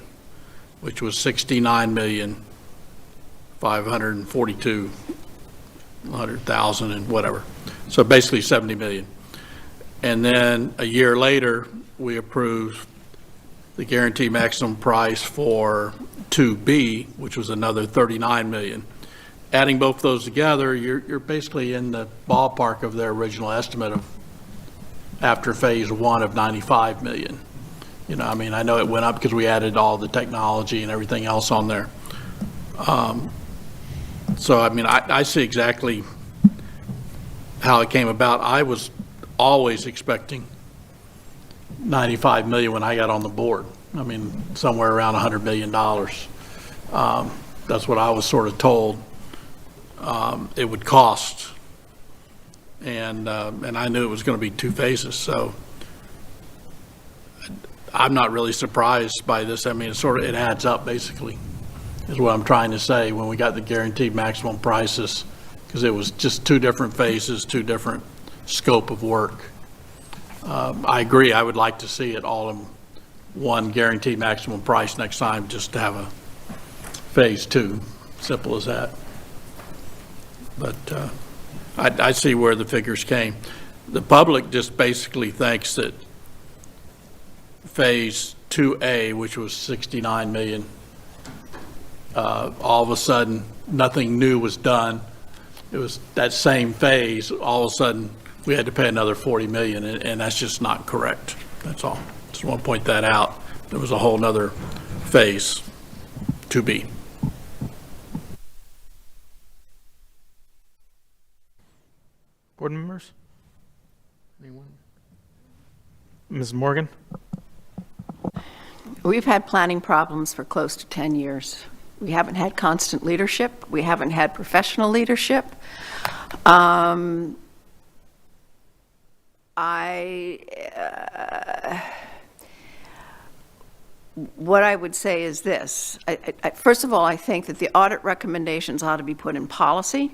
which was 69,542,000 and whatever. So basically 70 million. And then a year later, we approved the guaranteed maximum price for 2B, which was another 39 million. Adding both those together, you're basically in the ballpark of their original estimate of after phase one of 95 million. I know it went up because we added all the technology and everything else on there. So, I mean, I see exactly how it came about. I was always expecting 95 million when I got on the board. I mean, somewhere around $100 million. That's what I was sort of told it would cost. And I knew it was going to be 2 phases, so I'm not really surprised by this. I mean, it adds up, basically, is what I'm trying to say when we got the guaranteed maximum prices, because it was just 2 different phases, 2 different scope of work. I agree, I would like to see it all in one guaranteed maximum price next time, just to have a phase 2, simple as that. But I see where the figures came. The public just basically thinks that phase 2A, which was 69 million, all of a sudden, nothing new was done. It was that same phase, all of a sudden, we had to pay another 40 million, and that's just not correct. That's all. Just want to point that out. There was a whole nother phase 2B. Board members? Anyone? Ms. Morgan? We've had planning problems for close to 10 years. We haven't had constant leadership. We haven't had professional leadership. What I would say is this. First of all, I think that the audit recommendations ought to be put in policy,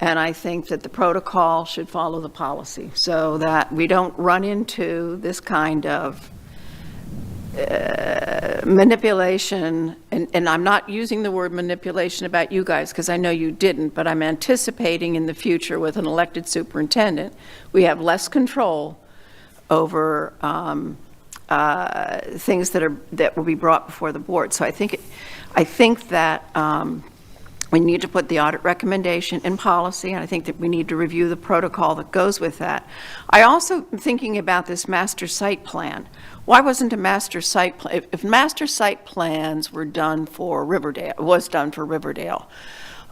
and I think that the protocol should follow the policy so that we don't run into this kind of manipulation, and I'm not using the word manipulation about you guys because I know you didn't, but I'm anticipating in the future with an elected superintendent, we have less control over things that will be brought before the board. So I think that we need to put the audit recommendation in policy, and I think that we need to review the protocol that goes with that. I also am thinking about this master site plan. Why wasn't a master site plan? If master site plans were done for Riverdale,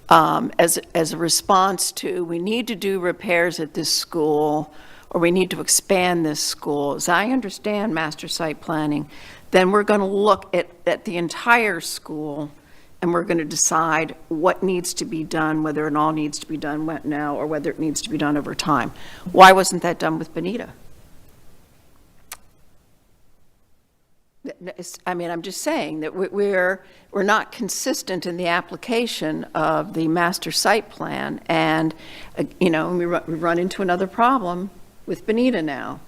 as a response to, we need to do repairs at this school, or we need to expand this school. As I understand master site planning, then we're going to look at the entire school, and we're going to decide what needs to be done, whether it all needs to be done now or whether it needs to be done over time. Why wasn't that done with Bonita? I mean, I'm just saying that we're not consistent in the application of the master site plan, and we run into another problem with Bonita now.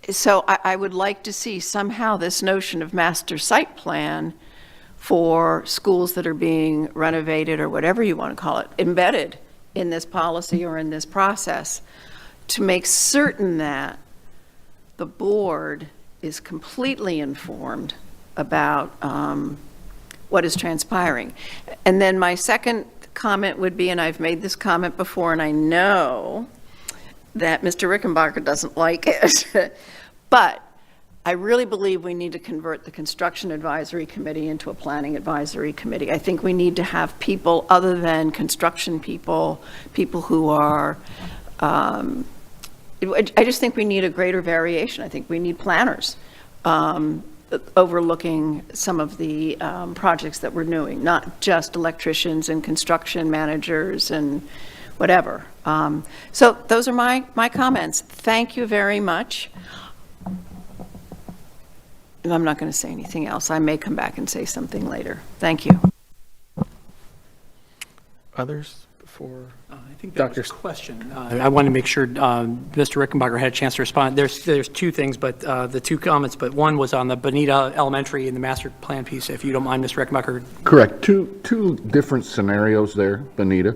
So I would like to see somehow this notion of master site plan for schools that are being renovated, or whatever you want to call it, embedded in this policy or in this process, to make certain that the board is completely informed about what is transpiring. And then my second comment would be, and I've made this comment before, and I know that Mr. Rickenbacker doesn't like it, but I really believe we need to convert the construction advisory committee into a planning advisory committee. I think we need to have people other than construction people who are, I just think we need a greater variation. I think we need planners overlooking some of the projects that we're doing, not just electricians and construction managers and whatever. So those are my comments. Thank you very much. And I'm not going to say anything else. I may come back and say something later. Thank you. Others before? I think that was a question. I wanted to make sure Mr. Rickenbacker had a chance to respond. There's 2 things, but the 2 comments, but one was on the Bonita Elementary and the master plan piece, if you don't mind, Mr. Rickenbacker. Correct. Two different scenarios there, Bonita.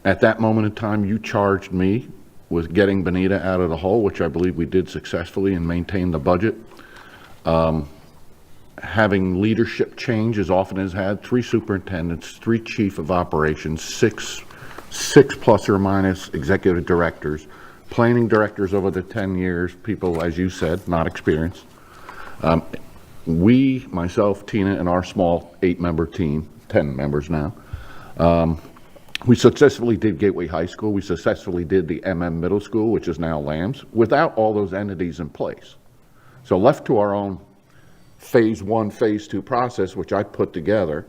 At that moment in time, you charged me with getting Bonita out of the hole, which I believe we did successfully and maintained the budget. Having leadership change as often as had 3 superintendents, 3 chief of operations, 6 plus or minus executive directors, planning directors over the 10 years, people, as you said, not experienced. we, myself, Tina, and our small 8-member team, 10 members now, we successfully did Gateway High School. We successfully did the MM Middle School, which is now Lambs, without all those entities in place. So left to our own phase 1, phase 2 process, which I put together,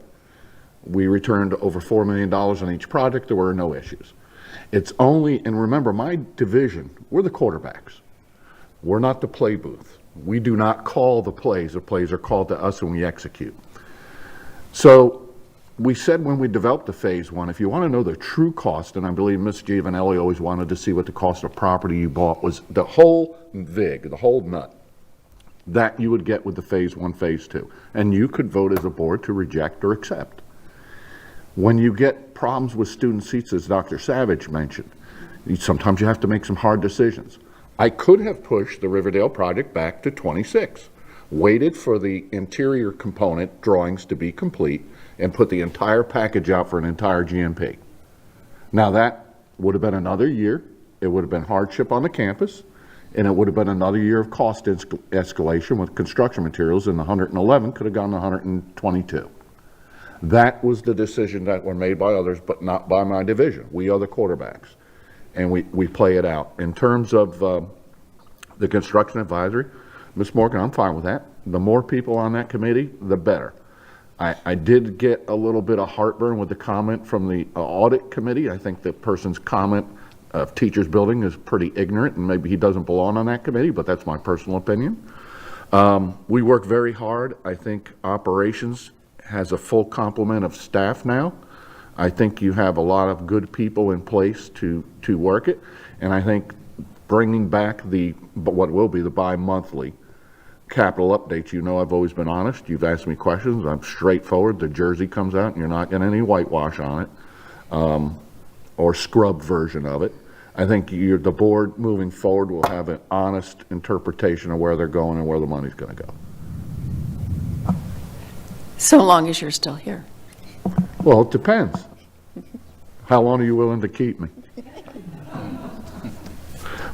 we returned over $4 million on each project. There were no issues. It's only, and remember, my division, we're the quarterbacks. We're not the play booth. We do not call the plays. The plays are called to us and we execute. So we said when we developed the phase 1, if you want to know the true cost, and I believe Ms. Giovanelli always wanted to see what the cost of property you bought was, the whole VIG, the whole nut, that you would get with the phase 1, phase 2. And you could vote as a board to reject or accept. When you get problems with student seats, as Dr. Savage mentioned, sometimes you have to make some hard decisions. I could have pushed the Riverdale project back to 26, waited for the interior component drawings to be complete, and put the entire package out for an entire GMP. Now that would have been another year, it would have been hardship on the campus, and it would have been another year of cost escalation with construction materials, and the 111 could have gone to 122. That was the decision that were made by others, but not by my division. We are the quarterbacks, and we play it out. In terms of the construction advisory, Ms. Morgan, I'm fine with that. The more people on that committee, the better. I did get a little bit of heartburn with the comment from the audit committee. I think the person's comment of teachers building is pretty ignorant, and maybe he doesn't belong on that committee, but that's my personal opinion. We work very hard. I think operations has a full complement of staff now. I think you have a lot of good people in place to work it, and I think bringing back what will be the bi-monthly capital updates. You know, I've always been honest. You've asked me questions. I'm straightforward. The jersey comes out and you're not getting any whitewash on it, or scrub version of it. I think the board moving forward will have an honest interpretation of where they're going and where the money's going to go. So long as you're still here. Well, it depends. How long are you willing to keep me?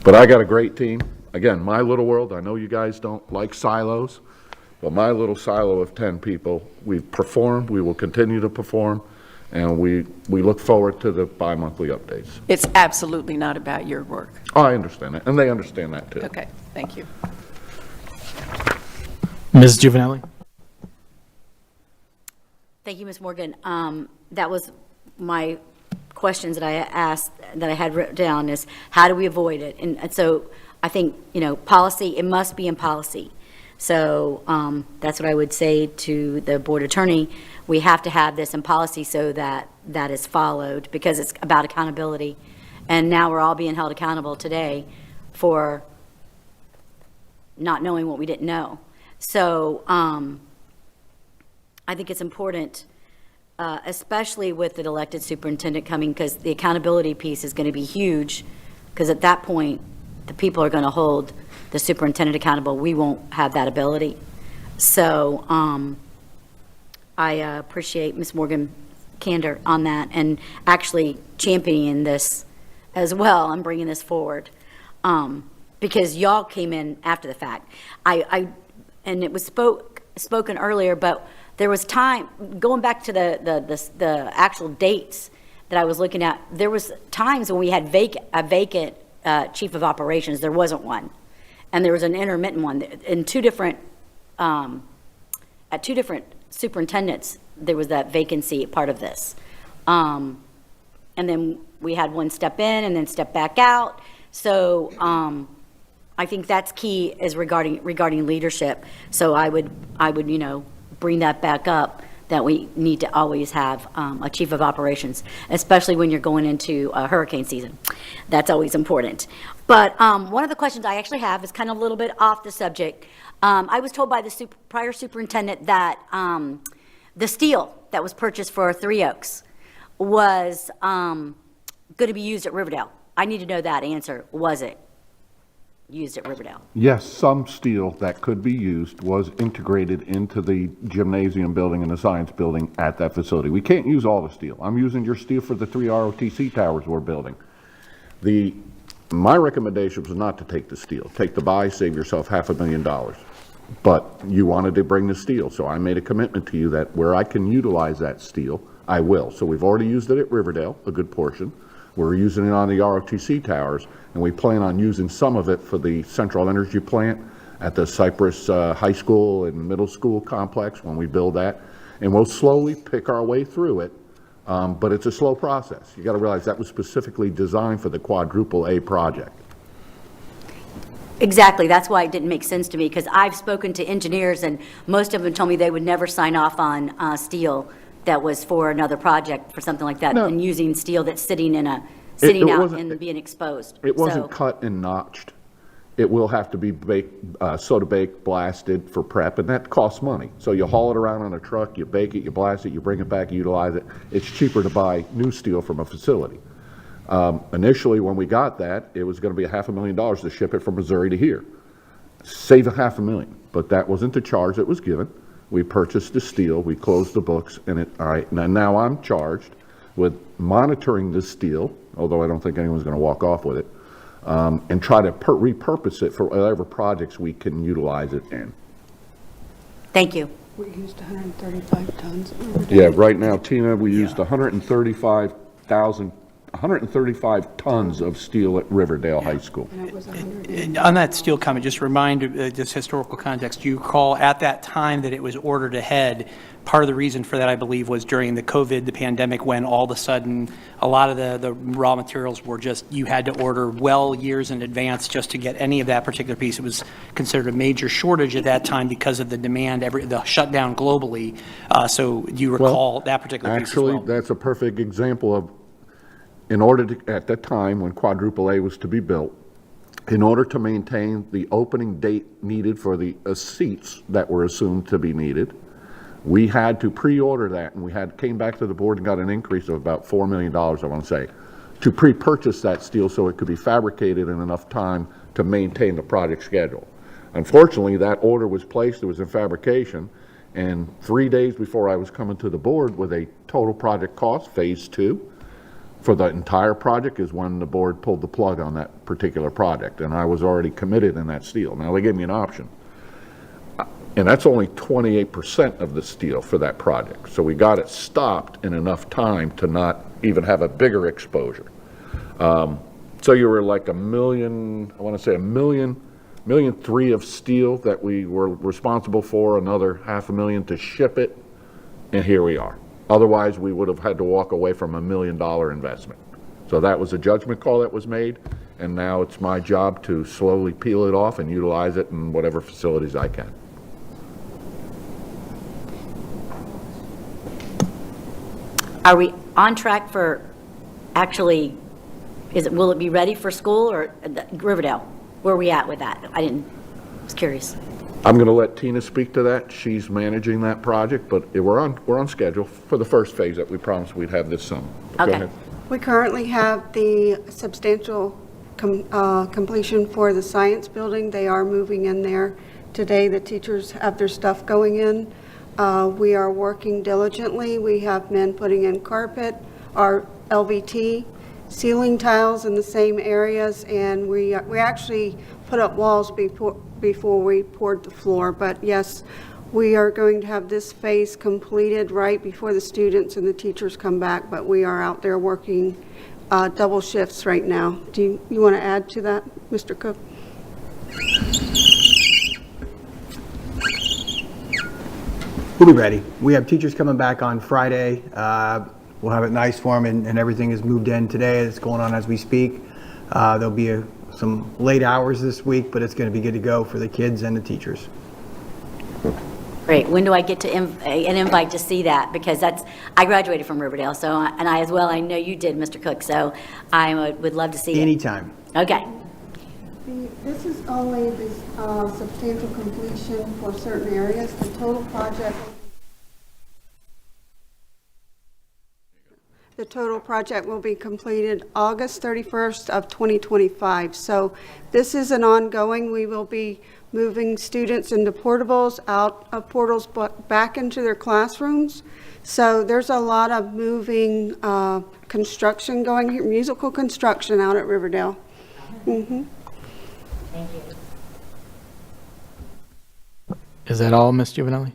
But I got a great team. Again, my little world, I know you guys don't like silos, but my little silo of 10 people, we've performed, we will continue to perform, and we look forward to the bi-monthly updates. It's absolutely not about your work. Oh, I understand that, and they understand that too. Okay, thank you. Ms. Giovanelli? Thank you, Ms. Morgan. That was my questions that I asked, that I had written down, is how do we avoid it? And so I think, policy, it must be in policy. So that's what I would say to the board attorney. We have to have this in policy so that that is followed, because it's about accountability. And now we're all being held accountable today for not knowing what we didn't know. So I think it's important, especially with an elected superintendent coming, because the accountability piece is going to be huge, because at that point, the people are going to hold the superintendent accountable. We won't have that ability. So I appreciate Ms. Morgan's candor on that, and actually championing this as well and bringing this forward, because y'all came in after the fact. And it was spoken earlier, but there was time, going back to the actual dates that I was looking at, there was times when we had a vacant chief of operations. There wasn't one. And there was an intermittent one. In at two different superintendents, there was that vacancy part of this. And then we had one step in and then step back out. So I think that's key, is regarding leadership. So I would bring that back up, that we need to always have a chief of operations, especially when you're going into hurricane season. That's always important. But one of the questions I actually have is kind of a little bit off the subject. I was told by the prior superintendent that the steel that was purchased for Three Oaks was going to be used at Riverdale. I need to know that answer. Was it used at Riverdale? Yes, some steel that could be used was integrated into the gymnasium building and the science building at that facility. We can't use all the steel. I'm using your steel for the 3 ROTC towers we're building. My recommendation was not to take the steel. Take the buy, save yourself $500,000. But you wanted to bring the steel, so I made a commitment to you that where I can utilize that steel, I will. So we've already used it at Riverdale, a good portion. We're using it on the ROTC towers, and we plan on using some of it for the central energy plant at the Cypress High School and Middle School complex when we build that. And we'll slowly pick our way through it, but it's a slow process. You got to realize that was specifically designed for the quadruple A project. Exactly, that's why it didn't make sense to me, because I've spoken to engineers, and most of them told me they would never sign off on steel that was for another project, for something like that, No. and using steel that's sitting out wasn't- and being exposed. It wasn't So- cut and notched. It will have to be soda baked, blasted for prep, and that costs money. So you haul it around on a truck, you bake it, you blast it, you bring it back, you utilize it. It's cheaper to buy new steel from a facility. Initially, when we got that, it was going to be $500,000 to ship it from Missouri to here. Save $500,000, but that wasn't the charge that was given. We purchased the steel, we closed the books, and all right, now I'm charged with monitoring this steel, although I don't think anyone's going to walk off with it, and try to repurpose it for whatever projects we can utilize it in. Thank you. We used 135 tons. Yeah, right now, Tina, we used 135 tons of steel at Riverdale High School. And it was 100. And on that steel comment, just remind, just historical context, do you recall at that time that it was ordered ahead? Part of the reason for that, I believe, was during the COVID, the pandemic, when all of a sudden, a lot of the raw materials were just, you had to order well years in advance just to get any of that particular piece. It was considered a major shortage at that time because of the demand, the shutdown globally. So do you recall that particular piece as well? Actually, that's a perfect example of, in order to, at that time when quadruple A was to be built, in order to maintain the opening date needed for the seats that were assumed to be needed, we had to pre-order that, and we came back to the board and got an increase of about $4 million, I want to say, to pre-purchase that steel so it could be fabricated in enough time to maintain the project schedule. Unfortunately, that order was placed, it was in fabrication, and 3 days before I was coming to the board with a total project cost, phase 2, for the entire project is when the board pulled the plug on that particular project, and I was already committed in that steel. Now, they gave me an option, and that's only 28% of the steel for that project. So we got it stopped in enough time to not even have a bigger exposure. So you were like $1 million, I want to say $1.3 million of steel that we were responsible for, another $500,000 to ship it, and here we are. Otherwise, we would have had to walk away from $1 million investment. So that was a judgment call that was made, and now it's my job to slowly peel it off and utilize it in whatever facilities I can. Are we on track for, actually, will it be ready for school or Riverdale? Where are we at with that? I was curious. I'm going to let Tina speak to that. She's managing that project, but we're on schedule for the first phase that we promised we'd have this summer. Go Okay. ahead. We currently have the substantial completion for the science building. They are moving in there today. The teachers have their stuff going in. We are working diligently. We have men putting in carpet, our LVT, ceiling tiles in the same areas, and we actually put up walls before we poured the floor. But yes, we are going to have this phase completed right before the students and the teachers come back, but we are out there working double shifts right now. Do you want to add to that, Mr. Cook? We'll be ready. We have teachers coming back on Friday. We'll have it nice for them, and everything is moved in today. It's going on as we speak. There'll be some late hours this week, but it's going to be good to go for the kids and the teachers. Great. When do I get to an invite to see that? Because I graduated from Riverdale, so, and I as well, I know you did, Mr. Cook, so I would love to see it. Anytime. Okay. This is only the substantial completion for certain areas. The total project will be completed August 31st of 2025. So this is an ongoing. We will be moving students into portables, out of portals, but back into their classrooms. So there's a lot of moving construction going here, musical construction out at Riverdale. Mm-hmm. Thank you. Is that all, Ms. Giovanelli?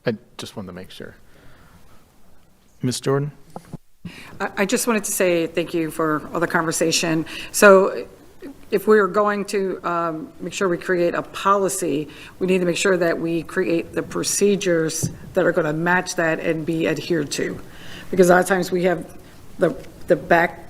I just wanted to make sure. Ms. Jordan? I just wanted to say thank you for all the conversation. So if we're going to make sure we create a policy, we need to make sure that we create the procedures that are going to match that and be adhered to. Because a lot of times we have the back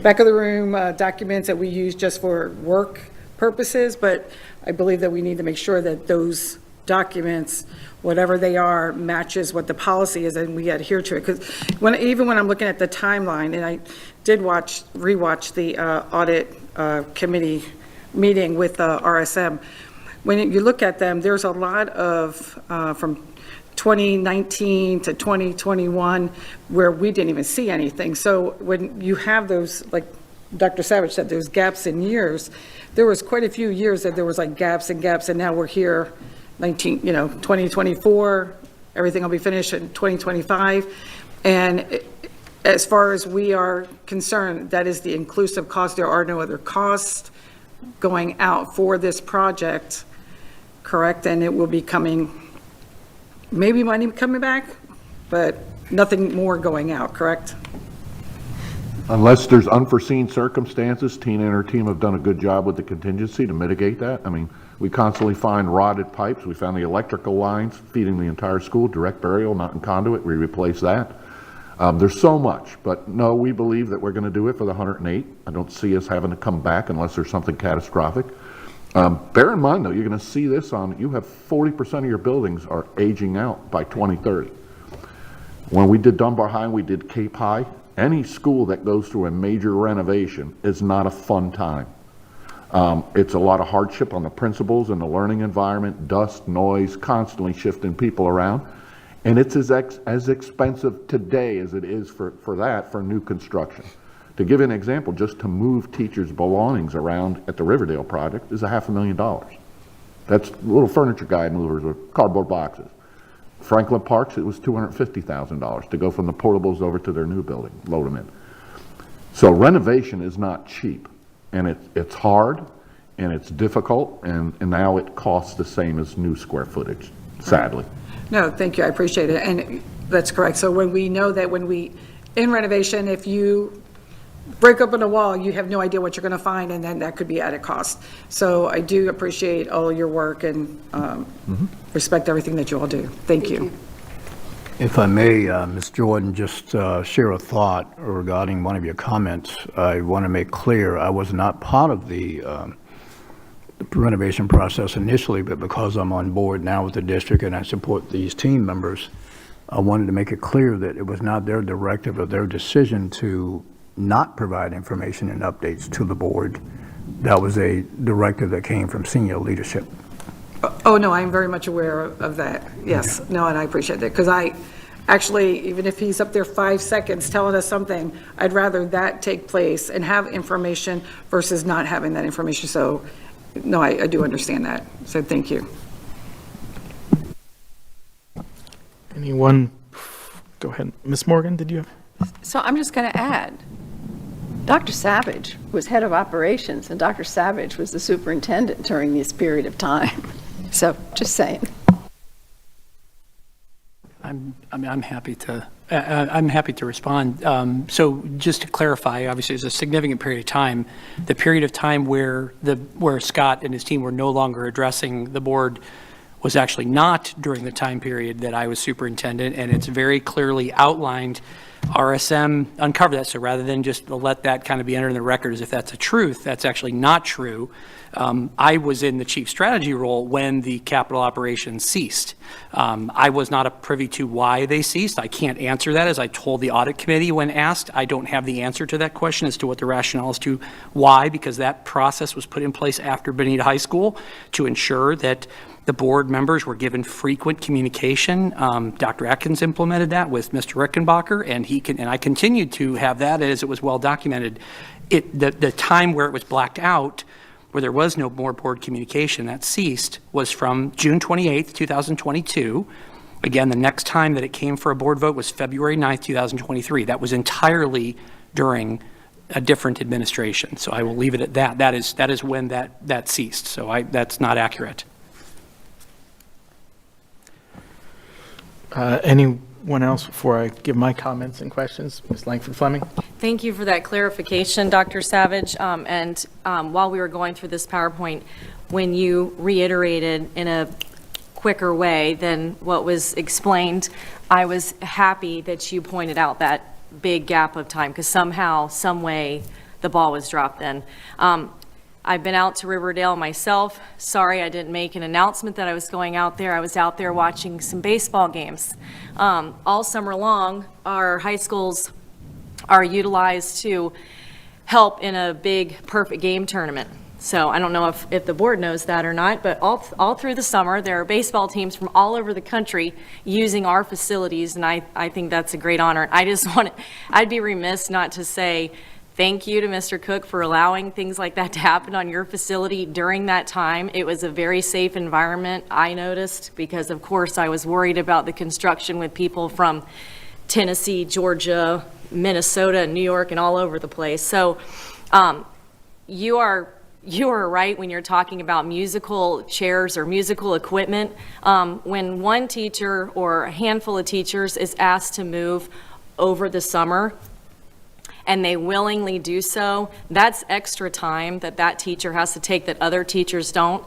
of the room documents that we use just for work purposes, but I believe that we need to make sure that those documents, whatever they are, matches what the policy is and we adhere to it. Because even when I'm looking at the timeline, and I did rewatch the audit committee meeting with RSM, when you look at them, there's a lot of, from 2019 to 2021, where we didn't even see anything. So when you have those, like Dr. Savage said, those gaps in years, there was quite a few years that there was like gaps and gaps, and now we're here 2024, everything will be finished in 2025. And as far as we are concerned, that is the inclusive cost. There are no other costs going out for this project, correct? And it will be coming, maybe money coming back, but nothing more going out, correct? Unless there's unforeseen circumstances, Tina and her team have done a good job with the contingency to mitigate that. I mean, we constantly find rotted pipes. We found the electrical lines feeding the entire school, direct burial, not in conduit. We replaced that. There's so much, but no, we believe that we're going to do it for the 108. I don't see us having to come back unless there's something catastrophic. Bear in mind, though, you're going to see this on, you have 40% of your buildings are aging out by 2030. When we did Dunbar High and we did Cape High, any school that goes through a major renovation is not a fun time. It's a lot of hardship on the principals and the learning environment, dust, noise, constantly shifting people around. And it's as expensive today as it is for new construction. To give you an example, just to move teachers' belongings around at the Riverdale project is $500,000. That's little furniture guide movers with cardboard boxes. Franklin Parks, it was $250,000 to go from the portables over to their new building, load them in. So renovation is not cheap, and it's hard, and it's difficult, and now it costs the same as new square footage, sadly. No, thank you, I appreciate it, and that's correct. So when we know that in renovation, if you break open a wall, you have no idea what you're going to find, and then that could be added cost. So I do appreciate all your work and respect everything that you all do. Thank you. If I may, Ms. Jordan, just share a thought regarding one of your comments. I want to make clear I was not part of the renovation process initially, but because I'm on board now with the district and I support these team members, I wanted to make it clear that it was not their directive or their decision to not provide information and updates to the board. That was a directive that came from senior leadership. Oh, no, I'm very much aware of that. Yes, no, and I appreciate that, because I actually, even if he's up there 5 seconds telling us something, I'd rather that take place and have information versus not having that information. So, no, I do understand that. So thank you. Anyone? Go ahead. Ms. Morgan, did you have? So I'm just going to add, Dr. Savage was head of operations, and Dr. Savage was the superintendent during this period of time. So just saying. I'm happy to respond. So just to clarify, obviously it's a significant period of time. The period of time where Scott and his team were no longer addressing the board was actually not during the time period that I was superintendent, and it's very clearly outlined. RSM uncovered that, so rather than just let that kind of be entered in the record as if that's a truth, that's actually not true. I was in the chief strategy role when the capital operations ceased. I was not privy to why they ceased. I can't answer that. As I told the audit committee when asked, I don't have the answer to that question as to what the rationale is to why, because that process was put in place after Bonita High School to ensure that the board members were given frequent communication. Dr. Atkins implemented that with Mr. Rickenbacker, and I continued to have that as it was well documented. The time where it was blacked out, where there was no more board communication, that ceased, was from June 28th, 2022. Again, the next time that it came for a board vote was February 9th, 2023. That was entirely during a different administration. So I will leave it at that. That is when that ceased. So that's not accurate. Anyone else before I give my comments and questions? Ms. Langford Fleming? Thank you for that clarification, Dr. Savage. While we were going through this PowerPoint, when you reiterated in a quicker way than what was explained, I was happy that you pointed out that big gap of time, because somehow, some way, the ball was dropped then. I've been out to Riverdale myself. Sorry I didn't make an announcement that I was going out there. I was out there watching some baseball games. All summer long, our high schools are utilized to help in a big perfect game tournament. So I don't know if the board knows that or not, but all through the summer, there are baseball teams from all over the country using our facilities, and I think that's a great honor. I'd be remiss not to say thank you to Mr. Cook for allowing things like that to happen on your facility during that time. It was a very safe environment, I noticed, because of course I was worried about the construction with people from Tennessee, Georgia, Minnesota, New York, and all over the place. So you are right when you're talking about musical chairs or musical equipment. When one teacher or a handful of teachers is asked to move over the summer, and they willingly do so, that's extra time that teacher has to take that other teachers don't.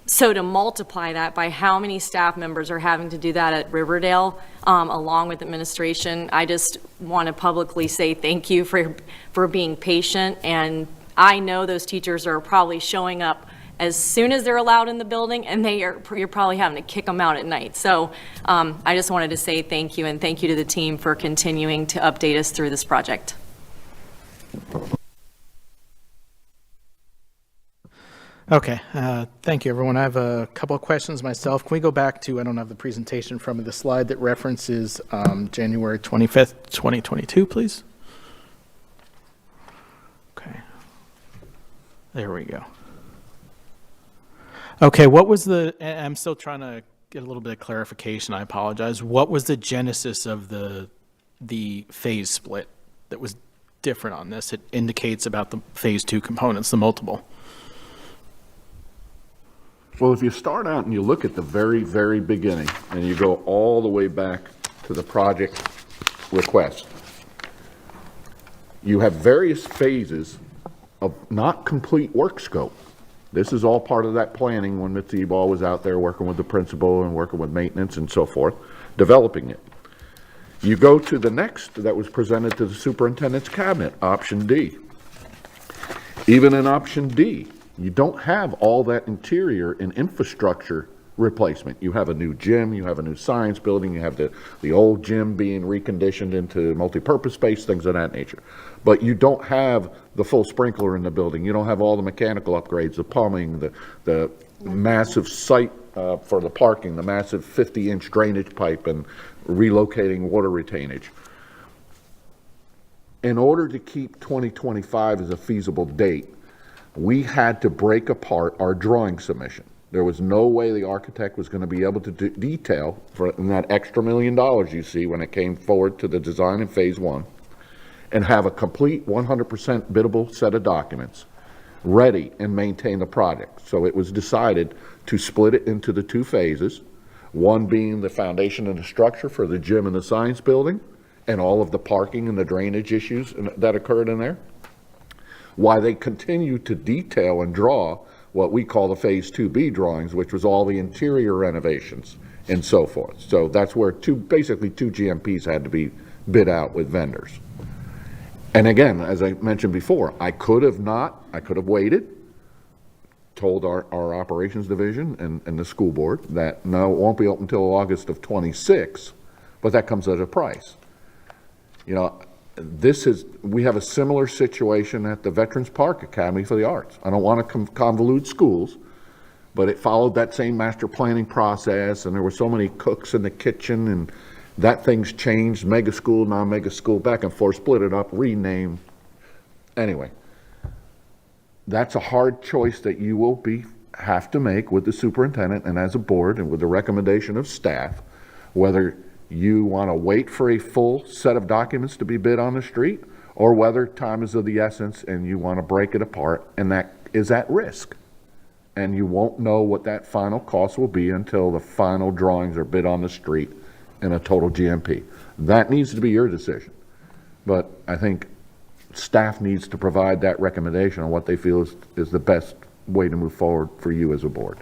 So to multiply that by how many staff members are having to do that at Riverdale, along with administration, I just want to publicly say thank you for being patient. And I know those teachers are probably showing up as soon as they're allowed in the building, and you're probably having to kick them out at night. So I just wanted to say thank you, and thank you to the team for continuing to update us through this project. Okay, thank you, everyone. I have a couple of questions myself. Can we go back to, I don't have the presentation from me, the slide that references January 25th, 2022, please? Okay. There we go. Okay, what was I'm still trying to get a little bit of clarification, I apologize. What was the genesis of the phase split that was different on this? It indicates about the phase 2 components, the multiple. Well, if you start out and you look at the very, very beginning, and you go all the way back to the project request, you have various phases of not complete work scope. This is all part of that planning when Ms. Ebal was out there working with the principal and working with maintenance and so forth, developing it. You go to the next that was presented to the superintendent's cabinet, option D. Even in option D, you don't have all that interior and infrastructure replacement. You have a new gym, you have a new science building, you have the old gym being reconditioned into multi-purpose space, things of that nature. But you don't have the full sprinkler in the building. You don't have all the mechanical upgrades, the plumbing, the massive site for the parking, the massive 50-inch drainage pipe, and relocating water retainage. In order to keep 2025 as a feasible date, we had to break apart our drawing submission. There was no way the architect was going to be able to detail in that extra $1 million you see when it came forward to the design in phase 1 and have a complete 100% biddable set of documents ready and maintain the project. So it was decided to split it into the 2 phases, one being the foundation and the structure for the gym and the science building and all of the parking and the drainage issues that occurred in there, while they continue to detail and draw what we call the phase 2B drawings, which was all the interior renovations and so forth. So that's where basically two GMPs had to be bid out with vendors. And again, as I mentioned before, I could have waited, told our operations division and the school board that no, it won't be open until August of 26, but that comes at a price. You know, we have a similar situation at the Veterans Park Academy for the Arts. I don't want to convolute schools, but it followed that same master planning process, and there were so many cooks in the kitchen, and that thing's changed, mega school, non-mega school, back and forth, split it up, rename. Anyway, that's a hard choice that you will have to make with the superintendent and as a board and with the recommendation of staff, whether you want to wait for a full set of documents to be bid on the street, or whether time is of the essence and you want to break it apart, and that is at risk. And you won't know what that final cost will be until the final drawings are bid on the street in a total GMP. That needs to be your decision. But I think staff needs to provide that recommendation on what they feel is the best way to move forward for you as a board.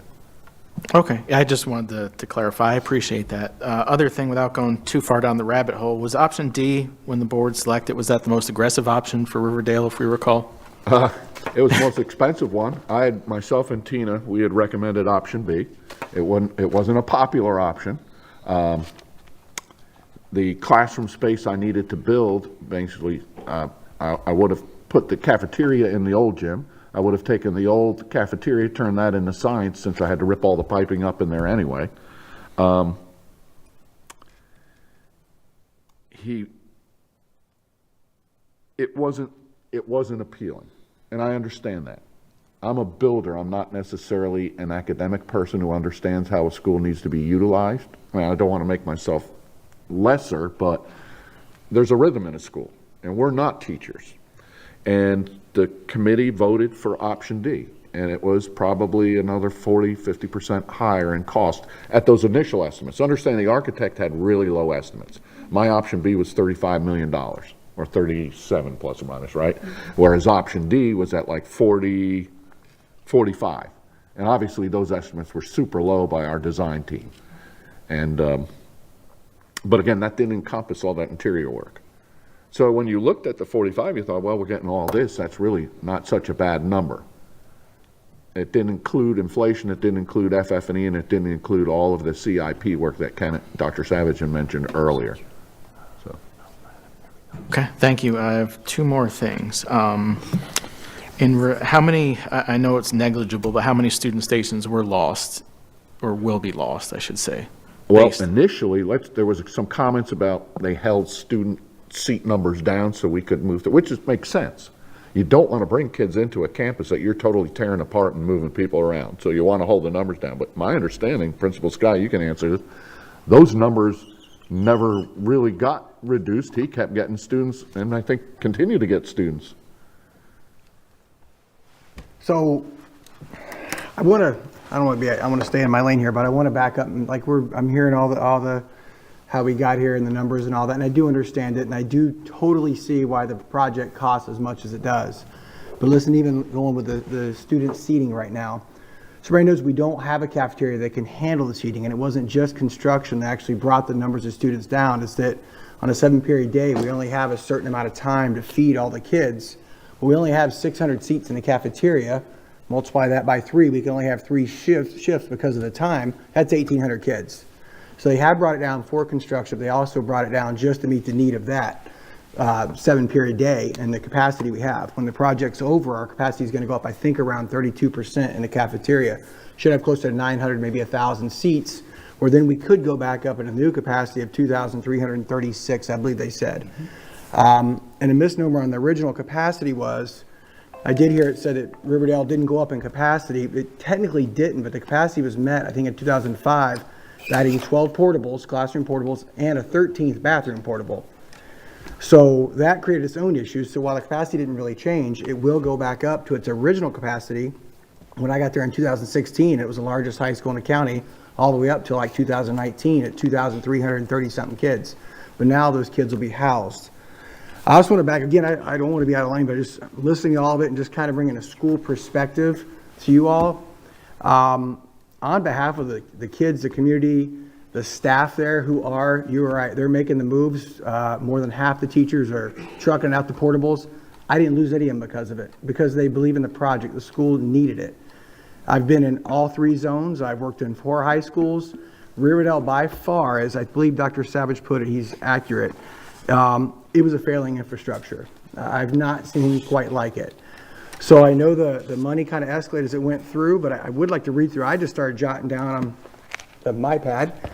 Okay, I just wanted to clarify. I appreciate that. Other thing, without going too far down the rabbit hole, was option D, when the board selected, was that the most aggressive option for Riverdale, if we recall? It was the most expensive one. Myself and Tina, we had recommended option B. It wasn't a popular option. The classroom space I needed to build, basically, I would have put the cafeteria in the old gym. I would have taken the old cafeteria, turned that into science, since I had to rip all the piping up in there anyway. It wasn't appealing, and I understand that. I'm a builder. I'm not necessarily an academic person who understands how a school needs to be utilized. I mean, I don't want to make myself lesser, but there's a rhythm in a school, and we're not teachers. And the committee voted for option D, and it was probably another 40–50% higher in cost at those initial estimates. Understand the architect had really low estimates. My option B was $35 million, or 37 plus or minus, right? Whereas option D was at like 40, 45. And obviously those estimates were super low by our design team. And, but again, that didn't encompass all that interior work. So when you looked at the 45, you thought, well, we're getting all this. That's really not such a bad number. It didn't include inflation, it didn't include FF&E, and it didn't include all of the CIP work that Dr. Savage had mentioned earlier. So. Okay, thank you. I have two more things. How many, I know it's negligible, but how many student stations were lost, or will be lost, I should say? Well, initially, there was some comments about they held student seat numbers down so we could move, which makes sense. You don't want to bring kids into a campus that you're totally tearing apart and moving people around, so you want to hold the numbers down. But my understanding, Principal Sky, you can answer this, those numbers never really got reduced. He kept getting students, and I think continue to get students. So I want to stay in my lane here, but I want to back up and I'm hearing all the how we got here and the numbers and all that, and I do understand it, and I do totally see why the project costs as much as it does. But listen, even going with the student seating right now, so everybody knows we don't have a cafeteria that can handle the seating, and it wasn't just construction that actually brought the numbers of students down. It's that on a 7-period day, we only have a certain amount of time to feed all the kids. But we only have 600 seats in the cafeteria. Multiply that by 3, we can only have 3 shifts because of the time. That's 1,800 kids. So they have brought it down for construction. They also brought it down just to meet the need of that 7-period day and the capacity we have. When the project's over, our capacity is going to go up, I think, around 32% in the cafeteria. Should have close to 900, maybe 1,000 seats, where then we could go back up in a new capacity of 2,336, I believe they said. And a misnomer on the original capacity was, I did hear it said that Riverdale didn't go up in capacity. It technically didn't, but the capacity was met, I think, in 2005. Adding 12 portables, classroom portables, and a 13th bathroom portable. So that created its own issues. So while the capacity didn't really change, it will go back up to its original capacity. When I got there in 2016, it was the largest high school in the county, all the way up to like 2019 at 2,330 something kids. But now those kids will be housed. I also want to back, again, I don't want to be out of line, but just listening to all of it and just kind of bringing a school perspective to you all. On behalf of the kids, the community, the staff there who are, you were right, they're making the moves. More than half the teachers are trucking out the portables. I didn't lose any of them because of it, because they believe in the project. The school needed it. I've been in all 3 zones. I've worked in 4 high schools. Riverdale, by far, as I believe Dr. Savage put it, he's accurate. It was a failing infrastructure. I've not seen quite like it. So I know the money kind of escalated as it went through, but I would like to read through. I just started jotting down on my pad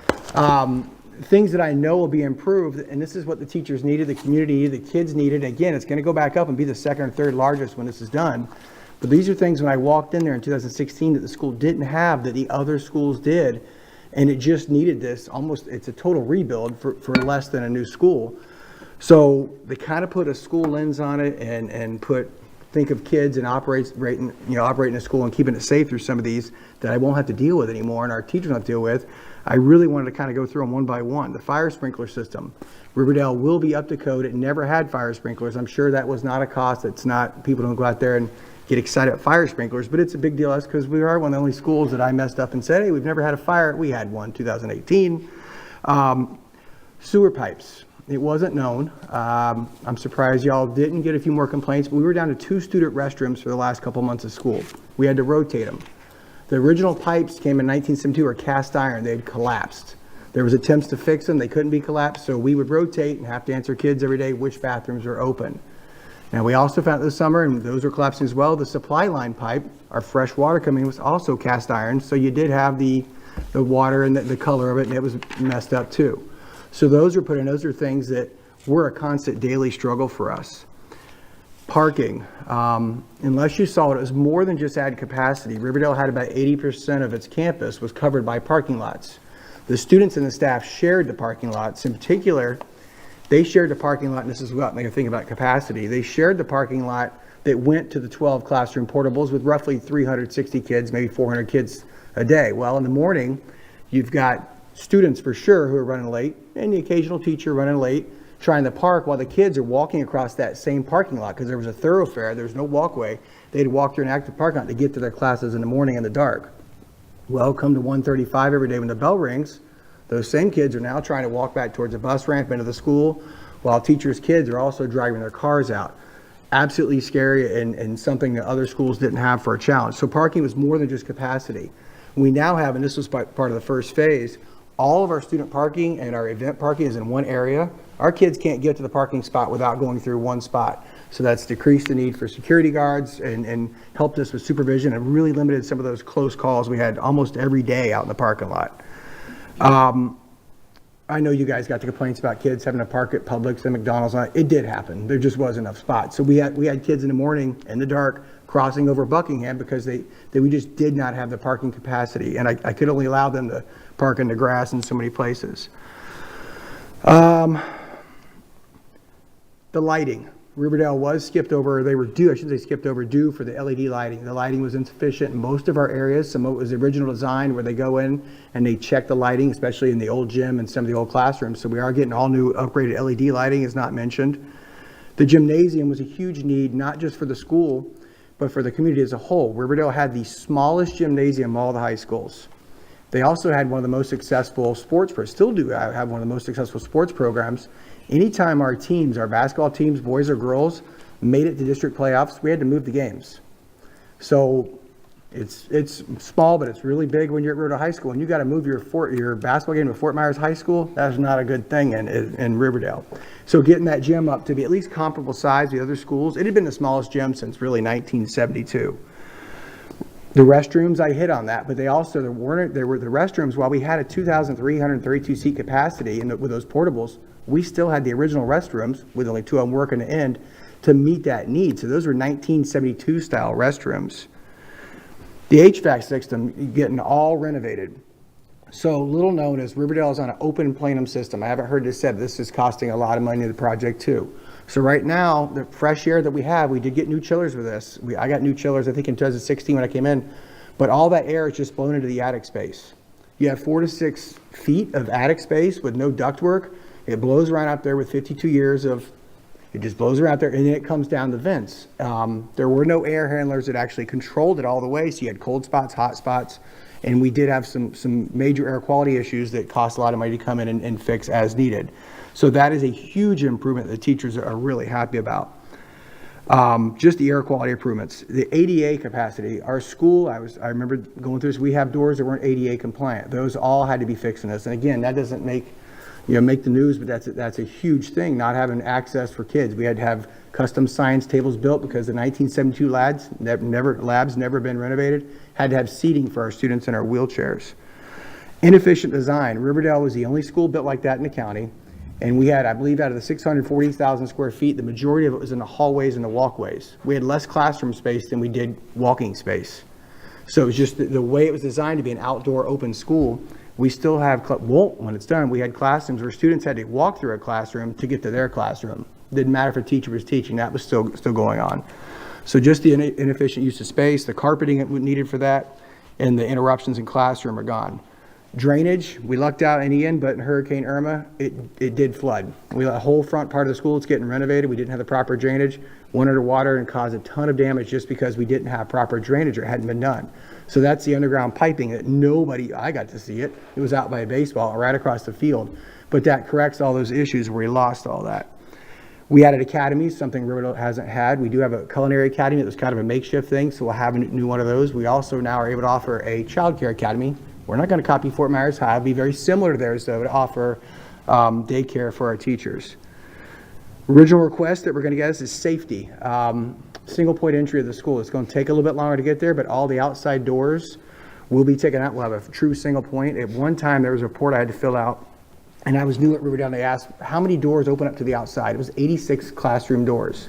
things that I know will be improved, and this is what the teachers needed, the community needed, the kids needed. Again, it's going to go back up and be the 2nd or 3rd largest when this is done. But these are things when I walked in there in 2016 that the school didn't have that the other schools did, and it just needed this. Almost, it's a total rebuild for less than a new school. So they kind of put a school lens on it and think of kids and operating a school and keeping it safe through some of these that I won't have to deal with anymore and our teachers don't have to deal with. I really wanted to kind of go through them one by one. The fire sprinkler system. Riverdale will be up to code. It never had fire sprinklers. I'm sure that was not a cost. It's not, people don't go out there and get excited about fire sprinklers, but it's a big deal to us because we are one of the only schools that I messed up and said, hey, we've never had a fire. We had one 2018. Sewer pipes. It wasn't known. I'm surprised y'all didn't get a few more complaints, but we were down to 2 student restrooms for the last couple months of school. We had to rotate them. The original pipes came in 1972 were cast iron. They had collapsed. There was attempts to fix them. They couldn't be collapsed, so we would rotate and have to answer kids every day which bathrooms were open. Now, we also found this summer, and those were collapsing as well, the supply line pipe, our fresh water coming in was also cast iron, so you did have the water and the color of it, and it was messed up too. So those were put in. Those are things that were a constant daily struggle for us. Parking, unless you saw it, it was more than just add capacity. Riverdale had about 80% of its campus was covered by parking lots. The students and the staff shared the parking lots. In particular, they shared the parking lot, and this is what made me think about capacity. They shared the parking lot that went to the 12 classroom portables with roughly 360 kids, maybe 400 kids a day. Well, in the morning, you've got students for sure who are running late, and the occasional teacher running late, trying to park while the kids are walking across that same parking lot because there was a thoroughfare, there was no walkway. They'd walk through an active parking lot to get to their classes in the morning in the dark. Well, come to 1:35 every day when the bell rings, those same kids are now trying to walk back towards the bus ramp into the school while teachers' kids are also driving their cars out. Absolutely scary and something that other schools didn't have for a challenge. So parking was more than just capacity. We now have, and this was part of the first phase, all of our student parking and our event parking is in one area. Our kids can't get to the parking spot without going through one spot. So that's decreased the need for security guards and helped us with supervision and really limited some of those close calls we had almost every day out in the parking lot. I know you guys got the complaints about kids having to park at Publix and McDonald's. It did happen. There just wasn't enough spots. So we had kids in the morning in the dark crossing over Buckingham because we just did not have the parking capacity. And I could only allow them to park in the grass in so many places. The lighting. Riverdale was skipped over, they were due, I should say skipped over due for the LED lighting. The lighting was insufficient in most of our areas. Some of it was the original design where they go in and they check the lighting, especially in the old gym and some of the old classrooms. So we are getting all new upgraded LED lighting, is not mentioned. The gymnasium was a huge need, not just for the school, but for the community as a whole. Riverdale had the smallest gymnasium of all the high schools. They also had one of the most successful sports, still do have one of the most successful sports programs. Anytime our teams, our basketball teams, boys or girls, made it to district playoffs, we had to move the games. So it's small, but it's really big when you're at Riverdale High School. And you got to move your basketball game to Fort Myers High School. That's not a good thing in Riverdale. So getting that gym up to be at least comparable size to the other schools, it had been the smallest gym since really 1972. The restrooms, I hit on that, but they also, there were the restrooms, while we had a 2,332 seat capacity with those portables, we still had the original restrooms with only 2 of them working to end to meet that need. So those were 1972 style restrooms. The HVAC system getting all renovated. So little known is Riverdale is on an open plenum system. I haven't heard this said, but this is costing a lot of money to the project too. So right now, the fresh air that we have, we did get new chillers with this. I got new chillers, I think in 2016 when I came in, but all that air is just blown into the attic space. You have 4 to 6 feet of attic space with no ductwork. It blows around out there with 52 years of, it just blows around there and then it comes down the vents. There were no air handlers that actually controlled it all the way. So you had cold spots, hot spots, and we did have some major air quality issues that cost a lot of money to come in and fix as needed. So that is a huge improvement that the teachers are really happy about. Just the air quality improvements. The ADA capacity, our school, I remember going through this, we have doors that weren't ADA compliant. Those all had to be fixed in this. And again, that doesn't make the news, but that's a huge thing, not having access for kids. We had to have custom science tables built because the 1972 labs never been renovated, had to have seating for our students in our wheelchairs. Inefficient design. Riverdale was the only school built like that in the county. And we had, I believe, out of the 640,000 square feet, the majority of it was in the hallways and the walkways. We had less classroom space than we did walking space. So it was just the way it was designed to be an outdoor open school. We still have, when it's done, we had classrooms where students had to walk through a classroom to get to their classroom. Didn't matter if a teacher was teaching, that was still going on. So just the inefficient use of space, the carpeting needed for that, and the interruptions in classroom are gone. Drainage, we lucked out in Ian, but in Hurricane Irma, it did flood. The whole front part of the school is getting renovated. We didn't have the proper drainage, went underwater and caused a ton of damage just because we didn't have proper drainage or it hadn't been done. So that's the underground piping that I got to see it. It was out by a baseball right across the field. But that corrects all those issues where we lost all that. We added academies, something Riverdale hasn't had. We do have a culinary academy that was kind of a makeshift thing, so we'll have a new one of those. We also now are able to offer a childcare academy. We're not going to copy Fort Myers High. It'll be very similar to theirs, though, to offer daycare for our teachers. Original request that we're going to get is safety. Single point entry of the school. It's going to take a little bit longer to get there, but all the outside doors will be taken out. We'll have a true single point. At one time, there was a report I had to fill out, and I was new at Riverdale, and they asked, how many doors open up to the outside? It was 86 classroom doors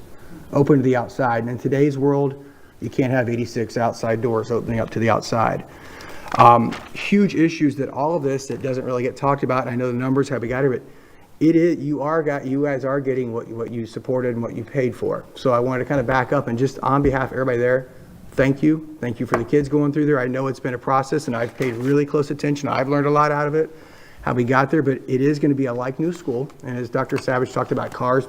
open to the outside. And in today's world, you can't have 86 outside doors opening up to the outside. Huge issues that all of this that doesn't really get talked about, and I know the numbers have got here, but you guys are getting what you supported and what you paid for. So I wanted to kind of back up and just on behalf of everybody there, thank you. Thank you for the kids going through there. I know it's been a process and I've paid really close attention. I've learned a lot out of it, how we got there, but it is going to be a like new school. And as Dr. Savage talked about cars,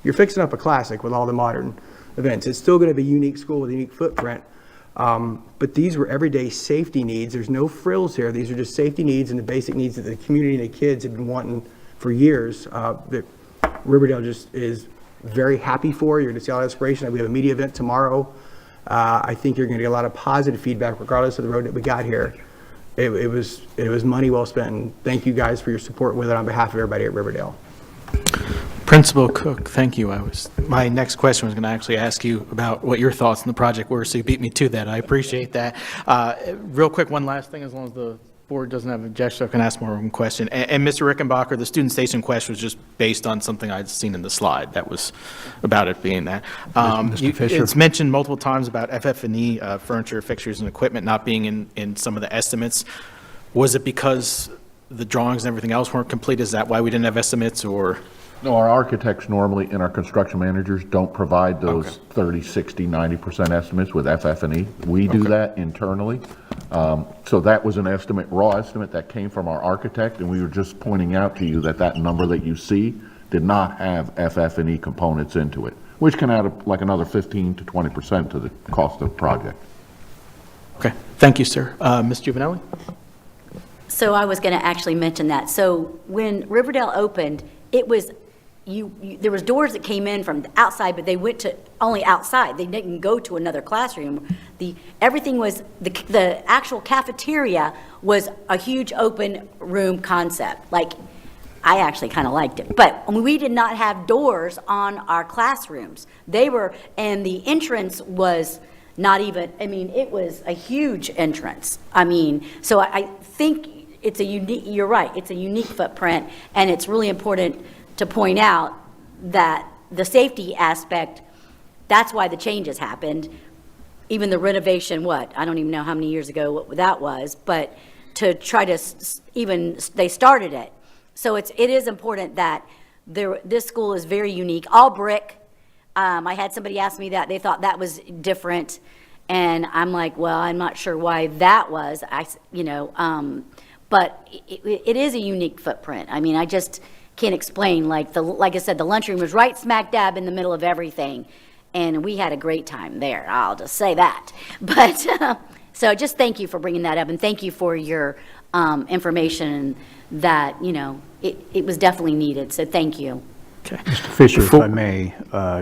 you're fixing up a classic with all the modern events. It's still going to be a unique school with a unique footprint. But these were everyday safety needs. There's no frills here. These are just safety needs and the basic needs that the community and the kids have been wanting for years. That Riverdale just is very happy for. You're going to see a lot of inspiration. We have a media event tomorrow. I think you're going to get a lot of positive feedback regardless of the road that we got here. It was money well spent, and thank you guys for your support with it on behalf of everybody at Riverdale. Principal Cook, thank you. My next question was going to actually ask you about what your thoughts on the project were, so you beat me to that. I appreciate that. Real quick, one last thing, as long as the board doesn't have an objection, I can ask more than one question. And Mr. Rickenbacker, the student station question was just based on something I'd seen in the slide that was about it being that. Mr. Fisher? It's mentioned multiple times about FF&E, furniture, fixtures, and equipment not being in some of the estimates. Was it because the drawings and everything else weren't complete? Is that why we didn't have estimates, or? No, our architects normally and our construction managers don't provide those 30, 60, 90% estimates with FF&E. We do that internally. So that was an estimate, raw estimate that came from our architect, and we were just pointing out to you that that number that you see did not have FF&E components into it, which can add like another 15 to 20% to the cost of the project. Okay, thank you, sir. Ms. Juvenelli? So I was going to actually mention that. So when Riverdale opened, it was, there was doors that came in from the outside, but they went to only outside. They didn't go to another classroom. Everything was, the actual cafeteria was a huge open room concept. Like, I actually kind of liked it. But we did not have doors on our classrooms. And the entrance was not even, it was a huge entrance. So I think it's a unique, you're right, it's a unique footprint, and it's really important to point out that the safety aspect, that's why the changes happened. Even the renovation, I don't even know how many years ago that was, but to try to they started it. So it is important that this school is very unique, all brick. I had somebody ask me that, they thought that was different, and I'm like, well, I'm not sure why that was, but it is a unique footprint. I just can't explain, like I said, the lunchroom was right smack dab in the middle of everything, and we had a great time there, I'll just say that. But, so just thank you for bringing that up, and thank you for your information that, it was definitely needed, so thank you. Okay. Mr. Fisher, if I may.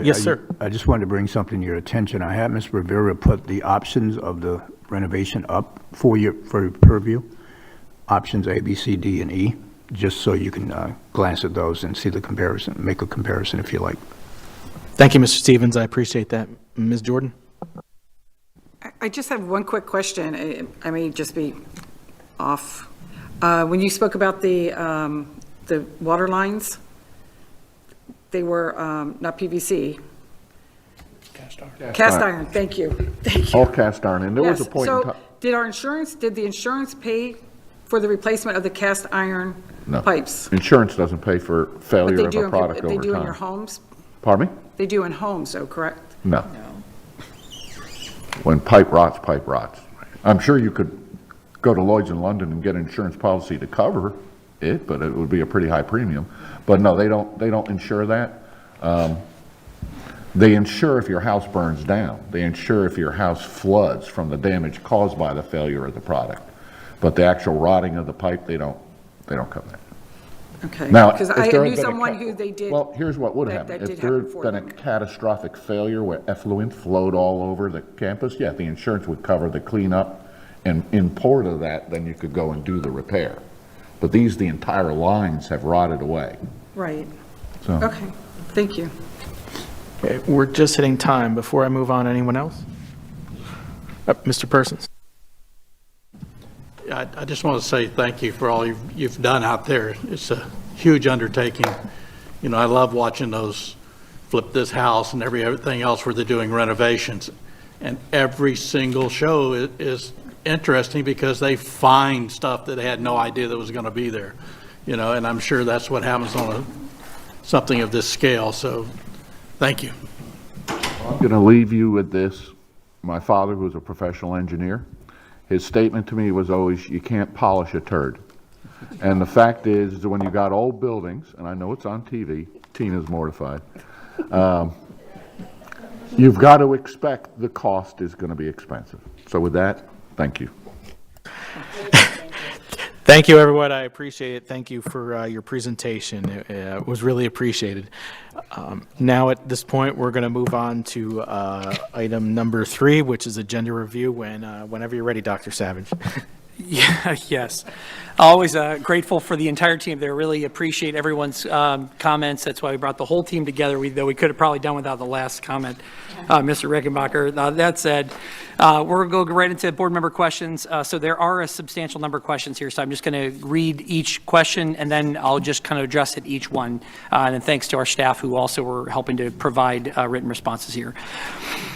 Yes, sir. I just wanted to bring something to your attention. I had Ms. Rivera put the options of the renovation up for your purview, options A, B, C, D, and E, just so you can glance at those and see the comparison, make a comparison if you like. Thank you, Mr. Stevens. I appreciate that. Ms. Jordan? I just have one quick question. I may just be off. When you spoke about the water lines, they were not PVC. Cast iron, thank you. All cast iron, and there was a Yes, point in time. so did the insurance pay for the replacement of the cast iron pipes? Insurance doesn't pay for But failure they of do a product over time. They do in your homes? Pardon me? They do in homes, though, correct? No. When pipe rots, pipe rots. I'm sure you could go to Lloyd's in London and get an insurance policy to cover it, but it would be a pretty high premium. But no, they don't insure that. They insure if your house burns down. They insure if your house floods from the damage caused by the failure of the product. But the actual rotting of the pipe, they don't cover that. Okay. Now, Because if I there had knew been a someone who they did. Well, here's what would that happen. did If there happen had for been a them. catastrophic failure where effluent flowed all over the campus, yeah, the insurance would cover the cleanup, and in port of that, then you could go and do the repair. But the entire lines have rotted away. Right. So, Okay, thank you. Okay, we're just hitting time. Before I move on, anyone else? Mr. Persons? I just want to say thank you for all you've done out there. It's a huge undertaking. You know, I love watching those Flip This House and everything else where they're doing renovations. And every single show is interesting because they find stuff that they had no idea that was going to be there. You know, and I'm sure that's what happens on something of this scale. So thank you. I'm going to leave you with this. My father, who was a professional engineer, his statement to me was always, you can't polish a turd. And the fact is that when you got old buildings, and I know it's on TV, Tina's mortified, you've got to expect the cost is going to be expensive. So with that, thank you. Thank you, everyone. I appreciate it. Thank you for your presentation. It was really appreciated. Now, at this point, we're going to move on to item number 3, which is agenda review. Whenever you're ready, Dr. Savage. Yeah, yes. Always grateful for the entire team there. Really appreciate everyone's comments. That's why we brought the whole team together, though we could have probably done without the last comment, Mr. Reckenbacher. That said, we're going to go right into board member questions. So there are a substantial number of questions here, so I'm just going to read each question, and then I'll just kind of address it each one. And then thanks to our staff who also were helping to provide written responses here.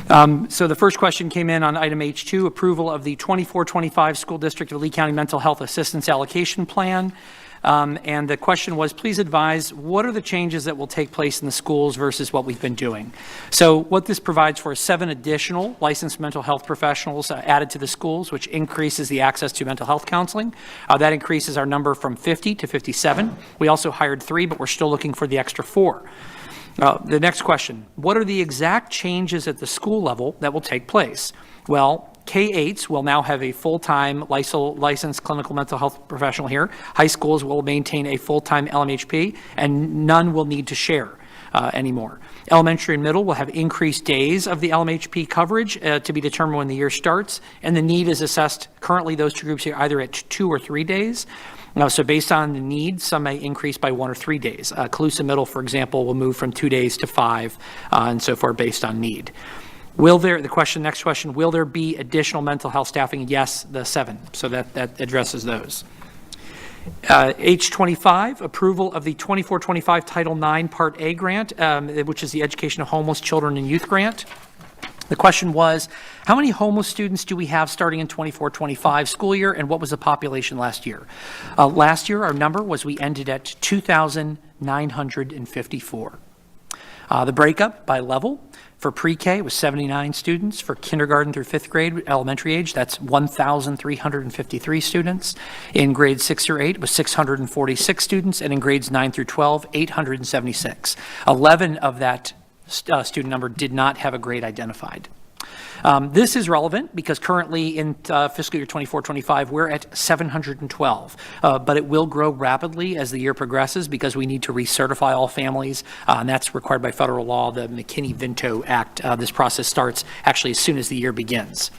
So the first question came in on item H2, approval of the 24-25 School District of Lee County Mental Health Assistance Allocation Plan. And the question was, please advise, what are the changes that will take place in the schools versus what we've been doing? So what this provides for is 7 additional licensed mental health professionals added to the schools, which increases the access to mental health counseling. That increases our number from 50 to 57. We also hired 3, but we're still looking for the extra 4. The next question, what are the exact changes at the school level that will take place? Well, K-8s will now have a full-time licensed clinical mental health professional here. High schools will maintain a full-time LMHP, and none will need to share anymore. Elementary and middle will have increased days of the LMHP coverage to be determined when the year starts, and the need is assessed. Currently, those 2 groups are either at 2 or 3 days. So based on the need, some may increase by 1 or 3 days. Calusa Middle, for example, will move from 2 days to 5, and so forth based on need. Next question, will there be additional mental health staffing? Yes, the 7. So that addresses those. H25, approval of the 24-25 Title IX Part A grant, which is the Education of Homeless Children and Youth Grant. The question was, how many homeless students do we have starting in 24-25 school year, and what was the population last year? Last year, our number was we ended at 2,954. The breakup by level for pre-K was 79 students. For kindergarten through 5th grade, elementary age, that's 1,353 students. In grades 6 through 8 was 646 students, and in grades 9 through 12, 876. 11 of that student number did not have a grade identified. This is relevant because currently in fiscal year 24-25, we're at 712, but it will grow rapidly as the year progresses because we need to recertify all families, and that's required by federal law, the McKinney-Vento Act. This process starts actually as soon as the year begins.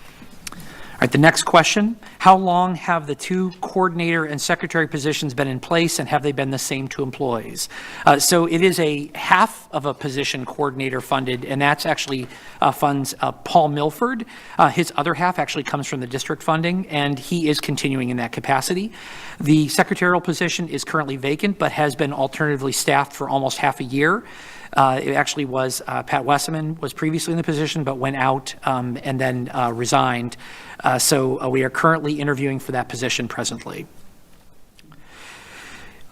All right, the next question, how long have the 2 coordinator and secretary positions been in place, and have they been the same 2 employees? So it is a half of a position coordinator funded, and that's actually funds Paul Milford. His other half actually comes from the district funding, and he is continuing in that capacity. The secretarial position is currently vacant, but has been alternatively staffed for almost half a year. It actually was, Pat Wesseman was previously in the position, but went out and then resigned. So we are currently interviewing for that position presently.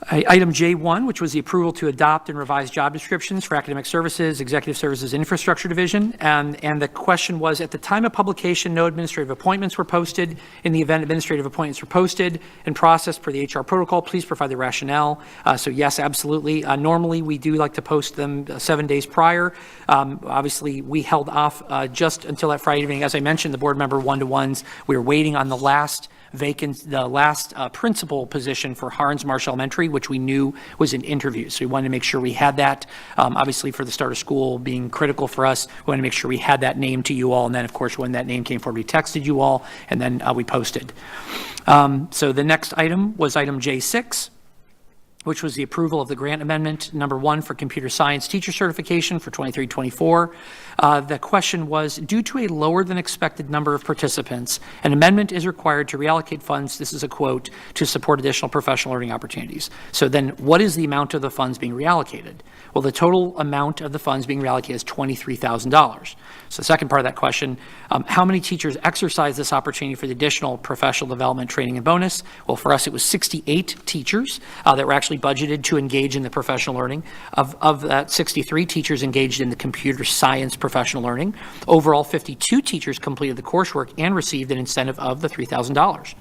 Item J1, which was the approval to adopt and revise job descriptions for academic services, executive services, infrastructure division. And the question was, at the time of publication, no administrative appointments were posted. In the event administrative appointments were posted and processed per the HR protocol, please provide the rationale. So yes, absolutely. Normally, we do like to post them 7 days prior. Obviously, we held off just until that Friday evening. As I mentioned, the board member one-to-ones, we were waiting on the last principal position for Harns Marsh Elementary, which we knew was an interview. So we wanted to make sure we had that. Obviously, for the start of school being critical for us, we wanted to make sure we had that name to you all. And then, of course, when that name came forward, we texted you all, and then we posted. So the next item was item J6, which was the approval of the grant amendment number 1 for computer science teacher certification for 23-24. The question was, due to a lower than expected number of participants, an amendment is required to reallocate funds, this is a quote, to support additional professional learning opportunities. So then what is the amount of the funds being reallocated? Well, the total amount of the funds being reallocated is $23,000. So the second part of that question, how many teachers exercise this opportunity for the additional professional development training and bonus? Well, for us, it was 68 teachers that were actually budgeted to engage in the professional learning. Of that, 63 teachers engaged in the computer science professional learning. Overall, 52 teachers completed the coursework and received an incentive of the $3,000.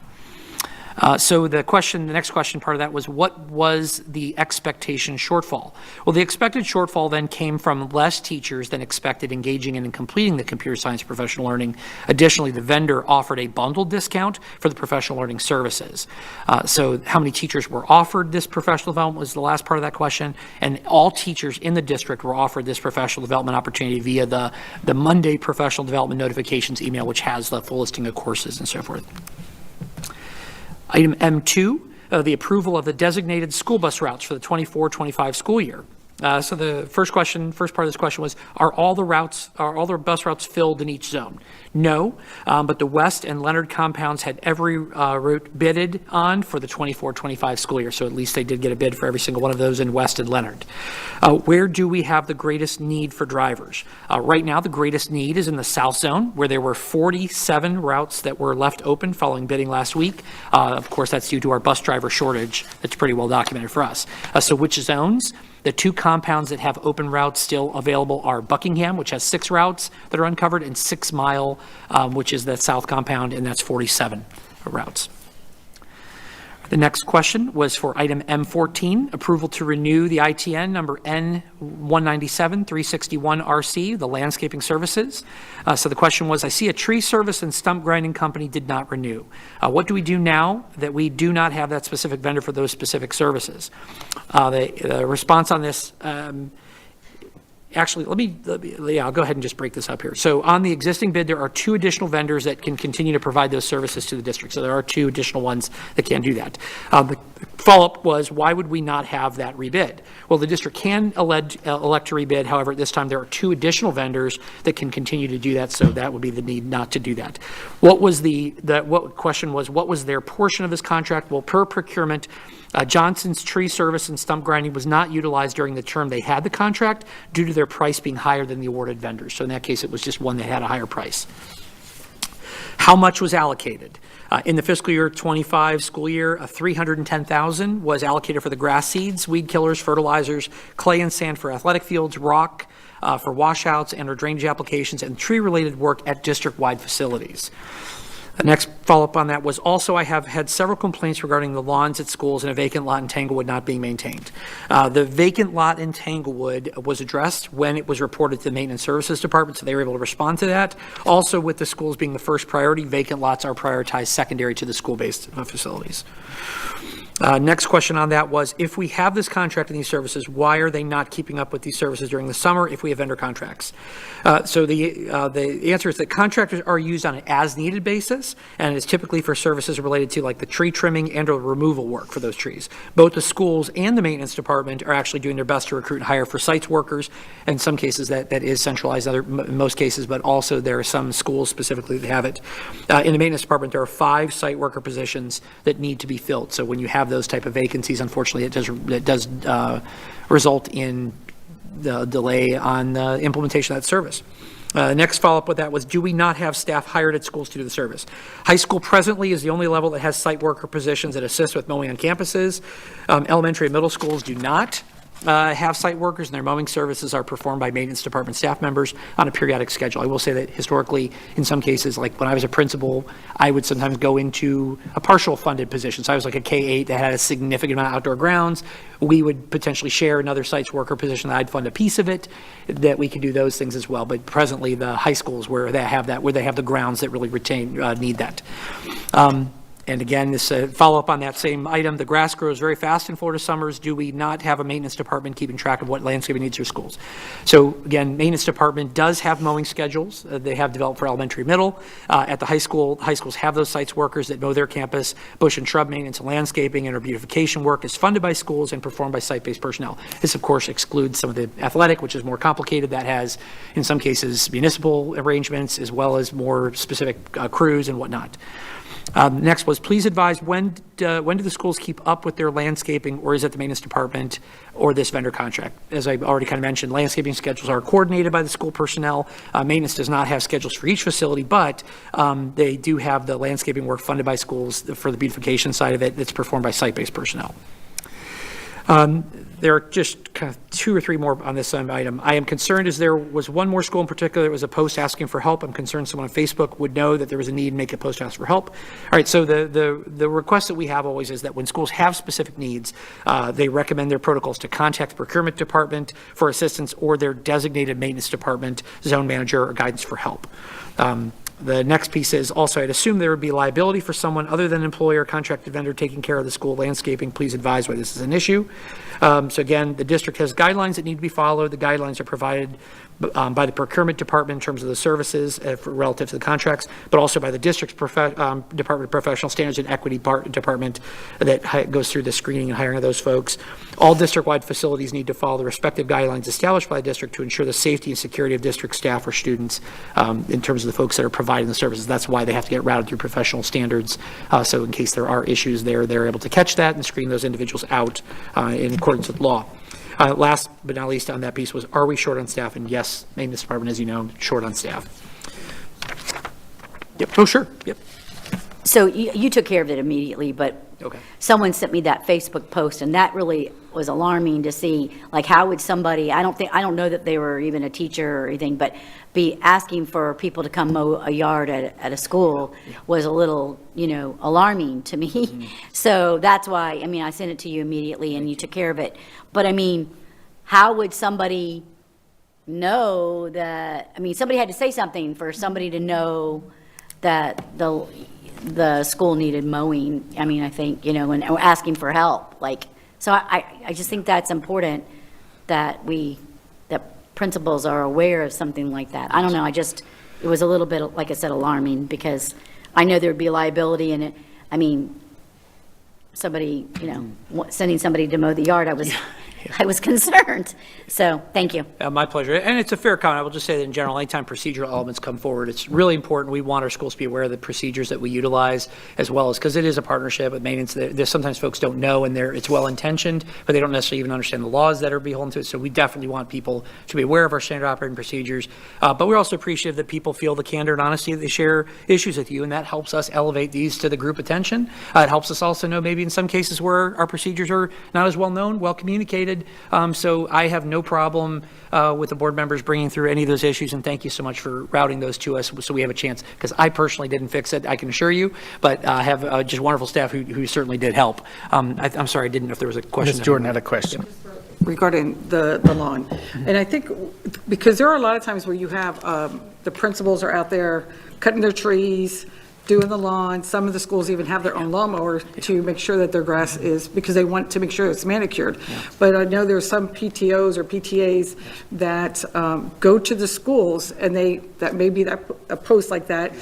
So the next question part of that was, what was the expectation shortfall? Well, the expected shortfall then came from less teachers than expected engaging in and completing the computer science professional learning. Additionally, the vendor offered a bundled discount for the professional learning services. So how many teachers were offered this professional development was the last part of that question, and all teachers in the district were offered this professional development opportunity via the Monday professional development notifications email, which has the full listing of courses and so forth. Item M2, the approval of the designated school bus routes for the 24-25 school year. So the first part of this question was, are all the bus routes filled in each zone? No, but the West and Leonard compounds had every route bidded on for the 24-25 school year. So at least they did get a bid for every single one of those in West and Leonard. Where do we have the greatest need for drivers? Right now, the greatest need is in the South Zone, where there were 47 routes that were left open following bidding last week. Of course, that's due to our bus driver shortage. That's pretty well documented for us. So which zones? The 2 compounds that have open routes still available are Buckingham, which has 6 routes that are uncovered, and 6 Mile, which is the south compound, and that's 47 routes. The next question was for item M14, approval to renew the ITN number N197-361RC, the landscaping services. So the question was, I see a tree service and stump grinding company did not renew. What do we do now that we do not have that specific vendor for those specific services? The response on this, actually, I'll go ahead and just break this up here. So on the existing bid, there are 2 additional vendors that can continue to provide those services to the district. So there are 2 additional ones that can do that. The follow-up was, why would we not have that rebid? Well, the district can elect to rebid. However, at this time, there are 2 additional vendors that can continue to do that. So that would be the need not to do that. What was question was, what was their portion of this contract? Well, per procurement, Johnson's tree service and stump grinding was not utilized during the term they had the contract due to their price being higher than the awarded vendors. So in that case, it was just one that had a higher price. How much was allocated? In the fiscal year 25 school year, $310,000 was allocated for the grass seeds, weed killers, fertilizers, clay and sand for athletic fields, rock for washouts and or drainage applications, and tree-related work at district-wide facilities. The next follow-up on that was also, I have had several complaints regarding the lawns at schools and a vacant lot in Tanglewood not being maintained. The vacant lot in Tanglewood was addressed when it was reported to the Maintenance Services Department, so they were able to respond to that. Also, with the schools being the first priority, vacant lots are prioritized secondary to the school-based facilities. Next question on that was, if we have this contract in these services, why are they not keeping up with these services during the summer if we have vendor contracts? So the answer is that contractors are used on an as-needed basis, and it's typically for services related to like the tree trimming and or removal work for those trees. Both the schools and the maintenance department are actually doing their best to recruit and hire for sites workers. In some cases that is centralized, in most cases, but also there are some schools specifically that have it. In the maintenance department, there are 5 site worker positions that need to be filled. So when you have those type of vacancies, unfortunately, it does result in the delay on the implementation of that service. Next follow-up with that was, do we not have staff hired at schools to do the service? High school presently is the only level that has site worker positions that assist with mowing on campuses. Elementary and middle schools do not have site workers, and their mowing services are performed by maintenance department staff members on a periodic schedule. I will say that historically, in some cases, like when I was a principal, I would sometimes go into a partial funded position. So I was like a K-8 that had a significant amount of outdoor grounds. We would potentially share another site's worker position that I'd fund a piece of it, that we could do those things as well. But presently, the high schools where they have that, where they have the grounds that really need that. And again, this follow-up on that same item, the grass grows very fast in Florida summers. Do we not have a maintenance department keeping track of what landscaping needs for schools? So again, maintenance department does have mowing schedules. They have developed for elementary, middle. At the high schools have those sites workers that mow their campus. Bush and shrub maintenance, landscaping, and beautification work is funded by schools and performed by site-based personnel. This, of course, excludes some of the athletic, which is more complicated. That has, in some cases, municipal arrangements as well as more specific crews and whatnot. Next was, please advise when do the schools keep up with their landscaping, or is it the maintenance department or this vendor contract? As I already kind of mentioned, landscaping schedules are coordinated by the school personnel. Maintenance does not have schedules for each facility, but they do have the landscaping work funded by schools for the beautification side of it that's performed by site-based personnel. There are just kind of 2 or 3 more on this item. I am concerned as there was one more school in particular that was a post asking for help. I'm concerned someone on Facebook would know that there was a need and make a post ask for help. All right, so the request that we have always is that when schools have specific needs, they recommend their protocols to contact the procurement department for assistance or their designated maintenance department, zone manager, or guidance for help. The next piece is also, I'd assume there would be liability for someone other than an employer or contracted vendor taking care of the school landscaping. Please advise why this is an issue. So again, the district has guidelines that need to be followed. The guidelines are provided by the procurement department in terms of the services relative to the contracts, but also by the district's Department of Professional Standards and Equity Department that goes through the screening and hiring of those folks. All district-wide facilities need to follow the respective guidelines established by the district to ensure the safety and security of district staff or students in terms of the folks that are providing the services. That's why they have to get routed through professional standards. So in case there are issues there, they're able to catch that and screen those individuals out in accordance with law. Last but not least on that piece was, are we short on staff? And yes, maintenance department, as you know, short on staff. Yep. Oh, sure. Yep. So you took care of it immediately, but Okay. someone sent me that Facebook post, and that really was alarming to see, like, how would somebody, I don't know that they were even a teacher or anything, but be asking for people to come mow a yard at a school was a little, alarming to me. So that's why, I sent it to you immediately and you took care of it. But how would somebody know that, somebody had to say something for somebody to know that the school needed mowing, I think, and asking for help, so I just think that's important that principals are aware of something like that. I don't know, it was a little bit, like I said, alarming, because I know there'd be liability in it. Somebody, sending somebody to mow the yard, I was concerned. So, thank you. My pleasure. And it's a fair comment. I will just say that in general, anytime procedural elements come forward, it's really important. We want our schools to be aware of the procedures that we utilize, as well as, because it is a partnership with maintenance. There's sometimes folks don't know, and it's well-intentioned, but they don't necessarily even understand the laws that are beholden to it. So we definitely want people to be aware of our standard operating procedures. But we're also appreciative that people feel the candor and honesty that they share issues with you, and that helps us elevate these to the group attention. It helps us also know maybe in some cases where our procedures are not as well-known, well-communicated. So I have no problem with the board members bringing through any of those issues, and thank you so much for routing those to us so we have a chance, because I personally didn't fix it, I can assure you, but I have just wonderful staff who certainly did help. I'm sorry, I didn't know if there was a question. Ms. Jordan had a question. Regarding the lawn. And I think, because there are a lot of times where you have, the principals are out there cutting their trees, doing the lawn. Some of the schools even have their own lawnmower to make sure that their grass is, because they want to make sure it's manicured. But I know there's some PTOs or PTAs that go to the schools, and that may be a post like that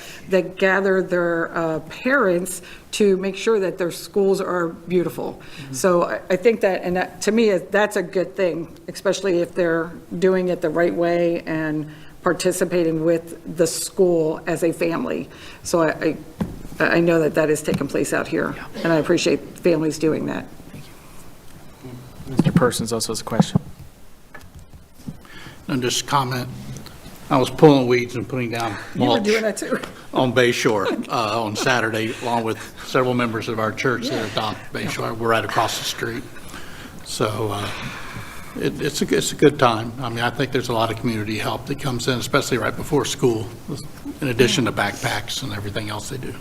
gather their parents to make sure that their schools are beautiful. So I think that, and that, to me, that's a good thing, especially if they're doing it the right way and participating with the school as a family. So I know that is taking place out here, and I appreciate families doing that. Mr. Persons also has a question. And just comment, I was pulling weeds and putting down You were mulch doing that too. on Bay Shore on Saturday, along with several members of our church there at Bay Shore. We're right across the street. So it's a good time. I mean, I think there's a lot of community help that comes in, especially right before school, in addition to backpacks and everything else they do.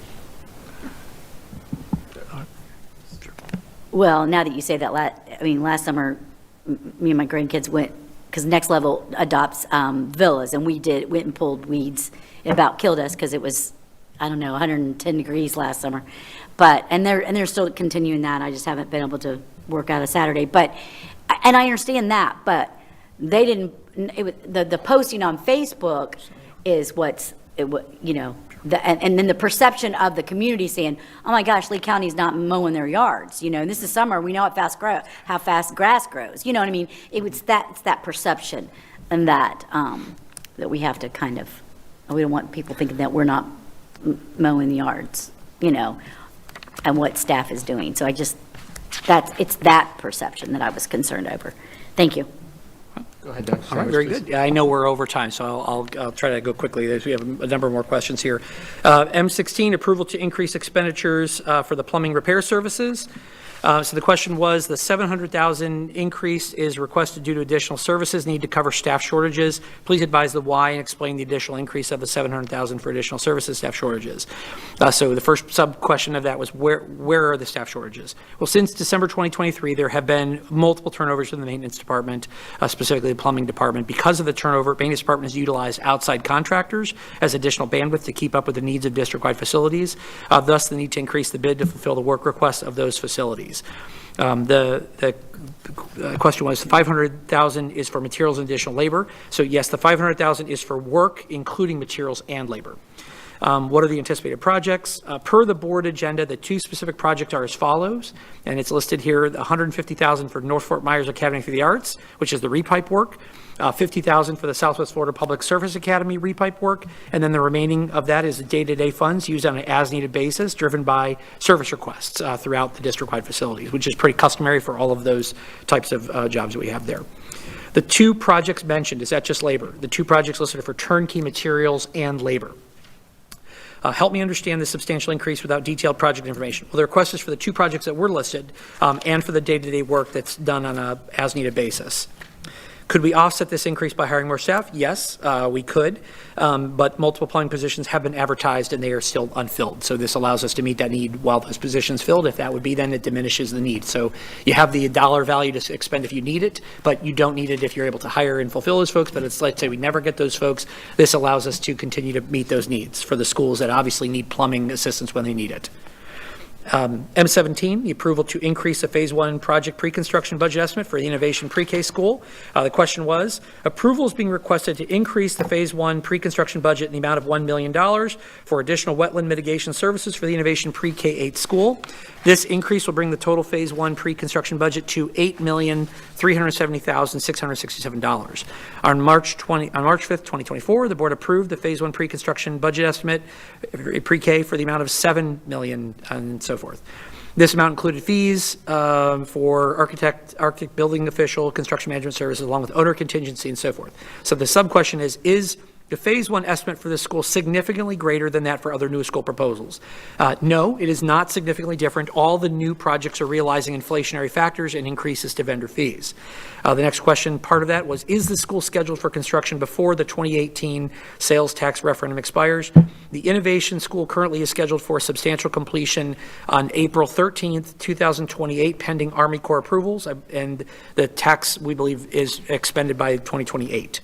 Well, now that you say that, last summer, me and my grandkids went, because Next Level adopts villas, and we went and pulled weeds. It about killed us because it was, I don't know, 110 degrees last summer. But, and they're still continuing that. I just haven't been able to work out a Saturday. But, and I understand that, but they didn't, the posting on Facebook is and then the perception of the community saying, oh my gosh, Lee County's not mowing their yards, and this is summer, we know how fast grass grows, you know what I mean? It's that perception and that we have to we don't want people thinking that we're not mowing the yards, and what staff is doing. So it's that perception that I was concerned over. Thank you. Go ahead, Dr. All right, Savage, very please. good. I know we're over time, so I'll try to go quickly. We have a number more questions here. M16, approval to increase expenditures for the plumbing repair services. So the question was, the $700,000 increase is requested due to additional services need to cover staff shortages. Please advise the why and explain the additional increase of the $700,000 for additional services staff shortages. So the first sub-question of that was, where are the staff shortages? Well, since December 2023, there have been multiple turnovers in the maintenance department, specifically the plumbing department. Because of the turnover, maintenance department has utilized outside contractors as additional bandwidth to keep up with the needs of district-wide facilities, thus the need to increase the bid to fulfill the work requests of those facilities. The question was, the $500,000 is for materials and additional labor. So yes, the $500,000 is for work, including materials and labor. What are the anticipated projects? Per the board agenda, the two specific projects are as follows, and it's listed here: $150,000 for North Fort Myers Academy for the Arts, which is the repipe work, $50,000 for the Southwest Florida Public Service Academy repipe work, and then the remaining of that is day-to-day funds used on an as-needed basis, driven by service requests throughout the district-wide facilities, which is pretty customary for all of those types of jobs that we have there. The two projects mentioned, is that just labor? The two projects listed are for turnkey materials and labor. Help me understand the substantial increase without detailed project information. Well, the request is for the two projects that were listed and for the day-to-day work that's done on a as-needed basis. Could we offset this increase by hiring more staff? Yes, we could, but multiple plumbing positions have been advertised and they are still unfilled. So this allows us to meet that need while those positions filled. If that would be, then it diminishes the need. So you have the dollar value to expend if you need it, but you don't need it if you're able to hire and fulfill those folks. But it's, let's say we never get those folks. This allows us to continue to meet those needs for the schools that obviously need plumbing assistance when they need it. M17, the approval to increase the Phase 1 project pre-construction budget estimate for the Innovation Pre-K school. The question was, approval is being requested to increase the Phase 1 pre-construction budget in the amount of $1 million for additional wetland mitigation services for the Innovation Pre-K-8 school. This increase will bring the total Phase 1 pre-construction budget to $8,370,667. On March 5th, 2024, the board approved the Phase 1 pre-construction budget estimate pre-K for the amount of $7 million and so forth. This amount included fees for architect, building official, construction management services, along with owner contingency and so forth. So the sub-question is the Phase 1 estimate for this school significantly greater than that for other new school proposals? No, it is not significantly different. All the new projects are realizing inflationary factors and increases to vendor fees. The next question, part of that was, is the school scheduled for construction before the 2018 sales tax referendum expires? The Innovation School currently is scheduled for substantial completion on April 13th, 2028, pending Army Corps approvals, and the tax, we believe, is expended by 2028.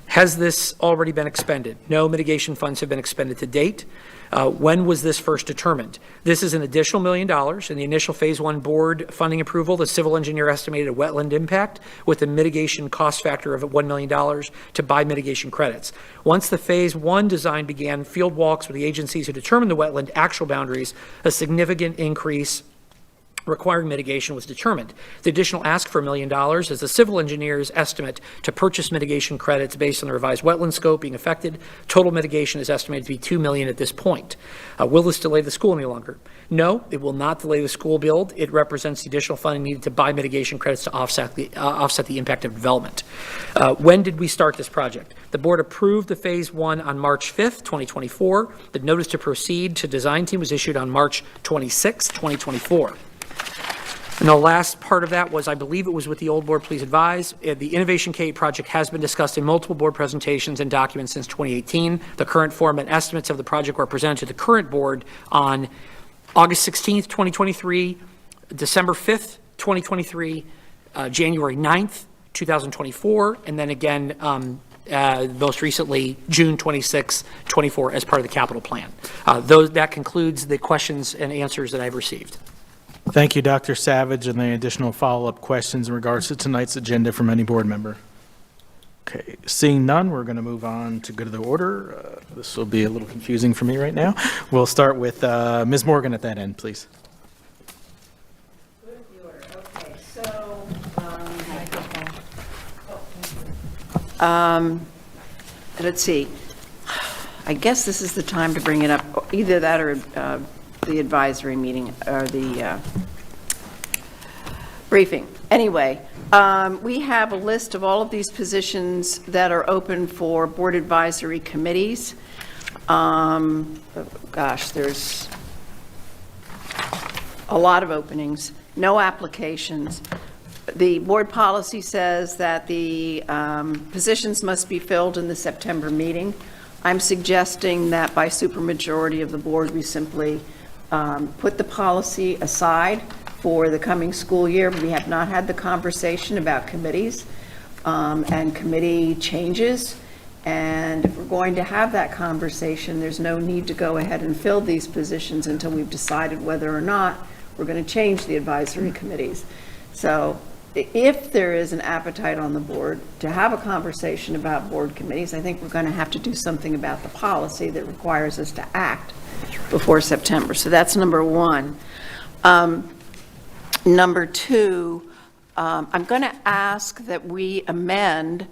Has this already been expended? No mitigation funds have been expended to date. When was this first determined? This is an additional $1 million in the initial Phase 1 board funding approval. The civil engineer estimated a wetland impact with a mitigation cost factor of $1 million to buy mitigation credits. Once the Phase 1 design began field walks with the agencies who determined the wetland actual boundaries, a significant increase requiring mitigation was determined. The additional ask for $1 million is the civil engineer's estimate to purchase mitigation credits based on the revised wetland scope being affected. Total mitigation is estimated to be $2 million at this point. Will this delay the school any longer? No, it will not delay the school build. It represents the additional funding needed to buy mitigation credits to offset the impact of development. When did we start this project? The board approved the Phase 1 on March 5th, 2024. The notice to proceed to design team was issued on March 26th, 2024. And the last part of that was, I believe it was with the old board, please advise, the Innovation K project has been discussed in multiple board presentations and documents since 2018. The current form and estimates of the project were presented to the current board on August 16th, 2023, December 5th, 2023, January 9th, 2024, and then again, most recently, June 26, 24, as part of the capital plan. That concludes the questions and answers that I've received. Thank you, Dr. Savage. And the additional follow-up questions in regards to tonight's agenda from any board member? Okay, seeing none, we're going to move on to good of the order. This will be a little confusing for me right now. We'll start with Ms. Morgan at that end, please. Good of the order, okay, so, let's see. I guess this is the time to bring it up, either that or the advisory meeting, or the briefing. Anyway, we have a list of all of these positions that are open for board advisory committees. Gosh, there's a lot of openings, no applications. The board policy says that the positions must be filled in the September meeting. I'm suggesting that by supermajority of the board, we simply put the policy aside for the coming school year. We have not had the conversation about committees and committee changes. And if we're going to have that conversation, there's no need to go ahead and fill these positions until we've decided whether or not we're going to change the advisory committees. So if there is an appetite on the board to have a conversation about board committees, I think we're going to have to do something about the policy that requires us to act before September. So that's number one. Number two, I'm going to ask that we amend,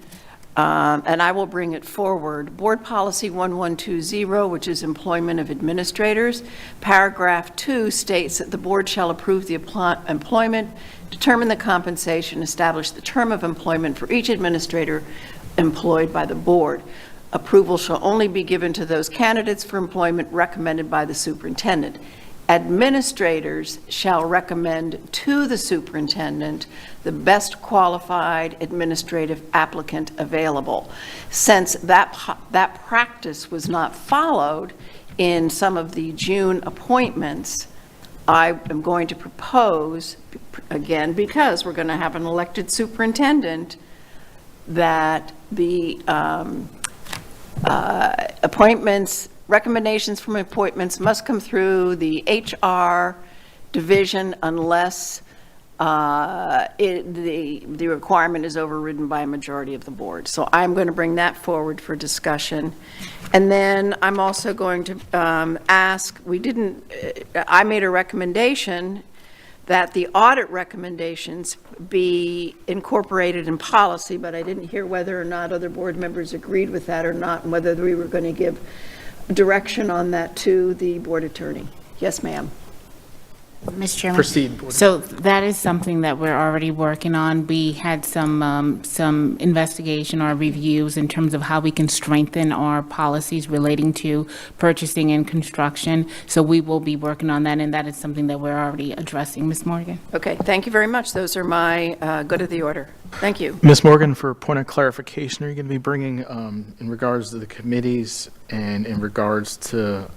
and I will bring it forward, Board Policy 1120, which is employment of administrators. Paragraph 2 states that the board shall approve the employment, determine the compensation, establish the term of employment for each administrator employed by the board. Approval shall only be given to those candidates for employment recommended by the superintendent. Administrators shall recommend to the superintendent the best qualified administrative applicant available. Since that practice was not followed in some of the June appointments, I am going to propose, again, because we're going to have an elected superintendent, that the appointments, recommendations from appointments must come through the HR division unless the requirement is overridden by a majority of the board. So I'm going to bring that forward for discussion. And then I'm also going to ask, I made a recommendation that the audit recommendations be incorporated in policy, but I didn't hear whether or not other board members agreed with that or not, and whether we were going to give direction on that to the board attorney. Yes, ma'am. Ms. Chairman? Proceed, Board. So that is something that we're already working on. We had some investigation or reviews in terms of how we can strengthen our policies relating to purchasing and construction. So we will be working on that, and that is something that we're already addressing. Ms. Morgan? Okay, thank you very much. Those are my good of the order. Thank you. Ms. Morgan, for a point of clarification, are you going to be bringing, in regards to the committees and in regards to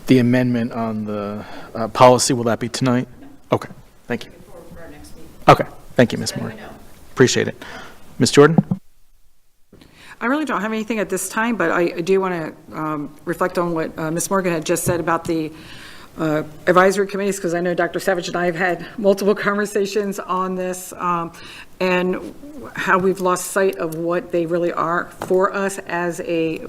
the amendment on the policy, will that be tonight? Okay, thank you. Okay, thank you, Ms. Morgan. Appreciate it. Ms. Jordan? I really don't have anything at this time, but I do want to reflect on what Ms. Morgan had just said about the advisory committees, because I know Dr. Savage and I have had multiple conversations on this, and how we've lost sight of what they really are for us as a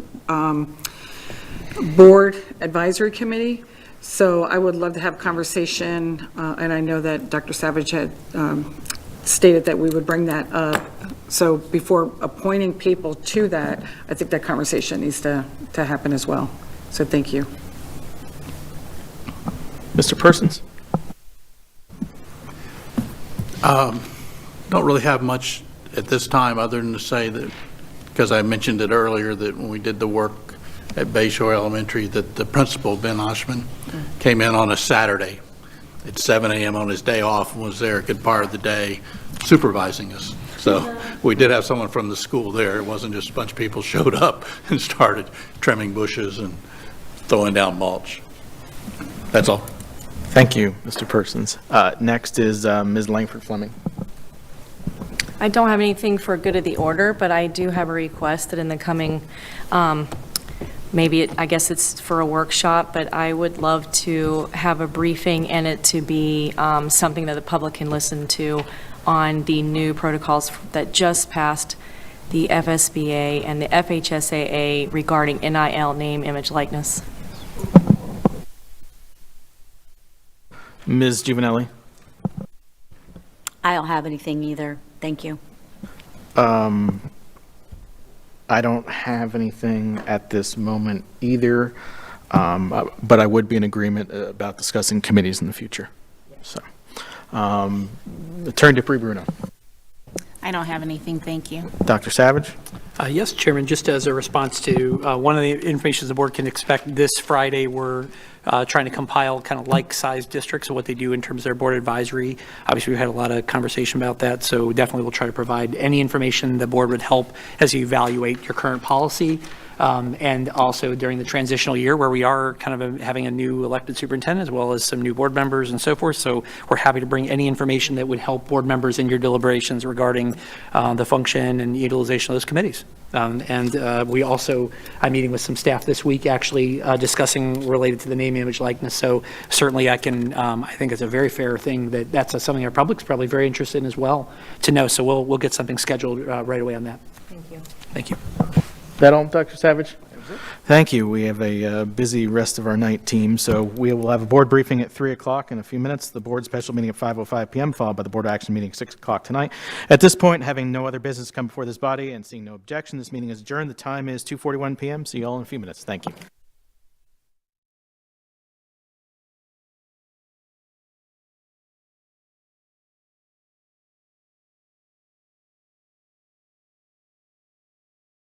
board advisory committee. So I would love to have conversation, and I know that Dr. Savage had stated that we would bring that up. So before appointing people to that, I think that conversation needs to happen as well. So thank you. Mr. Persons? Don't really have much at this time, other than to say that, because I mentioned it earlier, that when we did the work at Bayshore Elementary, that the principal, Ben Oshman, came in on a Saturday at 7 a.m. on his day off and was there a good part of the day supervising us. So we did have someone from the school there. It wasn't just a bunch of people showed up and started trimming bushes and throwing down mulch. That's all. Thank you, Mr. Persons. Next is Ms. Langford Fleming. I don't have anything for good of the order, but I do have a request that in the coming, I guess it's for a workshop, but I would love to have a briefing and it to be something that the public can listen to on the new protocols that just passed the FSBA and the FHSAA regarding NIL, name, image, likeness. Ms. Juvenelli? I don't have anything either. Thank you. I don't have anything at this moment either, but I would be in agreement about discussing committees in the future. So, Attorney Dupree Bruno. I don't have anything, thank you. Dr. Savage? Yes, Chairman, just as a response to one of the information the board can expect this Friday, we're trying to compile kind of like-sized districts of what they do in terms of their board advisory. Obviously, we've had a lot of conversation about that, so definitely we'll try to provide any information the board would help as you evaluate your current policy. And also during the transitional year where we are kind of having a new elected superintendent as well as some new board members and so forth. So we're happy to bring any information that would help board members in your deliberations regarding the function and utilization of those committees. We also, I'm meeting with some staff this week actually discussing related to the name, image, likeness. So certainly I can, I think it's a very fair thing that's something our public's probably very interested in as well to know. So we'll get something scheduled right away on that. Thank you. Thank you. That all, Dr. Savage? Thank you. We have a busy rest of our night, team, so we will have a board briefing at 3 o'clock in a few minutes, the board special meeting at 5:05 p.m., followed by the board action meeting at 6 o'clock tonight. At this point, having no other business come before this body and seeing no objection, this meeting is adjourned. The time is 2:41 p.m. See you all in a few minutes. Thank you.